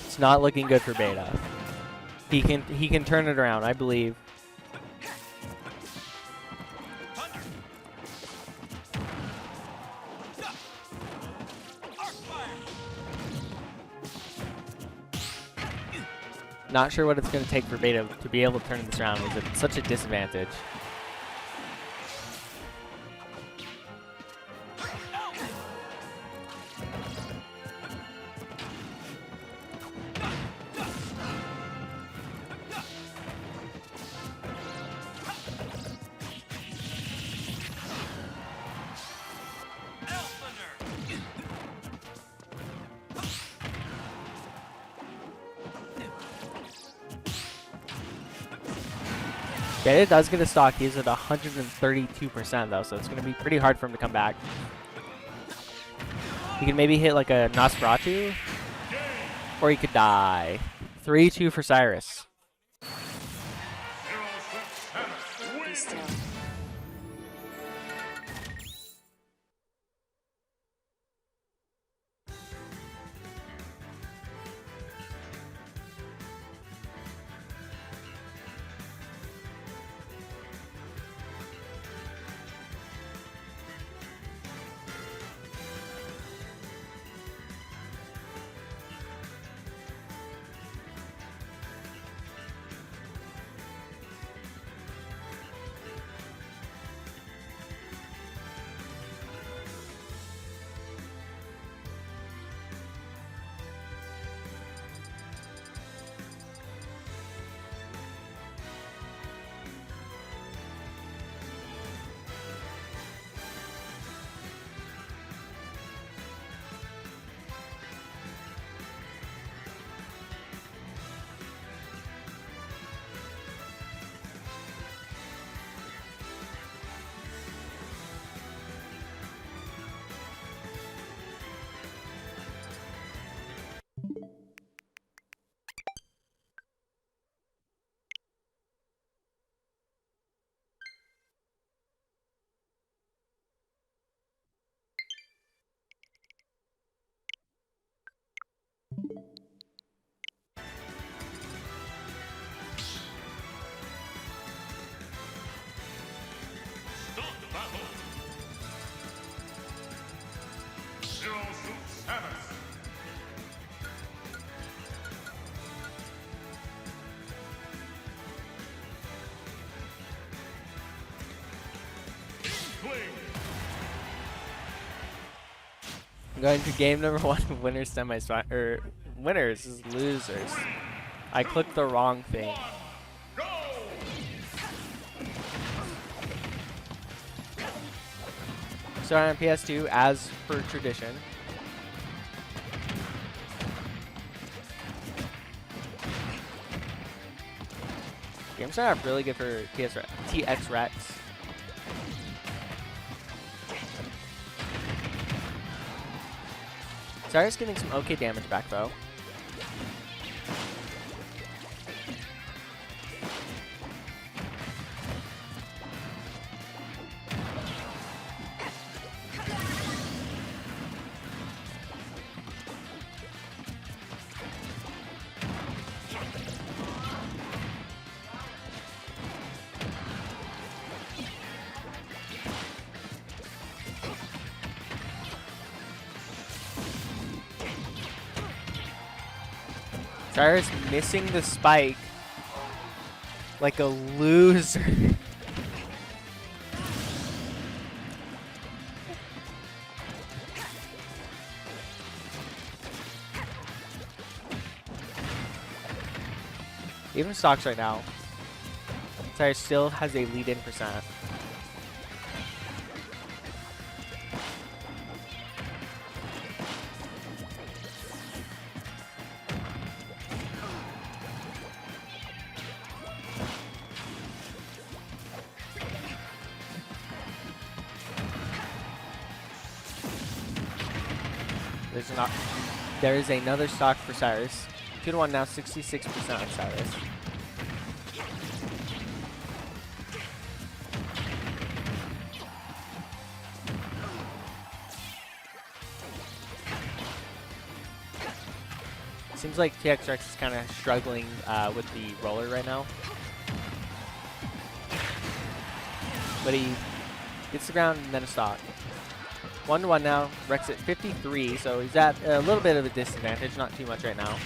It's not looking good for Beta. He can turn it around, I believe. Not sure what it's going to take for Beta to be able to turn this around. It's such a disadvantage. Beta does get a stock. He's at 132% though, so it's going to be pretty hard for him to come back. He can maybe hit like a Nosferatu, or he could die. 3-2 for Cyrus. 0 to 7. Be still. Start the battle. Zero suit Samus. Inkling. Going to game number 1, winners semi-final, winners is losers. I clicked the wrong thing. Go. Starting on PS2 as per tradition. Games start off really good for TX Rex. Cyrus getting some okay damage back though. Cyrus missing the spike like a loser. Even stocks right now. Cyrus still has a lead-in percent. There is another stock for Cyrus. 2-1 now, 66% on Cyrus. Seems like TX Rex is kind of struggling with the roller right now. But he gets the ground and then a stock. 1-1 now. Rex at 53, so he's at a little bit of a disadvantage, not too much right now.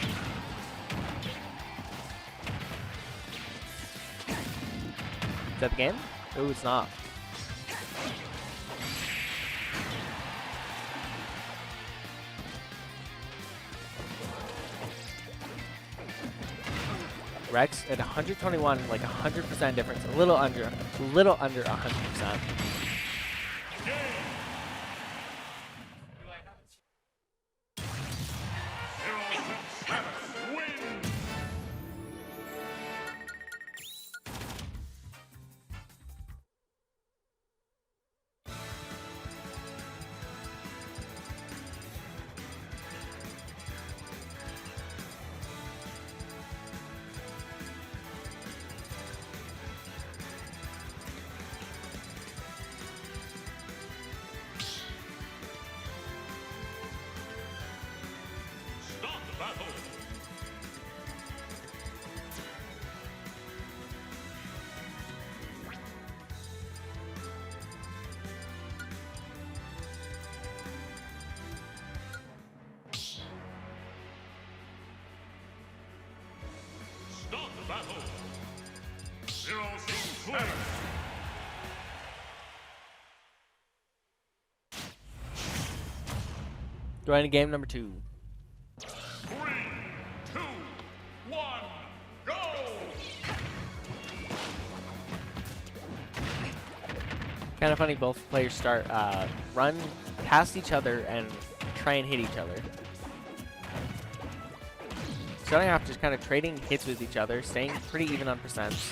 Is that the game? Oh, it's not. Rex at 121, like 100% difference, a little under 100%. Start the battle. Zero suit Samus. Going to game number 2. 3, 2, 1, go! Kind of funny, both players start run past each other and try and hit each other. Starting off just kind of trading hits with each other, staying pretty even on percents.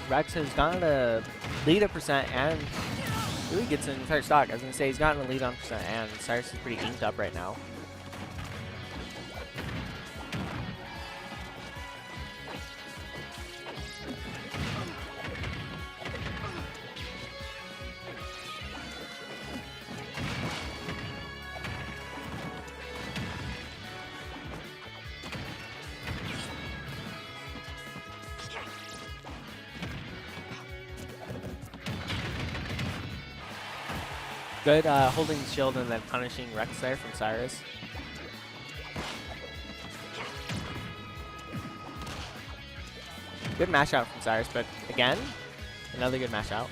Rex has gotten a lead at percent and really gets an entire stock. I was going to say he's gotten a lead on percent and Cyrus is pretty inked up right now. Good holding the shield and then punishing Rex there from Cyrus. Good mash out from Cyrus, but again, another good mash out.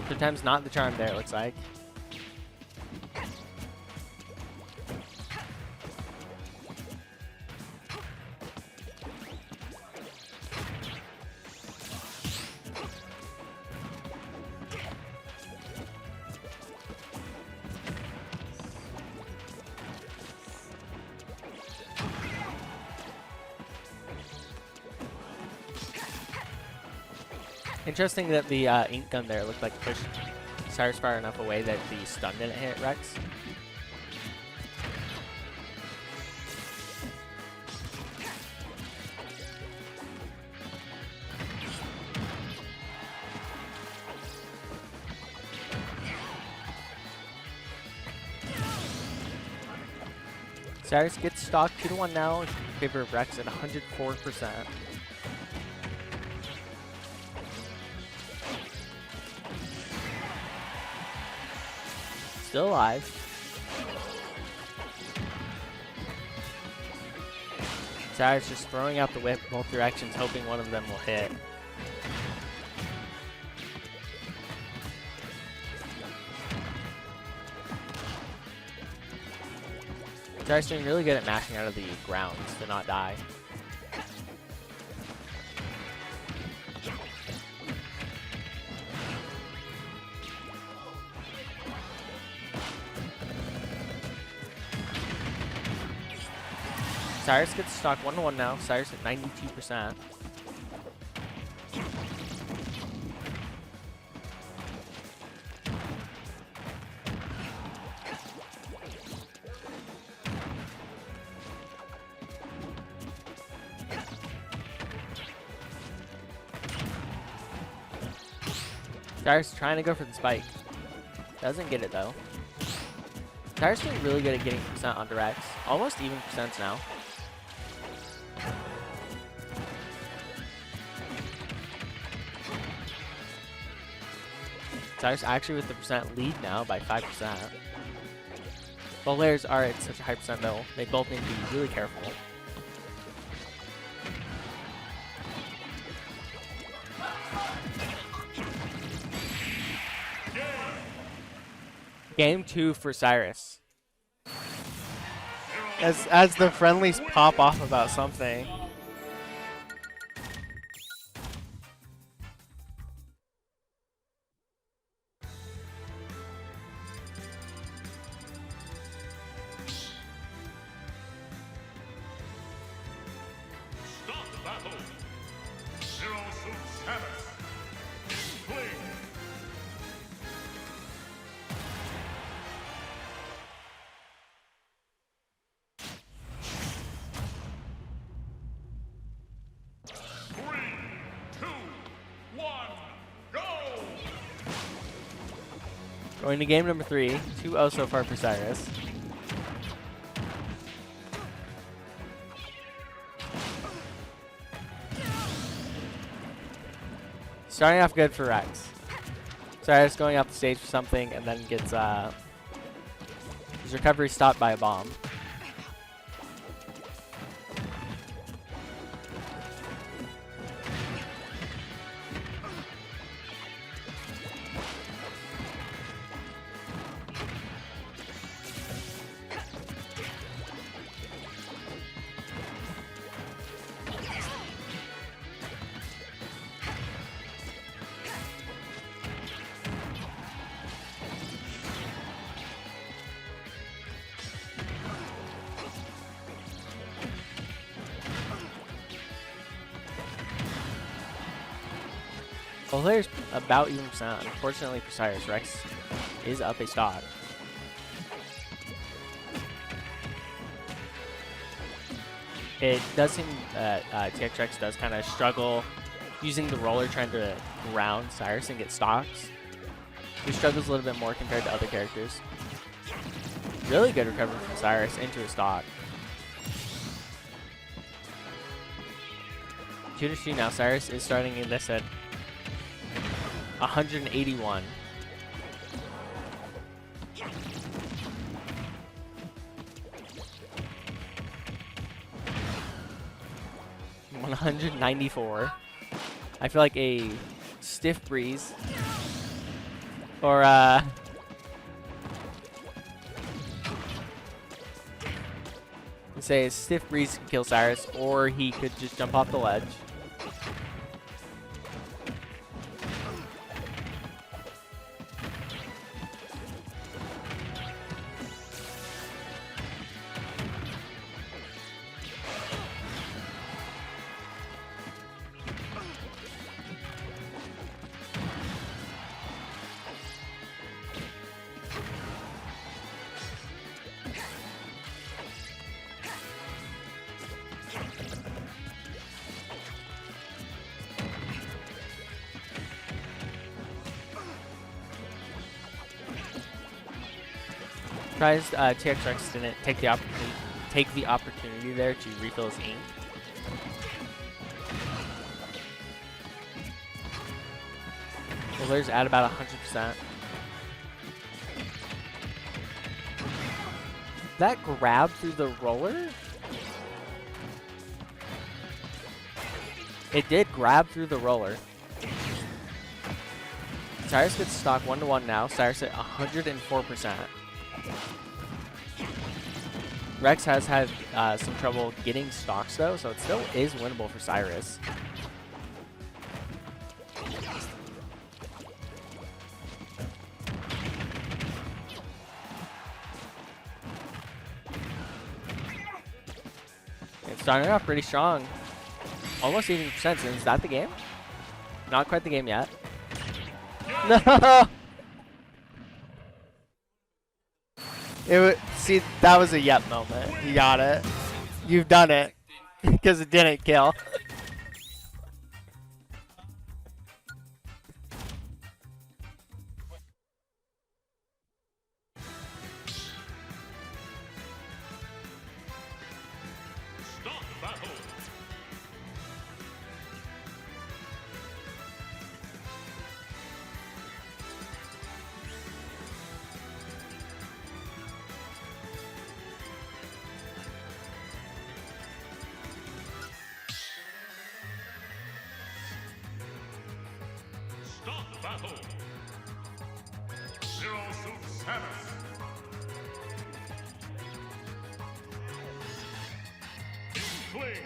Sometimes not the charm there, it looks like. Interesting that the ink gun there looked like it pushed Cyrus far enough away that the stun didn't hit Rex. Cyrus gets stock 2-1 now in favor of Rex at 104%. Still alive. Cyrus just throwing out the whip in both directions, hoping one of them will hit. Cyrus doing really good at mashing out of the grounds to not die. Cyrus gets stock 1-1 now. Cyrus at 92%. Cyrus trying to go for the spike. Doesn't get it though. Cyrus doing really good at getting percent onto Rex. Almost even percents now. Cyrus actually with the percent lead now by 5%. Both players are at such a high percent though. They both need to be really careful. Game 2 for Cyrus. As the friendlies pop off about something. Start the battle. Zero Suit Samus. Inkling. Three, two, one, go! Going to game number 3. 2-0 so far for Cyrus. Starting off good for Rex. Cyrus going off the stage for something and then gets his recovery stopped by a bomb. Well, there's about even percent. Unfortunately for Cyrus, Rex is up a stock. It does seem that TX Rex does kind of struggle using the roller, trying to ground Cyrus and get stocks. He struggles a little bit more compared to other characters. Really good recovery from Cyrus into a stock. 2-2 now. Cyrus is starting in this at 181. $194. I feel like a stiff breeze or say a stiff breeze could kill Cyrus, or he could just jump off the ledge. Surprised TX Rex didn't take the opportunity there to refill his ink. Roller's at about 100%. That grab through the roller? It did grab through the roller. Cyrus gets stock 1-1 now. Cyrus at 104%. Rex has had some trouble getting stocks though, so it still is winnable for Cyrus. It's starting off pretty strong. Almost 80%. Is that the game? Not quite the game yet. No! See, that was a yep moment. You got it. You've done it. Because it didn't kill. Start battle. Start battle. Zero Suit Samus. Inkling.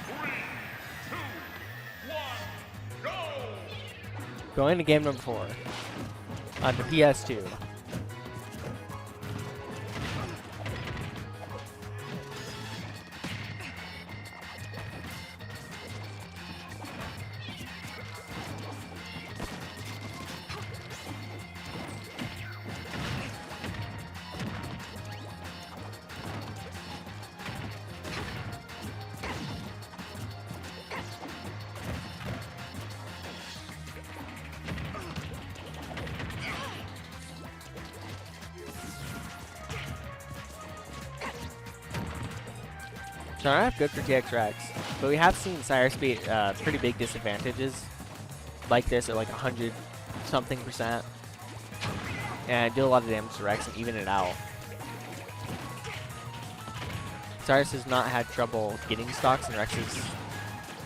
Three, two, one, go! Going to game number 4 on the PS2. Starting off good for TX Rex, but we have seen Cyrus be pretty big disadvantages like this at like 100-something%, and do a lot of damage to Rex and even it out. Cyrus has not had trouble getting stocks, and Rex has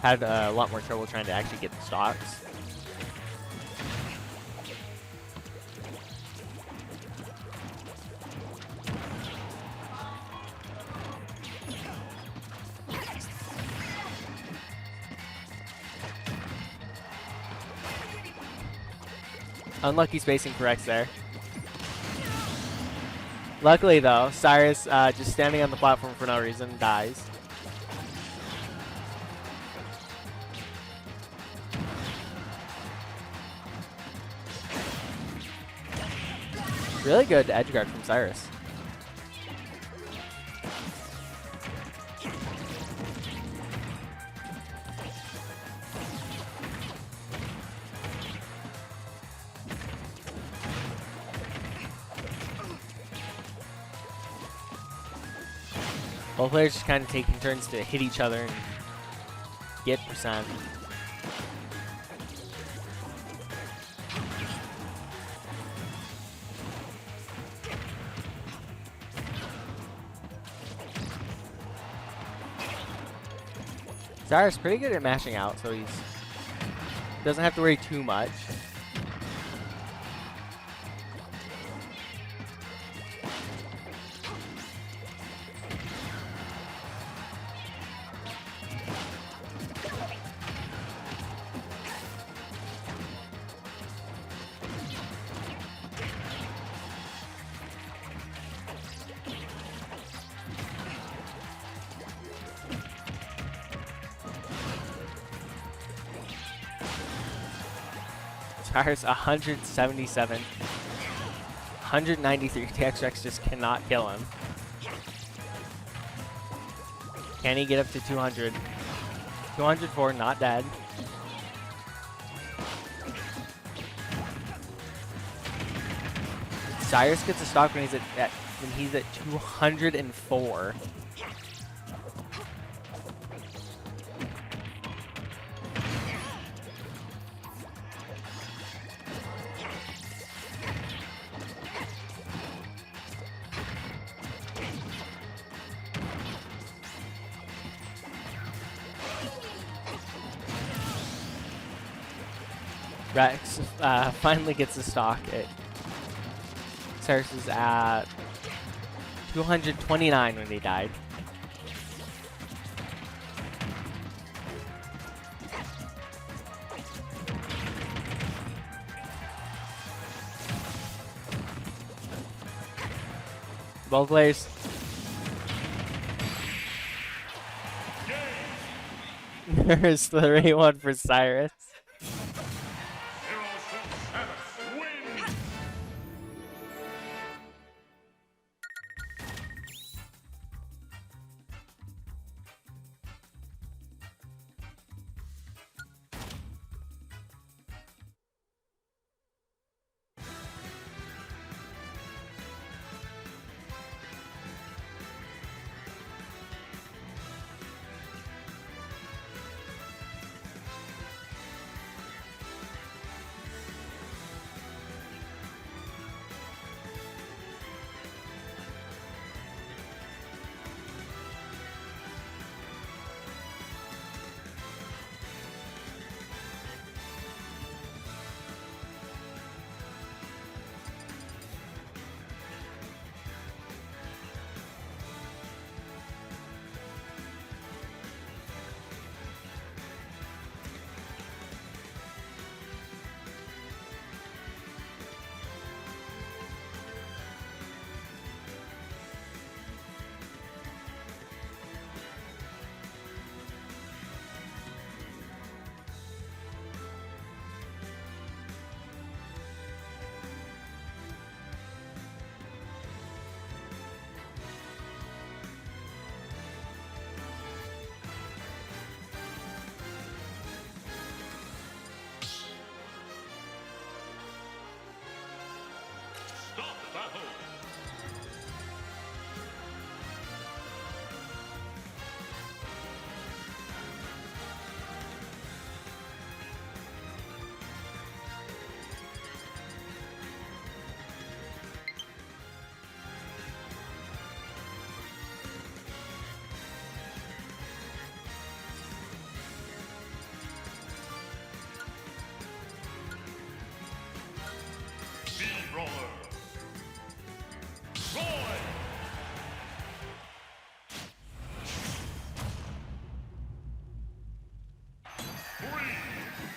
had a lot more trouble trying to actually get the stocks. Unlucky spacing for Rex there. Luckily, though, Cyrus just standing on the platform for no reason dies. Really good edge guard from Cyrus. Both players just kind of taking turns to hit each other and get percent. Cyrus pretty good at mashing out, so he's doesn't have to worry too much. Cyrus 177. 193. TX Rex just cannot kill him. Can he get up to 200? 204, not dead. Cyrus gets a stock when he's at 204. Rex finally gets the stock. Cyrus is at 229 when he died. Both players. There's 3-1 for Cyrus. Stop battle. Steamroller. Roy.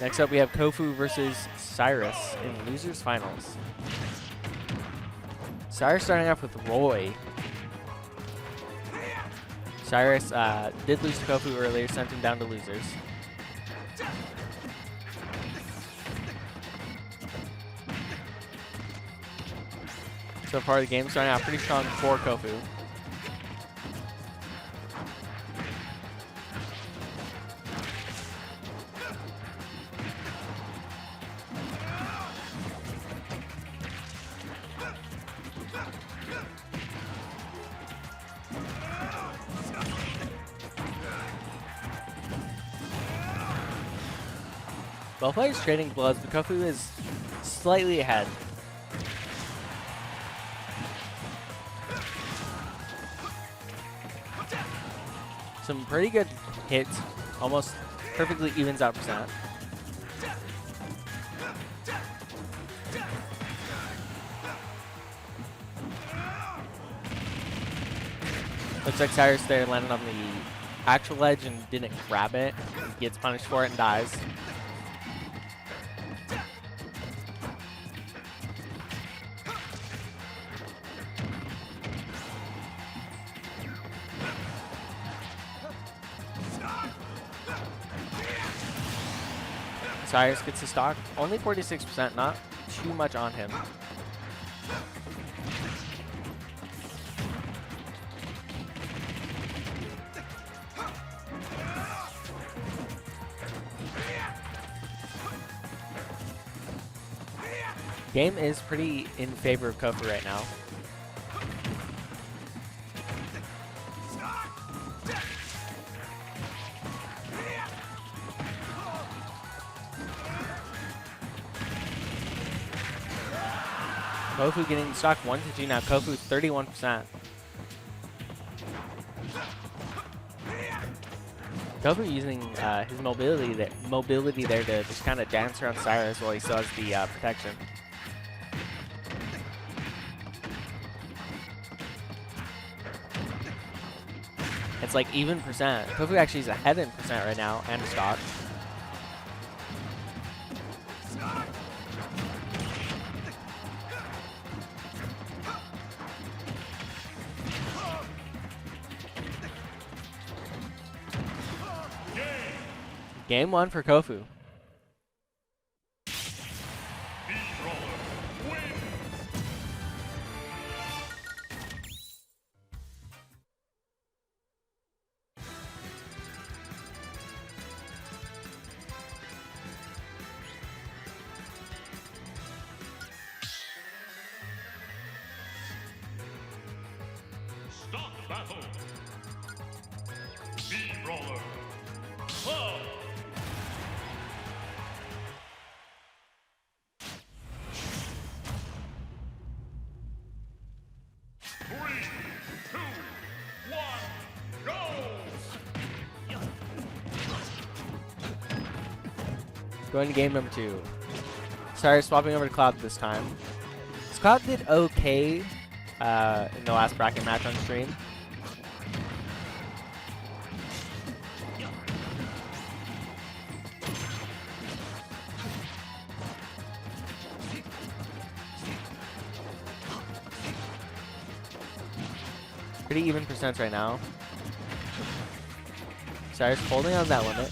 Next up, we have Kofu versus Cyrus in losers finals. Cyrus starting off with Roy. Cyrus did lose to Kofu earlier, sent him down to losers. So far, the game's starting out pretty strong for Kofu. Both players trading blows, but Kofu is slightly ahead. Some pretty good hits, almost perfectly evens out percent. Looks like Cyrus there landed on the actual edge and didn't grab it. He gets punished for it and dies. Cyrus gets the stock, only 46%, not too much on him. Game is pretty in favor of Kofu right now. Kofu getting the stock 1-2 now. Kofu 31%. Kofu using his mobility there to just kind of dance around Cyrus while he still has the protection. It's like even percent. Kofu actually is ahead in percent right now and stock. Game 1 for Kofu. Stop battle. B-Roller. Club. Going to game number 2. Cyrus swapping over to Cloud this time. This Cloud did okay in the last bracket match on stream. Pretty even percents right now. Cyrus holding on that limit.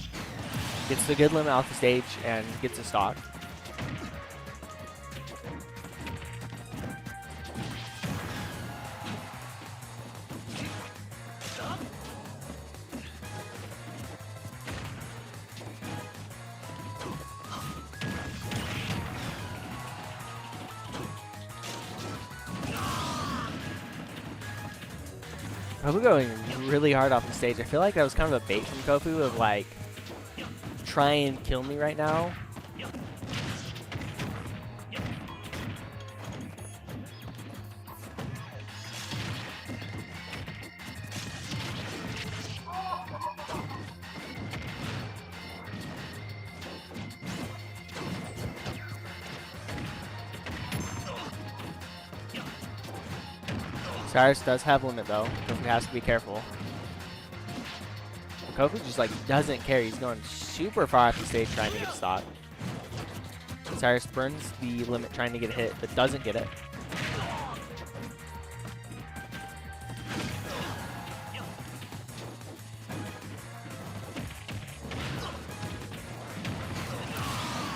Gets the good limit off the stage and gets a stock. Kofu going really hard off the stage. I feel like that was kind of a bait from Kofu of like, try and kill me right now. Cyrus does have limit though, so he has to be careful. Kofu just like doesn't care. He's going super far off the stage trying to get a stock. Cyrus burns the limit trying to get a hit, but doesn't get it.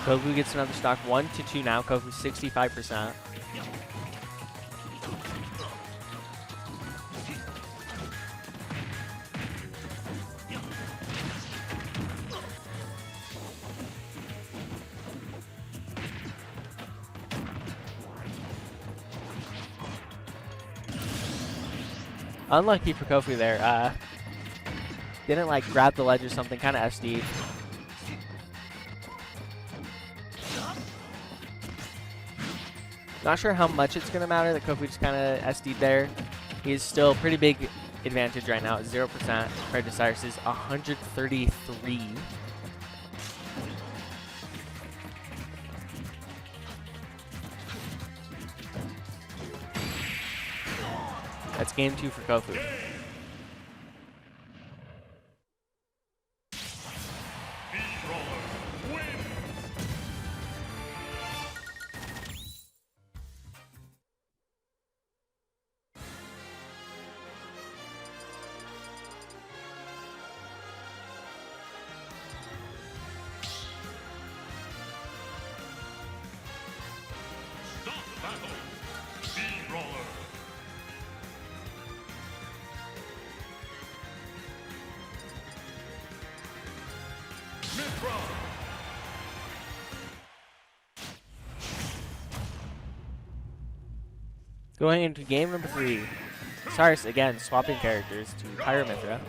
Kofu gets another stock, 1-2 now. Kofu 65%. Unlucky for Kofu there. Didn't like grab the ledge or something, kind of SD'd. Not sure how much it's going to matter that Kofu just kind of SD'd there. He's still pretty big advantage right now at 0% compared to Cyrus's 133. That's game 2 for Kofu. Stop battle. Steamroller. Mithra. Going into game number 3. Cyrus again swapping characters to Pyramithra.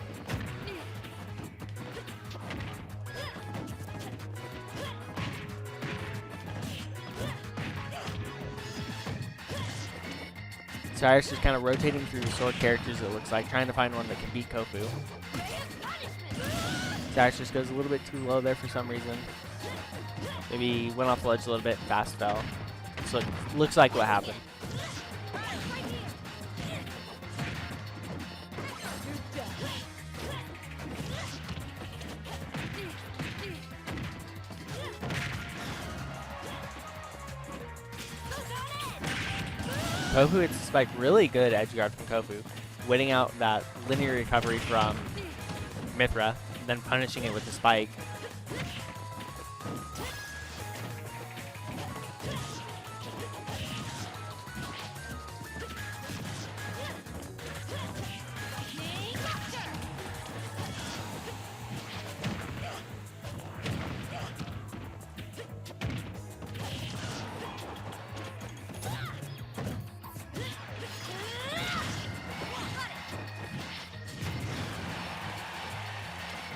Cyrus is kind of rotating through the sword characters, it looks like, trying to find one that can beat Kofu. Cyrus just goes a little bit too low there for some reason. Maybe went off the ledge a little bit and fast fell. So looks like what happened. Kofu hits the spike really good edge guard from Kofu, waiting out that linear recovery from Mithra, then punishing it with the spike.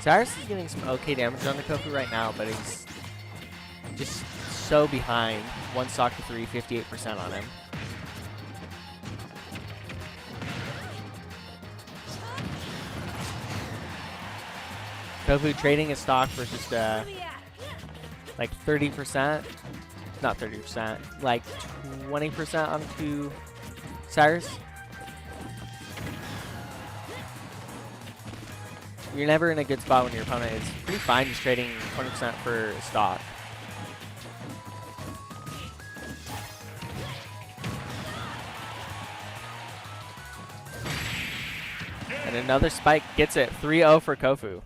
Cyrus is getting some okay damage on the Kofu right now, but he's just so behind. 1 stock to 3, 58% on him. Kofu trading his stock for just like 30%, not 30%, like 20% onto Cyrus. You're never in a good spot when your opponent is pretty fine just trading 20% for stock. And another spike gets it. 3-0 for Kofu.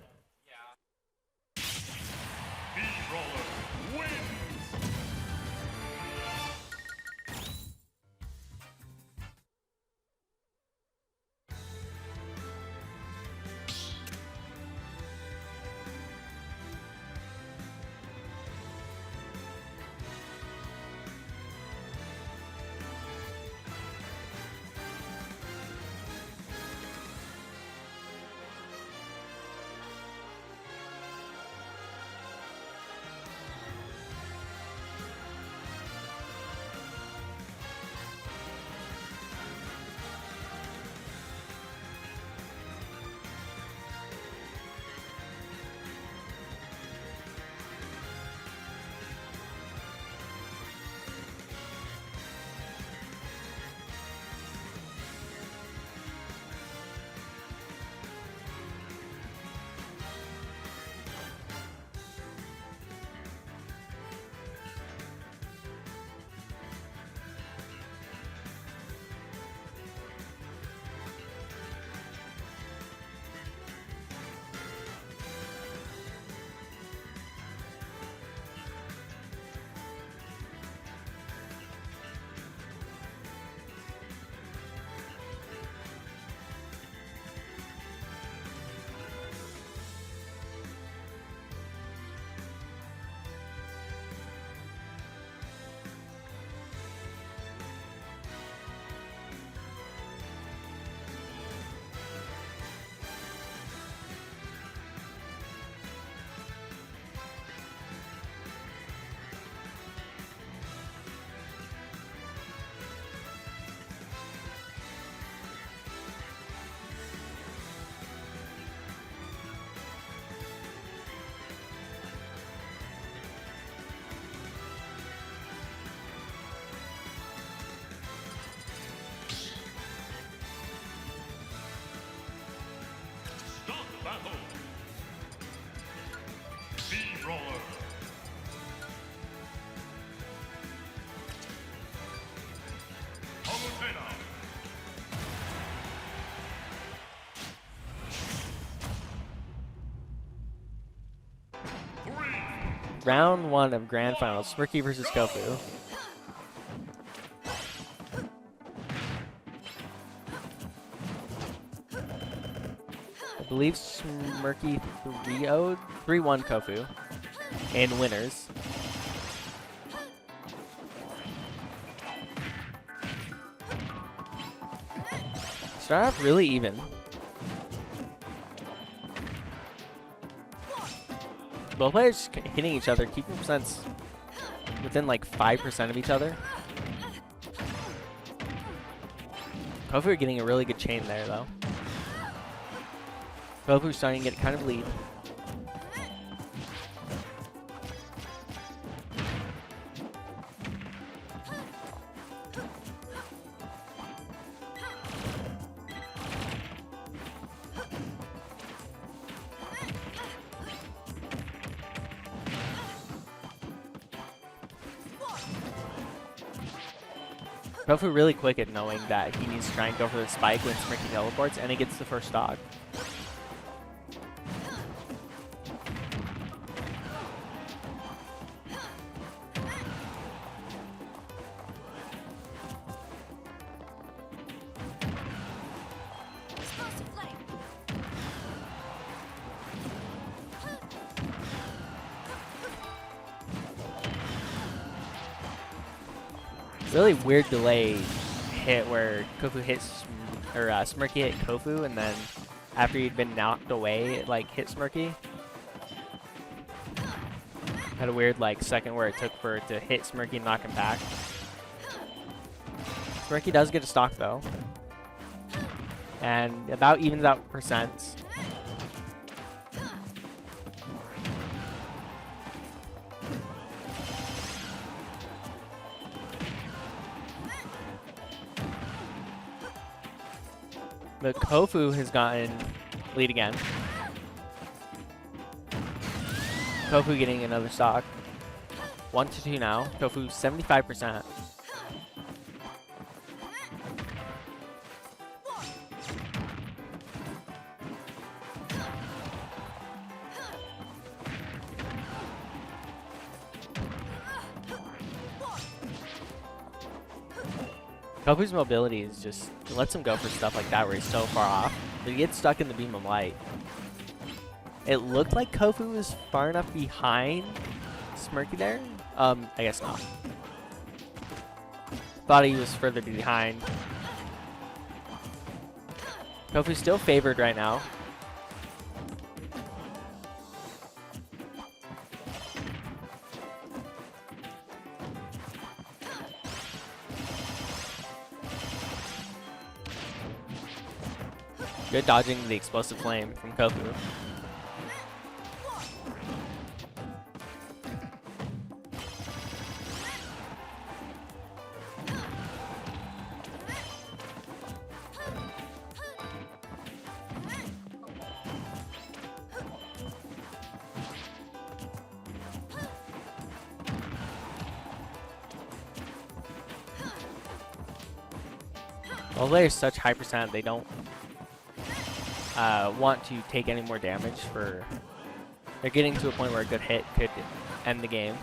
round 1 of Grand Finals, Smirky versus Kofu. I believe Smirky 3-1 Kofu. And winners. Start off really even. Both players hitting each other, keeping percents within like 5% of each other. Kofu getting a really good chain there though. Kofu starting to get kind of lead. Kofu really quick at knowing that he needs to try and go for the spike when Smirky teleports, and he gets the first stock. Explosive flame. Really weird delay hit where Kofu hits, or Smirky hit Kofu, and then after he'd been knocked away, it like hit Smirky. Had a weird like second where it took for it to hit Smirky and knock him back. Smirky does get a stock though, and about evens out percents. But Kofu has gotten lead again. Kofu getting another stock. 1-2 now. Kofu 75%. Kofu's mobility is just, it lets him go for stuff like that where he's so far off, but he gets stuck in the beam of light. It looked like Kofu was far enough behind Smirky there. I guess not. Thought he was further behind. Kofu's still favored right now. Good dodging the explosive flame from Kofu. Well, there's such high percent, they don't want to take any more damage for... They're getting to a point where a good hit could end the game.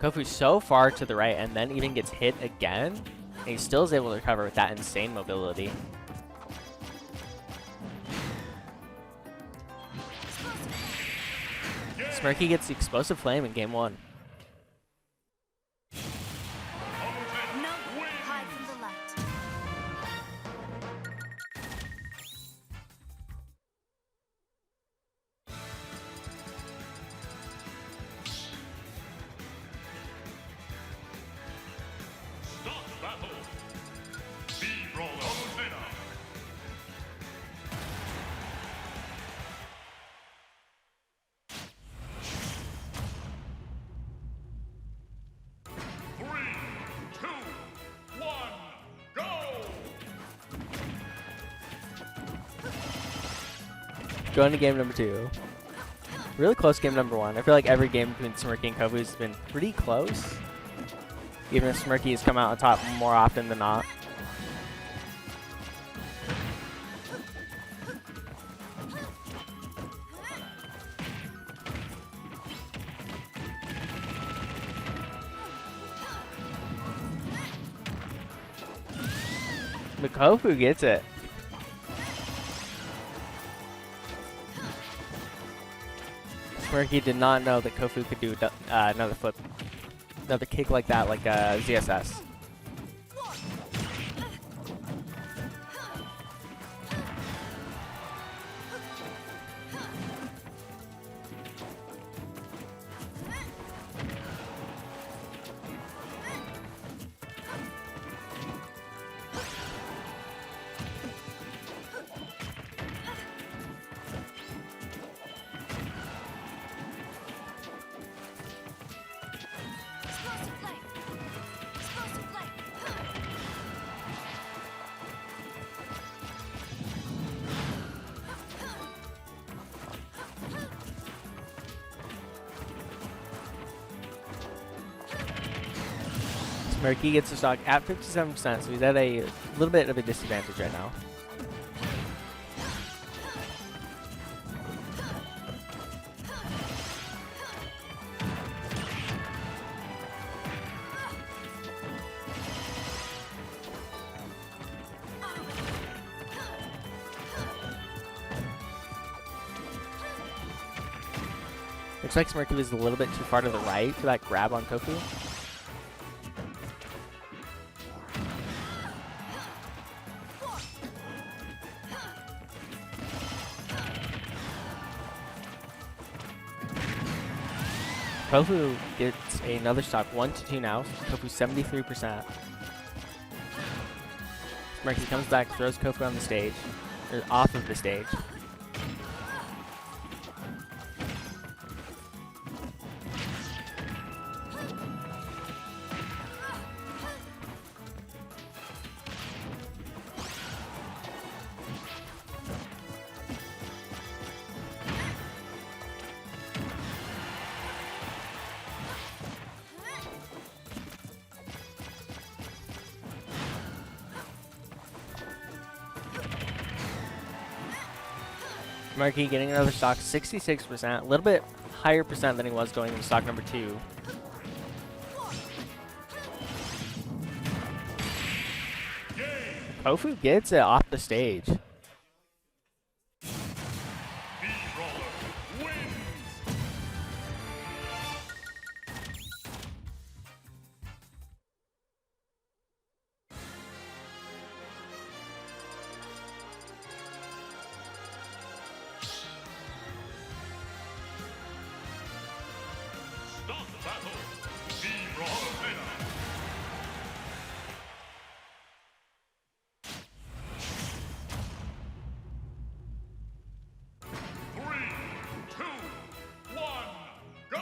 Kofu's so far to the right and then even gets hit again, and he still is able to recover with that insane mobility. Smirky gets the explosive flame in game 1. Hide from the light. Start battle. B-roll Argentina. Three, two, one, go! Going to game number 2. Really close game number 1. I feel like every game between Smirky and Kofu has been pretty close. Even if Smirky has come out on top more often than not. Kofu gets it. Smirky did not know that Kofu could do another flip, another kick like that, like ZSS. Explosive play. Explosive play. Smirky gets the stock at 57%, so he's at a little bit of a disadvantage right now. Looks like Smirky was a little bit too far to the right for that grab on Kofu. Kofu gets another stock, 1-2 now. Kofu 73%. Smirky comes back, throws Kofu on the stage, or off of the stage. Smirky getting another stock, 66%, a little bit higher percent than he was going into stock number 2. Kofu gets it off the stage. B-Roller wins. Stock battle. B-Roller winner. Three, two, one, go!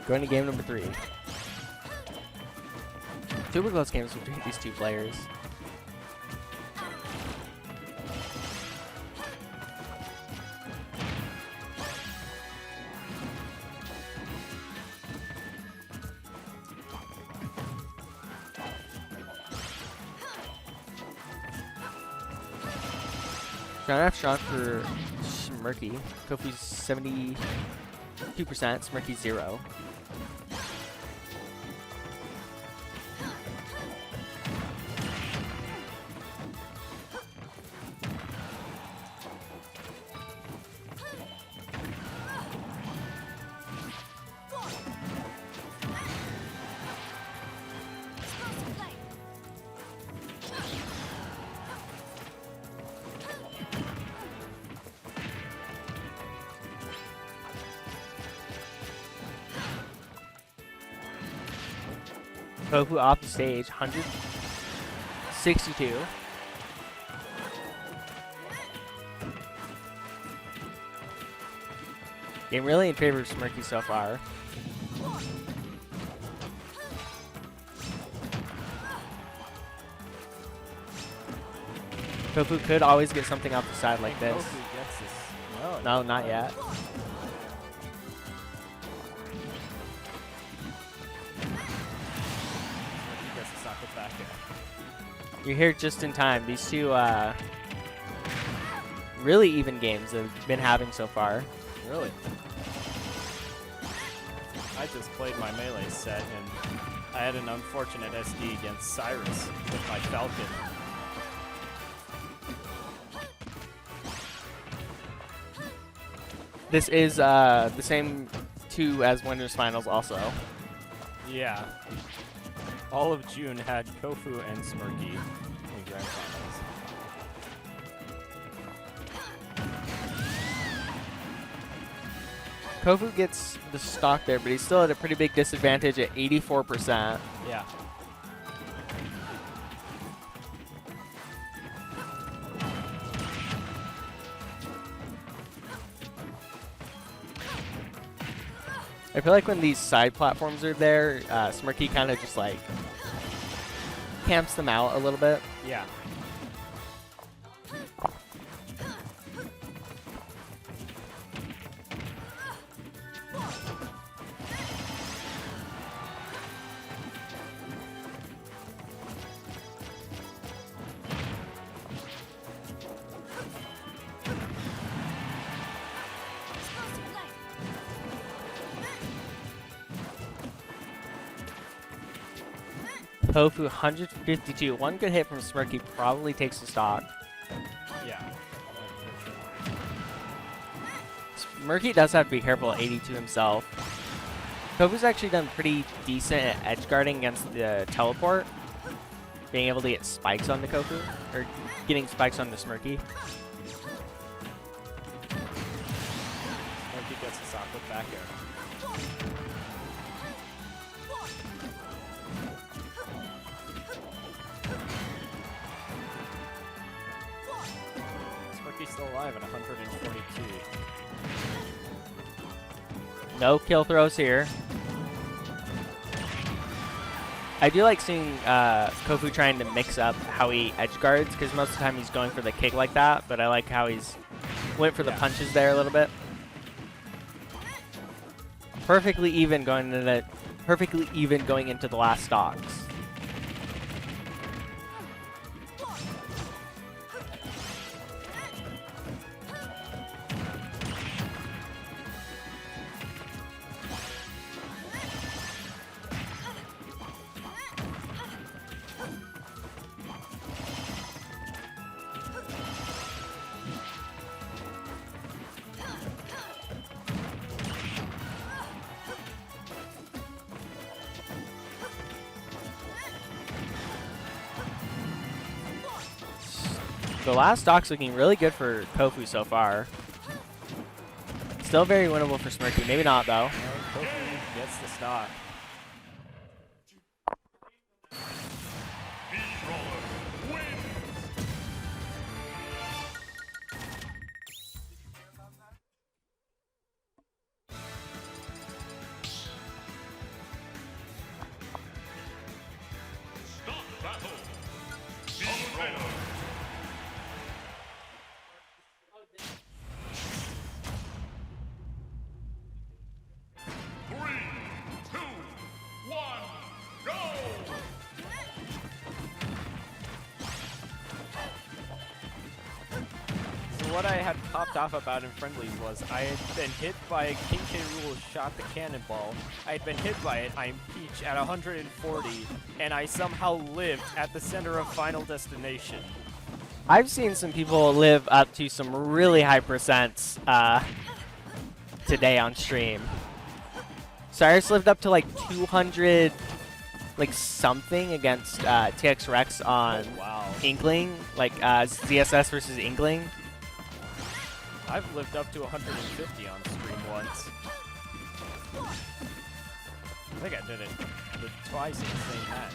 Going to game number 3. Super close games between these two players. Not enough shot for Smirky. Kofu's 72%, Smirky 0. Explosive play. Kofu off the stage, 162. Game really in favor of Smirky so far. Kofu could always get something off the side like this. Kofu gets this. No, No, not yet. he gets the socket back in. You're here just in time. These two really even games they've been having so far. Really? I just played my melee set and I had an unfortunate SD against Cyrus with my Falcon. This is the same 2 as Winners Finals also. Yeah. All of June had Kofu and Smirky in Grand Finals. Kofu gets the stock there, but he's still at a pretty big disadvantage at 84%. Yeah. I feel like when these side platforms are there, Smirky kind of just like camps them out a little bit. Yeah. Explosive flame. Kofu 152. One good hit from Smirky probably takes the stock. Yeah. Smirky does have to be careful at 82 himself. Kofu's actually done pretty decent at edge guarding against the teleport. Being able to get spikes on the Kofu, or getting spikes on the Smirky. Smirky gets a sock with back air. Smirky's still alive at 142. No kill throws here. I do like seeing Kofu trying to mix up how he edge guards, because most of the time he's going for the kick like that, but I like how he's went for the punches there a little bit. Perfectly even going into the last stocks. The last stock's looking really good for Kofu so far. Still very winnable for Smirky. Maybe not, though. Kofu gets the stock. B-Brawler wins. Stop battle. B-Brawler. Three, two, one, go! So what I had popped off about in friendlies was I had been hit by a King K. Rool shot the cannonball. I had been hit by it, I'm Peach at 140, and I somehow lived at the center of Final Destination. I've seen some people live up to some really high percents today on stream. Cyrus lived up to like 200, like something against TX Rex on Wow. Inkling, like ZSS versus Inkling. I've lived up to 150 on stream once. I think I did it twice in the same match.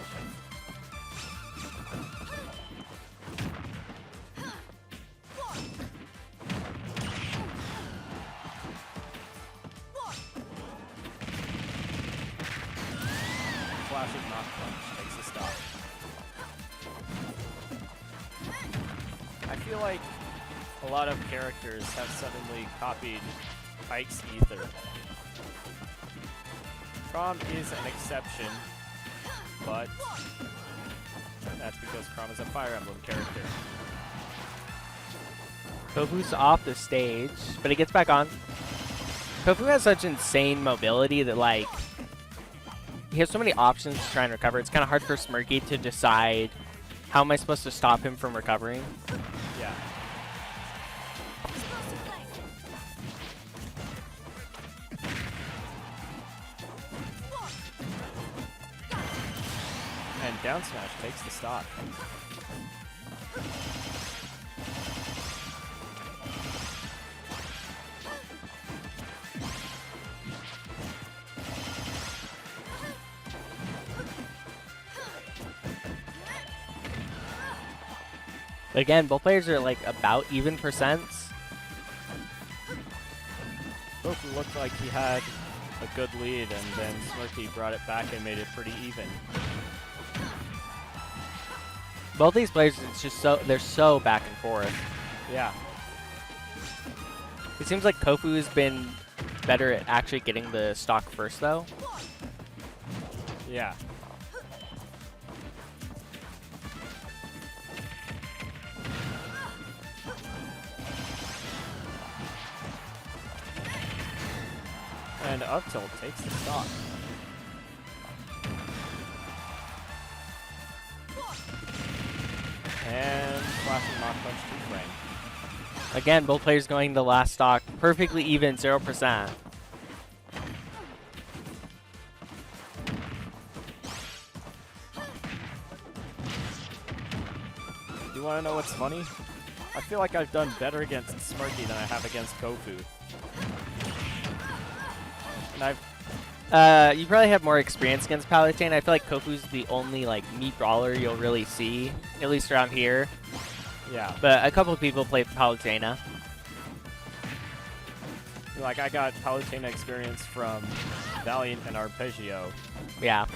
Flash's knock punch takes a stop. I feel like a lot of characters have suddenly copied Ike's Ether. Chrom is an exception, but that's because Chrom is a Fire Emblem character. Kofu's off the stage, but he gets back on. Kofu has such insane mobility that, like, he has so many options to try and recover. It's kind of hard for Smirky to decide how am I supposed to stop him from recovering. Yeah. Explosive flame. And down smash takes the stock. But again, both players are like about even percents. Both looked like he had a good lead, and then Smirky brought it back and made it pretty even. Both these players, it's just they're so back and forth. Yeah. It seems like Kofu's been better at actually getting the stock first, though. Yeah. And up tilt takes the stock. And flashing knock punch to frame. Again, both players going the last stock perfectly even, 0%. You want to know what's funny? I feel like I've done better against Smirky than I have against Kofu. And I've You probably have more experience against Palutena. I feel like Kofu's the only like meat brawler you'll really see, at least around here. yeah. But a couple of people play Palutena. Like, I got Palutena experience from Valiant and Arpeggio. Yeah.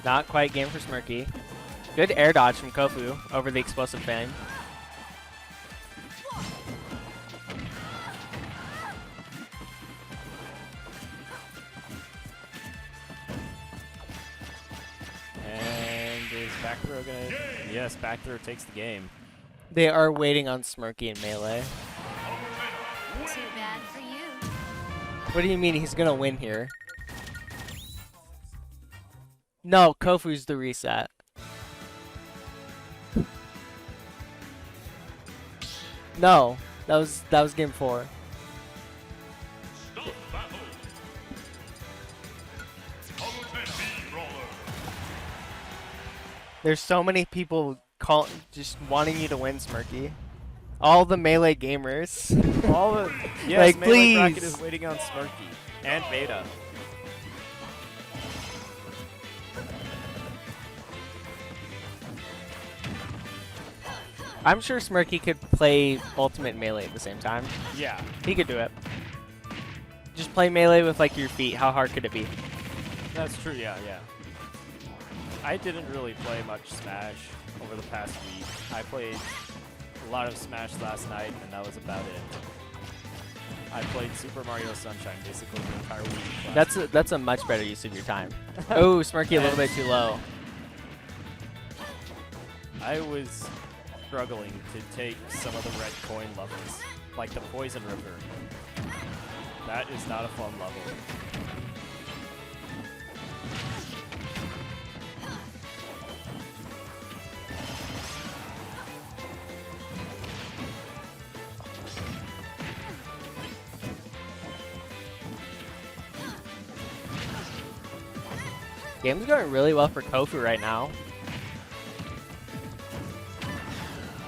Not quite game for Smirky. Good air dodge from Kofu over the explosive fang. And is back throw gonna... Yes, back throw takes the game. They are waiting on Smirky in melee. Too bad for you. What do you mean he's gonna win here? No, Kofu's the reset. No, that was game 4. Stop battle. Palutena brawler. There's so many people just wanting you to win, Smirky. All the melee gamers. All the... Yes, Like, Melee Bracket please. is waiting on Smirky. And Beta. I'm sure Smirky could play Ultimate Melee at the same time. Yeah. He could do it. Just play Melee with like your feet. How hard could it be? That's true, yeah. I didn't really play much Smash over the past week. I played a lot of Smash last night, and that was about it. I played Super Mario Sunshine basically the entire week. That's a much better use of your time. Oh, Smirky a little bit too low. I was struggling to take some of the red coin levels, like the Poison River. That is not a fun level. Game's going really well for Kofu right now.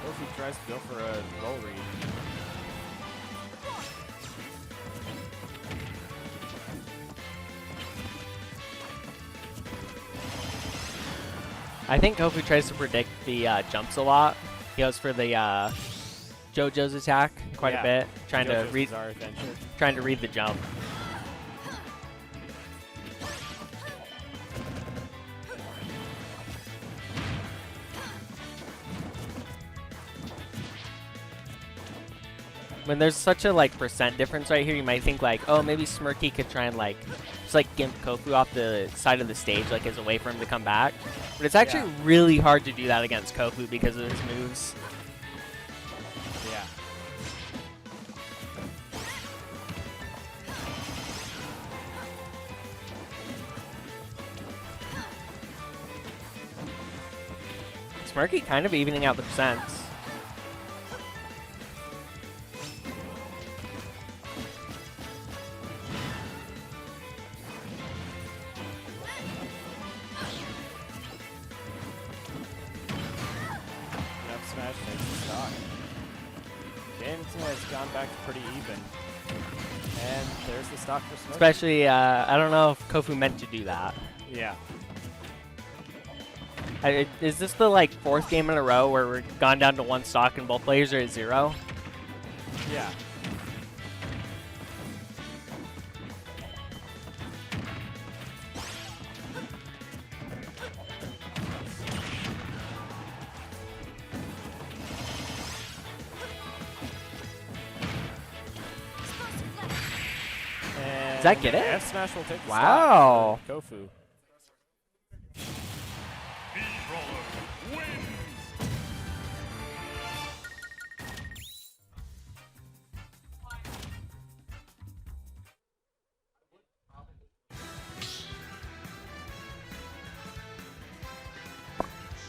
Kofi tries to go for a roll read. I think Kofu tries to predict the jumps a lot. He goes for the JoJo's attack quite a bit, trying JoJo's to read Bizarre Adventure. trying to read the jump. When there's such a like percent difference right here, you might think like, oh, maybe Smirky could try and like just like gimp Kofu off the side of the stage, like as a way for him to come back. But it's actually really hard to do that against Kofu because of his moves. Yeah. Smirky kind of evening out the percents. Up smash takes the stock. Game has gone back to pretty even. And there's the stock for Smirky. Especially, I don't know if Kofu meant to do that. Yeah. Is this the like 4th game in a row where we're gone down to 1 stock and both players are at 0? Yeah. Does that get it? F smash will take the Wow. stock for Kofu. Speedroller wins.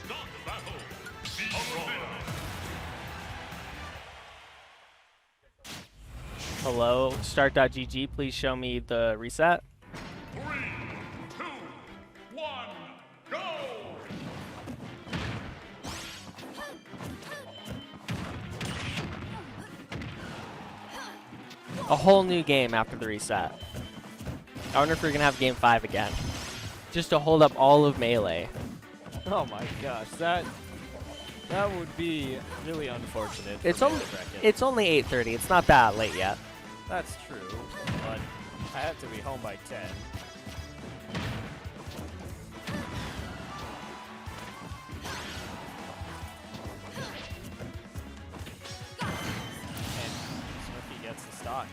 Start the battle. Speedroller. Hello, start.gg, please show me the reset. 3, 2, 1, go! A whole new game after the reset. I wonder if we're gonna have game 5 again. Just to hold up all of Melee. Oh my gosh, that would be really unfortunate. It's for only Melee bracket. it's only 8:30. It's not that late yet. That's true, but I have to be home by 10. And Smirky gets the stock.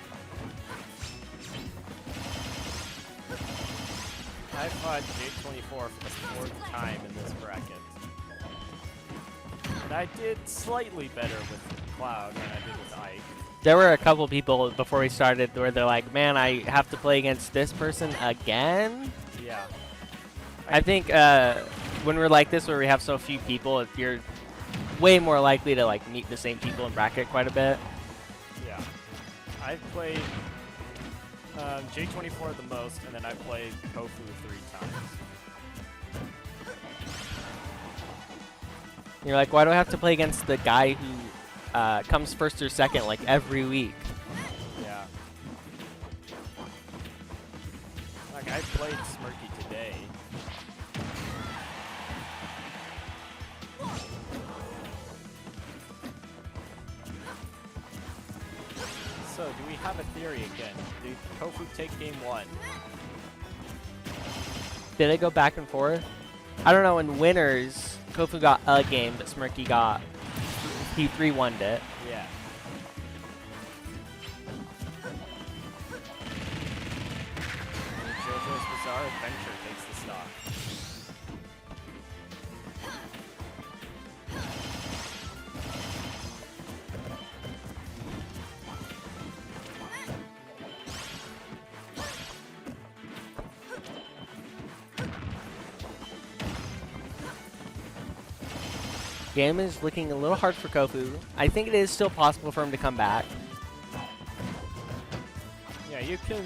I fought J24 for the 4th time in this bracket. And I did slightly better with Cloud than I did with Ike. There were a couple people before we started where they're like, man, I have to play against this person again? Yeah. I think when we're like this, where we have so few people, you're way more likely to like meet the same people in bracket quite a bit. Yeah. I've played J24 the most, and then I played Kofu 3 times. You're like, why do I have to play against the guy who comes 1st or 2nd like every week? Yeah. Like, I played Smirky today. So, do we have a theory again? Did Kofu take game 1? Did it go back and forth? I don't know. In winners, Kofu got a game, but Smirky got he 3-1'd it. Yeah. JoJo's Bizarre Adventure takes the stock. Game is looking a little hard for Kofu. I think it is still possible for him to come back. Yeah, you can...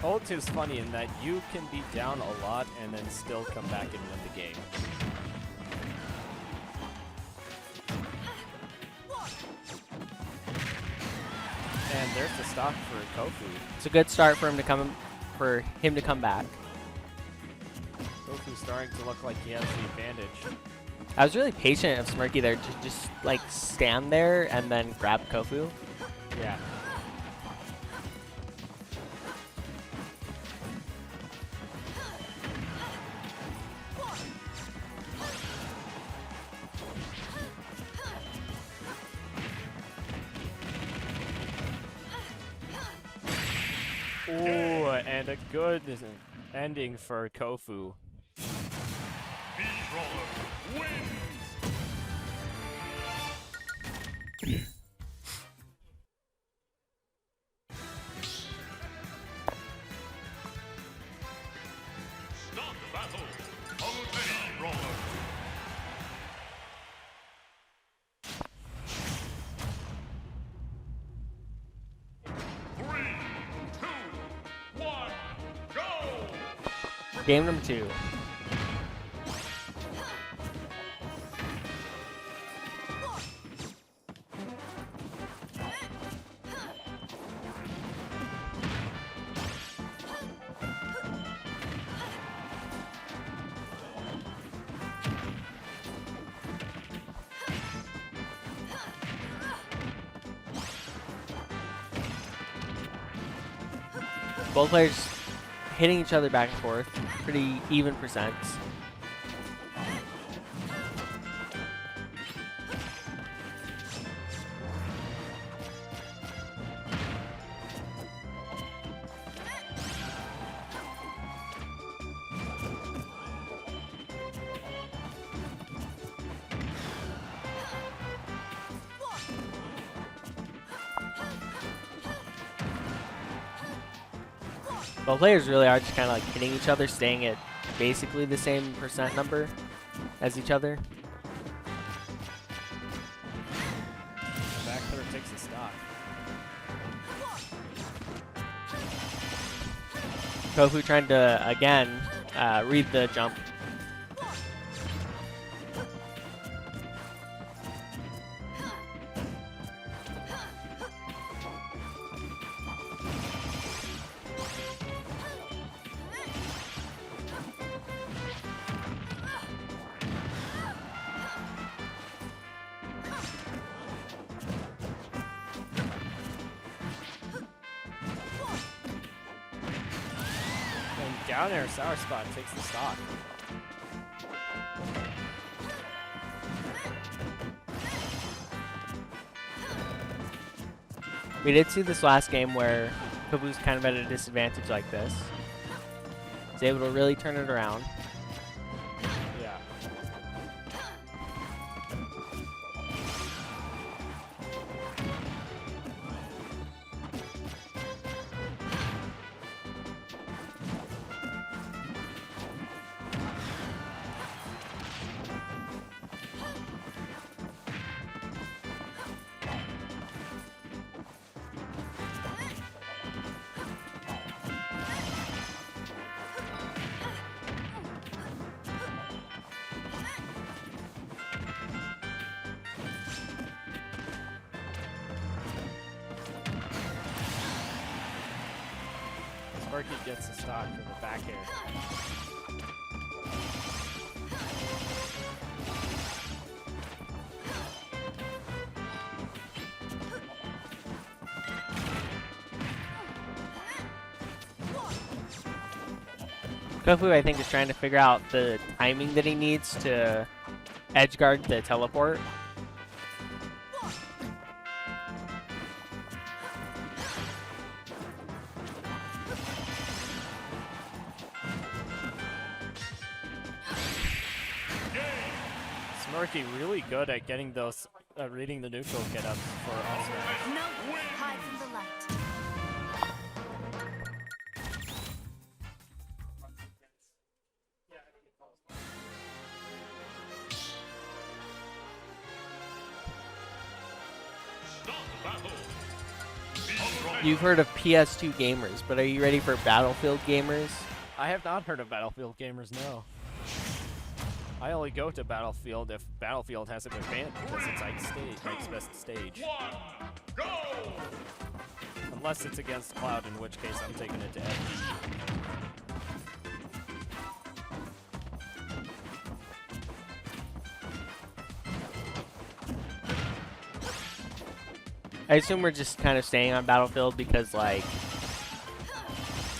Ult is funny in that you can be down a lot and then still come back and win the game. And there's the stock for Kofu. It's a good start for him to come back. Kofu's starting to look like he has the advantage. I was really patient of Smirky there to just like stand there and then grab Kofu. Yeah. And a good ending for Kofu. Speed Roller wins. Start the battle. Speed Roller. Three, two, one, go! Game number 2. Both players hitting each other back and forth. Pretty even percents. Both players really are just kind of like hitting each other, staying at basically the same percent number as each other. Back third takes the stock. Kofu trying to, again, read the jump. And down air sour spot takes the stock. We did see this last game where Kofu's kind of at a disadvantage like this. He's able to really turn it around. Yeah. Sparky gets the stock for the back air. Kofu, I think, is trying to figure out the timing that he needs to edge guard the teleport. Smirky really good at getting those, reading the neutral get-ups for all smash. No, hide from the light. Start the battle. Speed Roller. You've heard of PS2 gamers, but are you ready for Battlefield gamers? I have not heard of Battlefield gamers, no. I only go to Battlefield if Battlefield hasn't been banned because it's Ike's best stage. One, go! Unless it's against Cloud, in which case I'm taking it to FD. I assume we're just kind of staying on Battlefield because, like,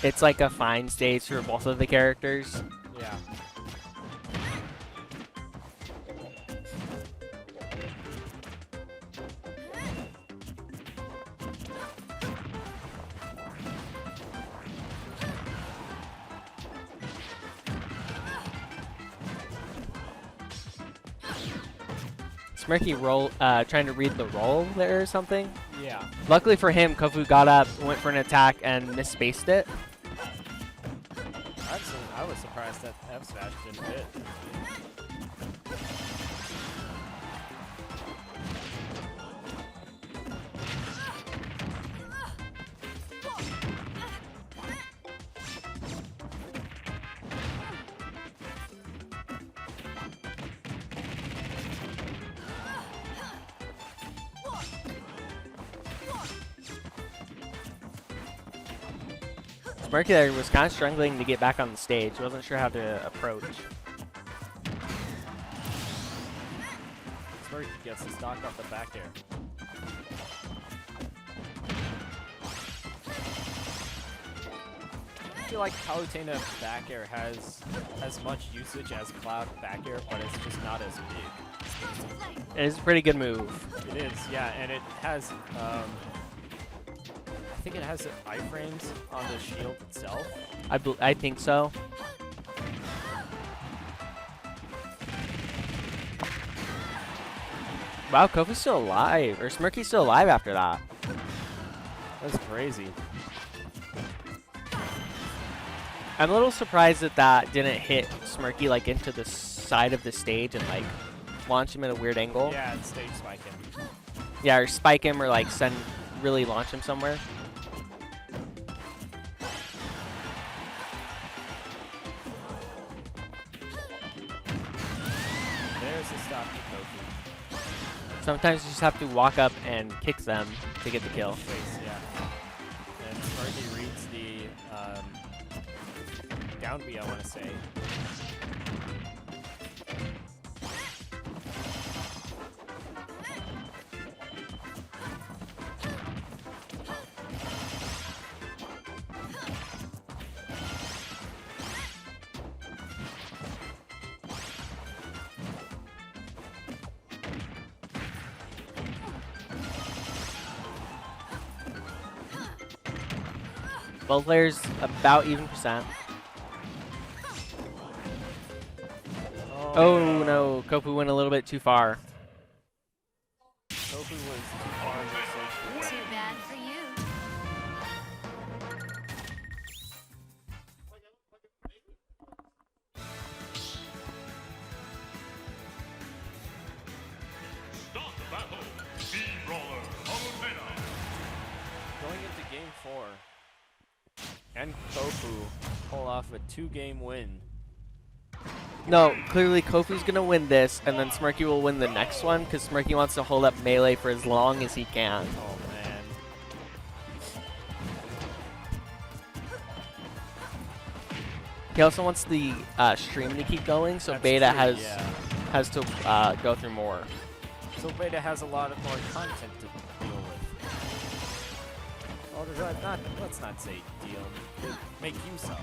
it's like a fine stage for both of the characters. Yeah. Smirky trying to read the roll there or something. Yeah. Luckily for him, Kofu got up, went for an attack, and misspaced it. I was surprised that F smash didn't hit. Smirky there was kind of struggling to get back on the stage. Wasn't sure how to approach. Smirky gets the stock off the back air. I feel like Palutena back air has as much usage as Cloud back air, but it's just not as big. It is a pretty good move. It is, yeah, and it has, I think it has iframes on the shield itself. I think so. Wow, Kofu's still alive, or Smirky's still alive after that. That's crazy. I'm a little surprised that that didn't hit Smirky like into the side of the stage and like launch him at a weird angle. Yeah, and stage spike him. Yeah, or spike him or like really launch him somewhere. There's the stop to Kofu. Sometimes you just have to walk up and kick them to get the kill. Face, yeah. And Smirky reads the down B, I want to say. Both players about even percent. Oh no, Kofu went a little bit too far. Kofu was too far on the stage. Too bad for you. Start the battle. Steamroller Palutena. Going into game 4, and Kofu pull off a 2-game win. No, clearly Kofu's gonna win this, and then Smirky will win the next one because Smirky wants to hold up melee for as long as he can. Oh man. He also wants the stream to keep going, so That's Beta true, yeah. has to go through more. So Beta has a lot of more content to deal with. Well, let's not say deal. Make use of.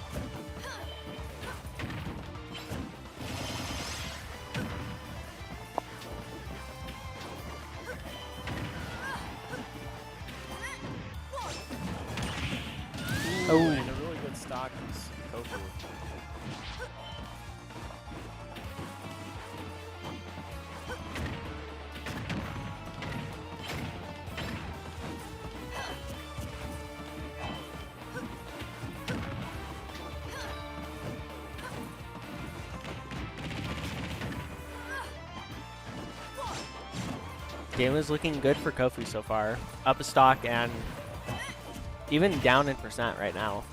Oh. And a really good stock is Kofu. Game is looking good for Kofu so far. Up a stock and even down in percent right now.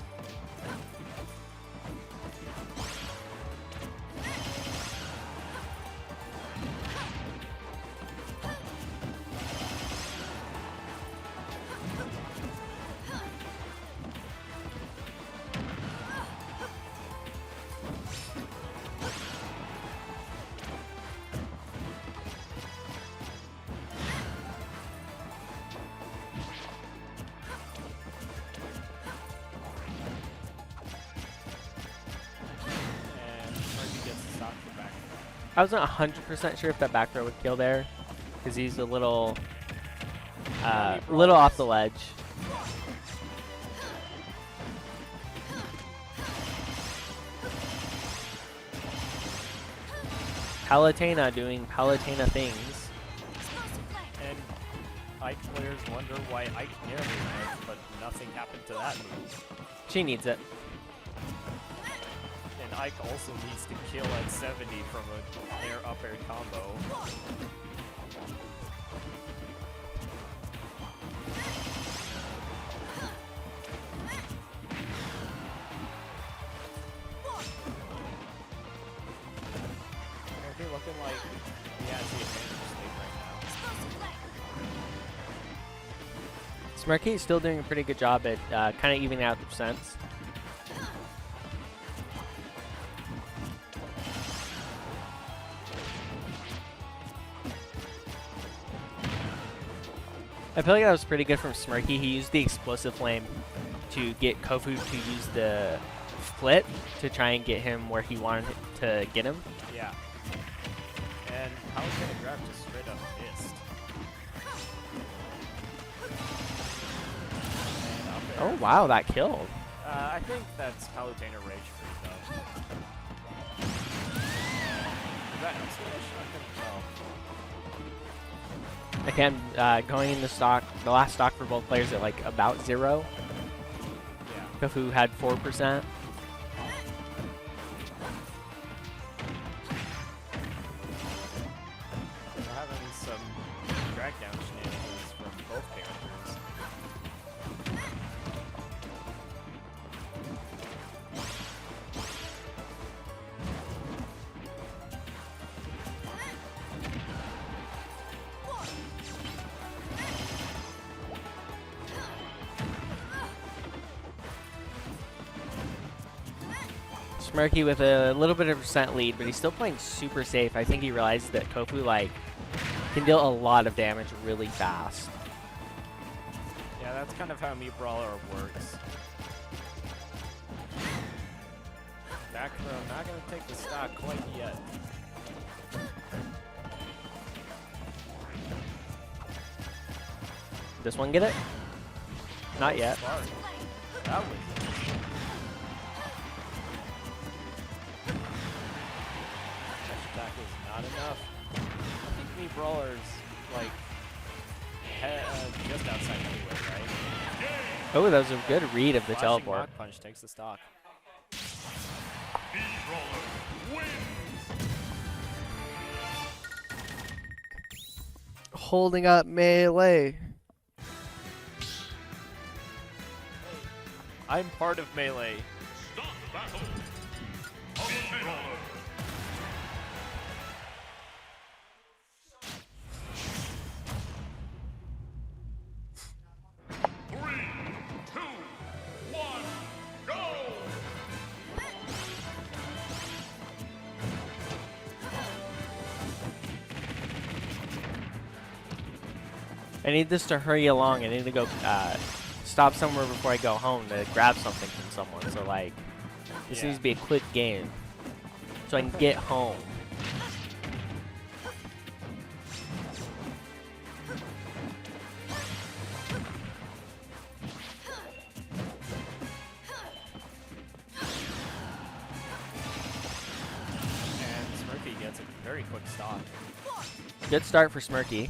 I wasn't 100% sure if that back throw would kill there, because he's a little off the ledge. Palutena doing Palutena things. And Ike players wonder why Ike nearly went, but nothing happened to that move. She needs it. And Ike also needs to kill at 70 from an air up air combo. Looking like he has the advantage state right now. Smirky is still doing a pretty good job at kind of evening out the percents. I feel like that was pretty good from Smirky. He used the explosive flame to get Kofu to use the split to try and get him where he wanted to get him. Yeah. And how is gonna grab just straight up missed? And up air. Oh wow, that killed. I think that's Palutena Rage Free though. Is that no switch? I couldn't tell. Again, going into stock, the last stock for both players at like about 0. Yeah. Kofu had 4%. We're having some drag down shenanigans from both characters. Smirky with a little bit of percent lead, but he's still playing super safe. I think he realizes that Kofu like can deal a lot of damage really fast. Yeah, that's kind of how Meat Brawler works. Back throw, not gonna take the stock quite yet. This one get it? Not yet. Smart. That was dash attack is not enough. I think Meat Brawler's like just outside anyway, right? Oh, that was a good read of the Flashing teleport. Knock Punch takes the stock. B-Roller wins. Holding up melee. I'm part of Melee. Stop battle. B-Roller. Three, two, one, go! I need this to hurry along. I need to go stop somewhere before I go home to grab something from someone. So like, this Yeah. needs to be a quick game so I can get home. And Smirky gets a very quick stock. Good start for Smirky.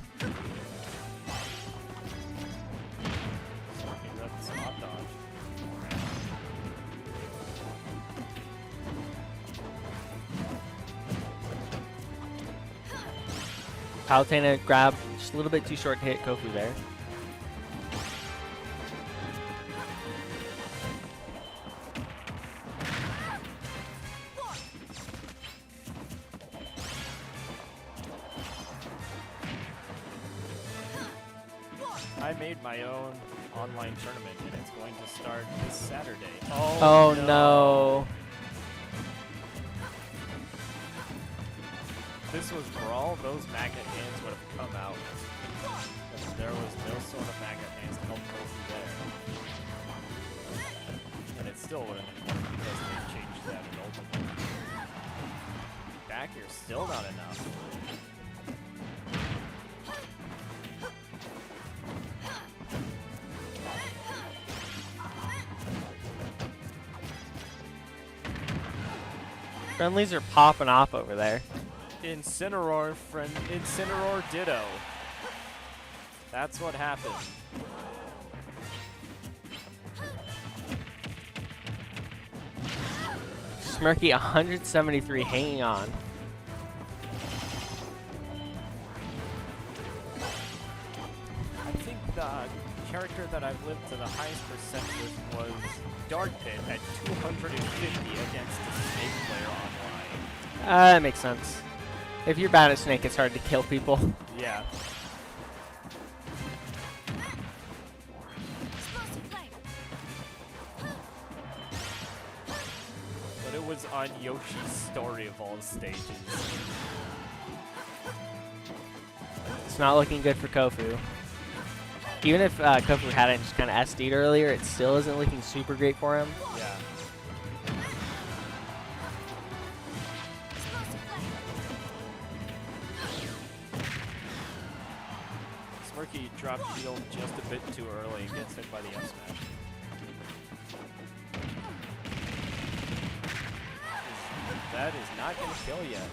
Smirky got the spot dodge. Palutena grabbed just a little bit too short to hit Kofu there. I made my own online tournament and it's going to start this Saturday. Oh no. If this was Brawl, those magnet hands would have come out. But there was no sort of magnet hands to help Kofi there. And it still wouldn't have worked because they changed that in Ultimate. Back here, still not enough. Friendlies are popping off over there. Incineroar, Ditto. That's what happened. Smirky 173 hanging on. I think the character that I've lived to the highest percent with was Dark Pit at 250 against the Snake player online. That makes sense. If you're bad at Snake, it's hard to kill people. Yeah. Explosive flame. But it was on Yoshi's story of all stages. It's not looking good for Kofu. Even if Kofu hadn't just kind of SD'd earlier, it still isn't looking super great for him. Yeah. Explosive flame. Smirky dropped shield just a bit too early and gets hit by the F smash. That is not going to kill yet.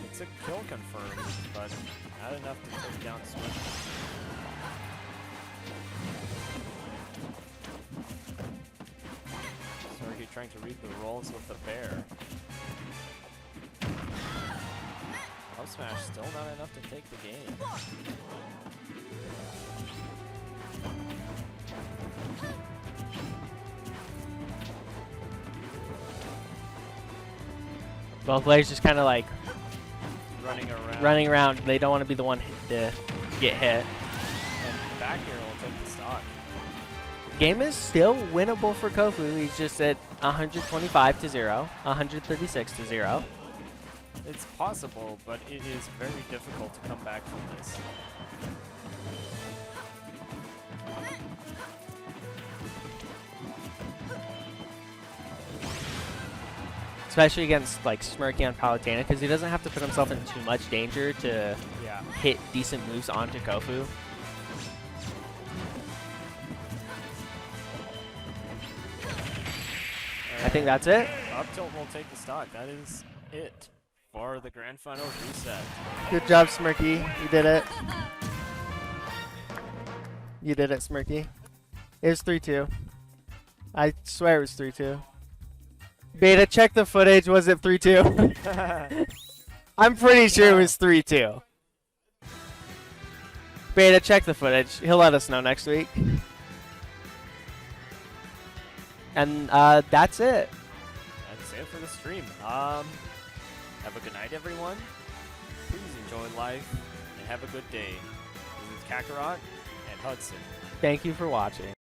It's a kill confirmed, but not enough to take down Smirky. Smirky trying to read the rolls with the bear. Up smash still not enough to take the game. Both players just kind of like Running around. They don't want to be the one to get hit. And back here will take the stock. Game is still winnable for Kofu. He's just at 125 to 0, 136 to 0. It's possible, but it is very difficult to come back from this. Especially against like Smirky on Palutena, because he doesn't have to put himself in too much danger to Yeah. hit decent moves onto Kofu. I think that's it. Up tilt will take the stock. That is it for the Grand Finals reset. Good job, Smirky. You did it. You did it, Smirky. It was 3-2. I swear it was 3-2. Beta, check the footage. Was it 3-2? I'm pretty sure it was 3-2. Beta, check the footage. He'll let us know next week. And that's it. That's it for the stream. Have a good night, everyone. Please enjoy life and have a good day. This is Kakarot and Hudson. Thank you for watching.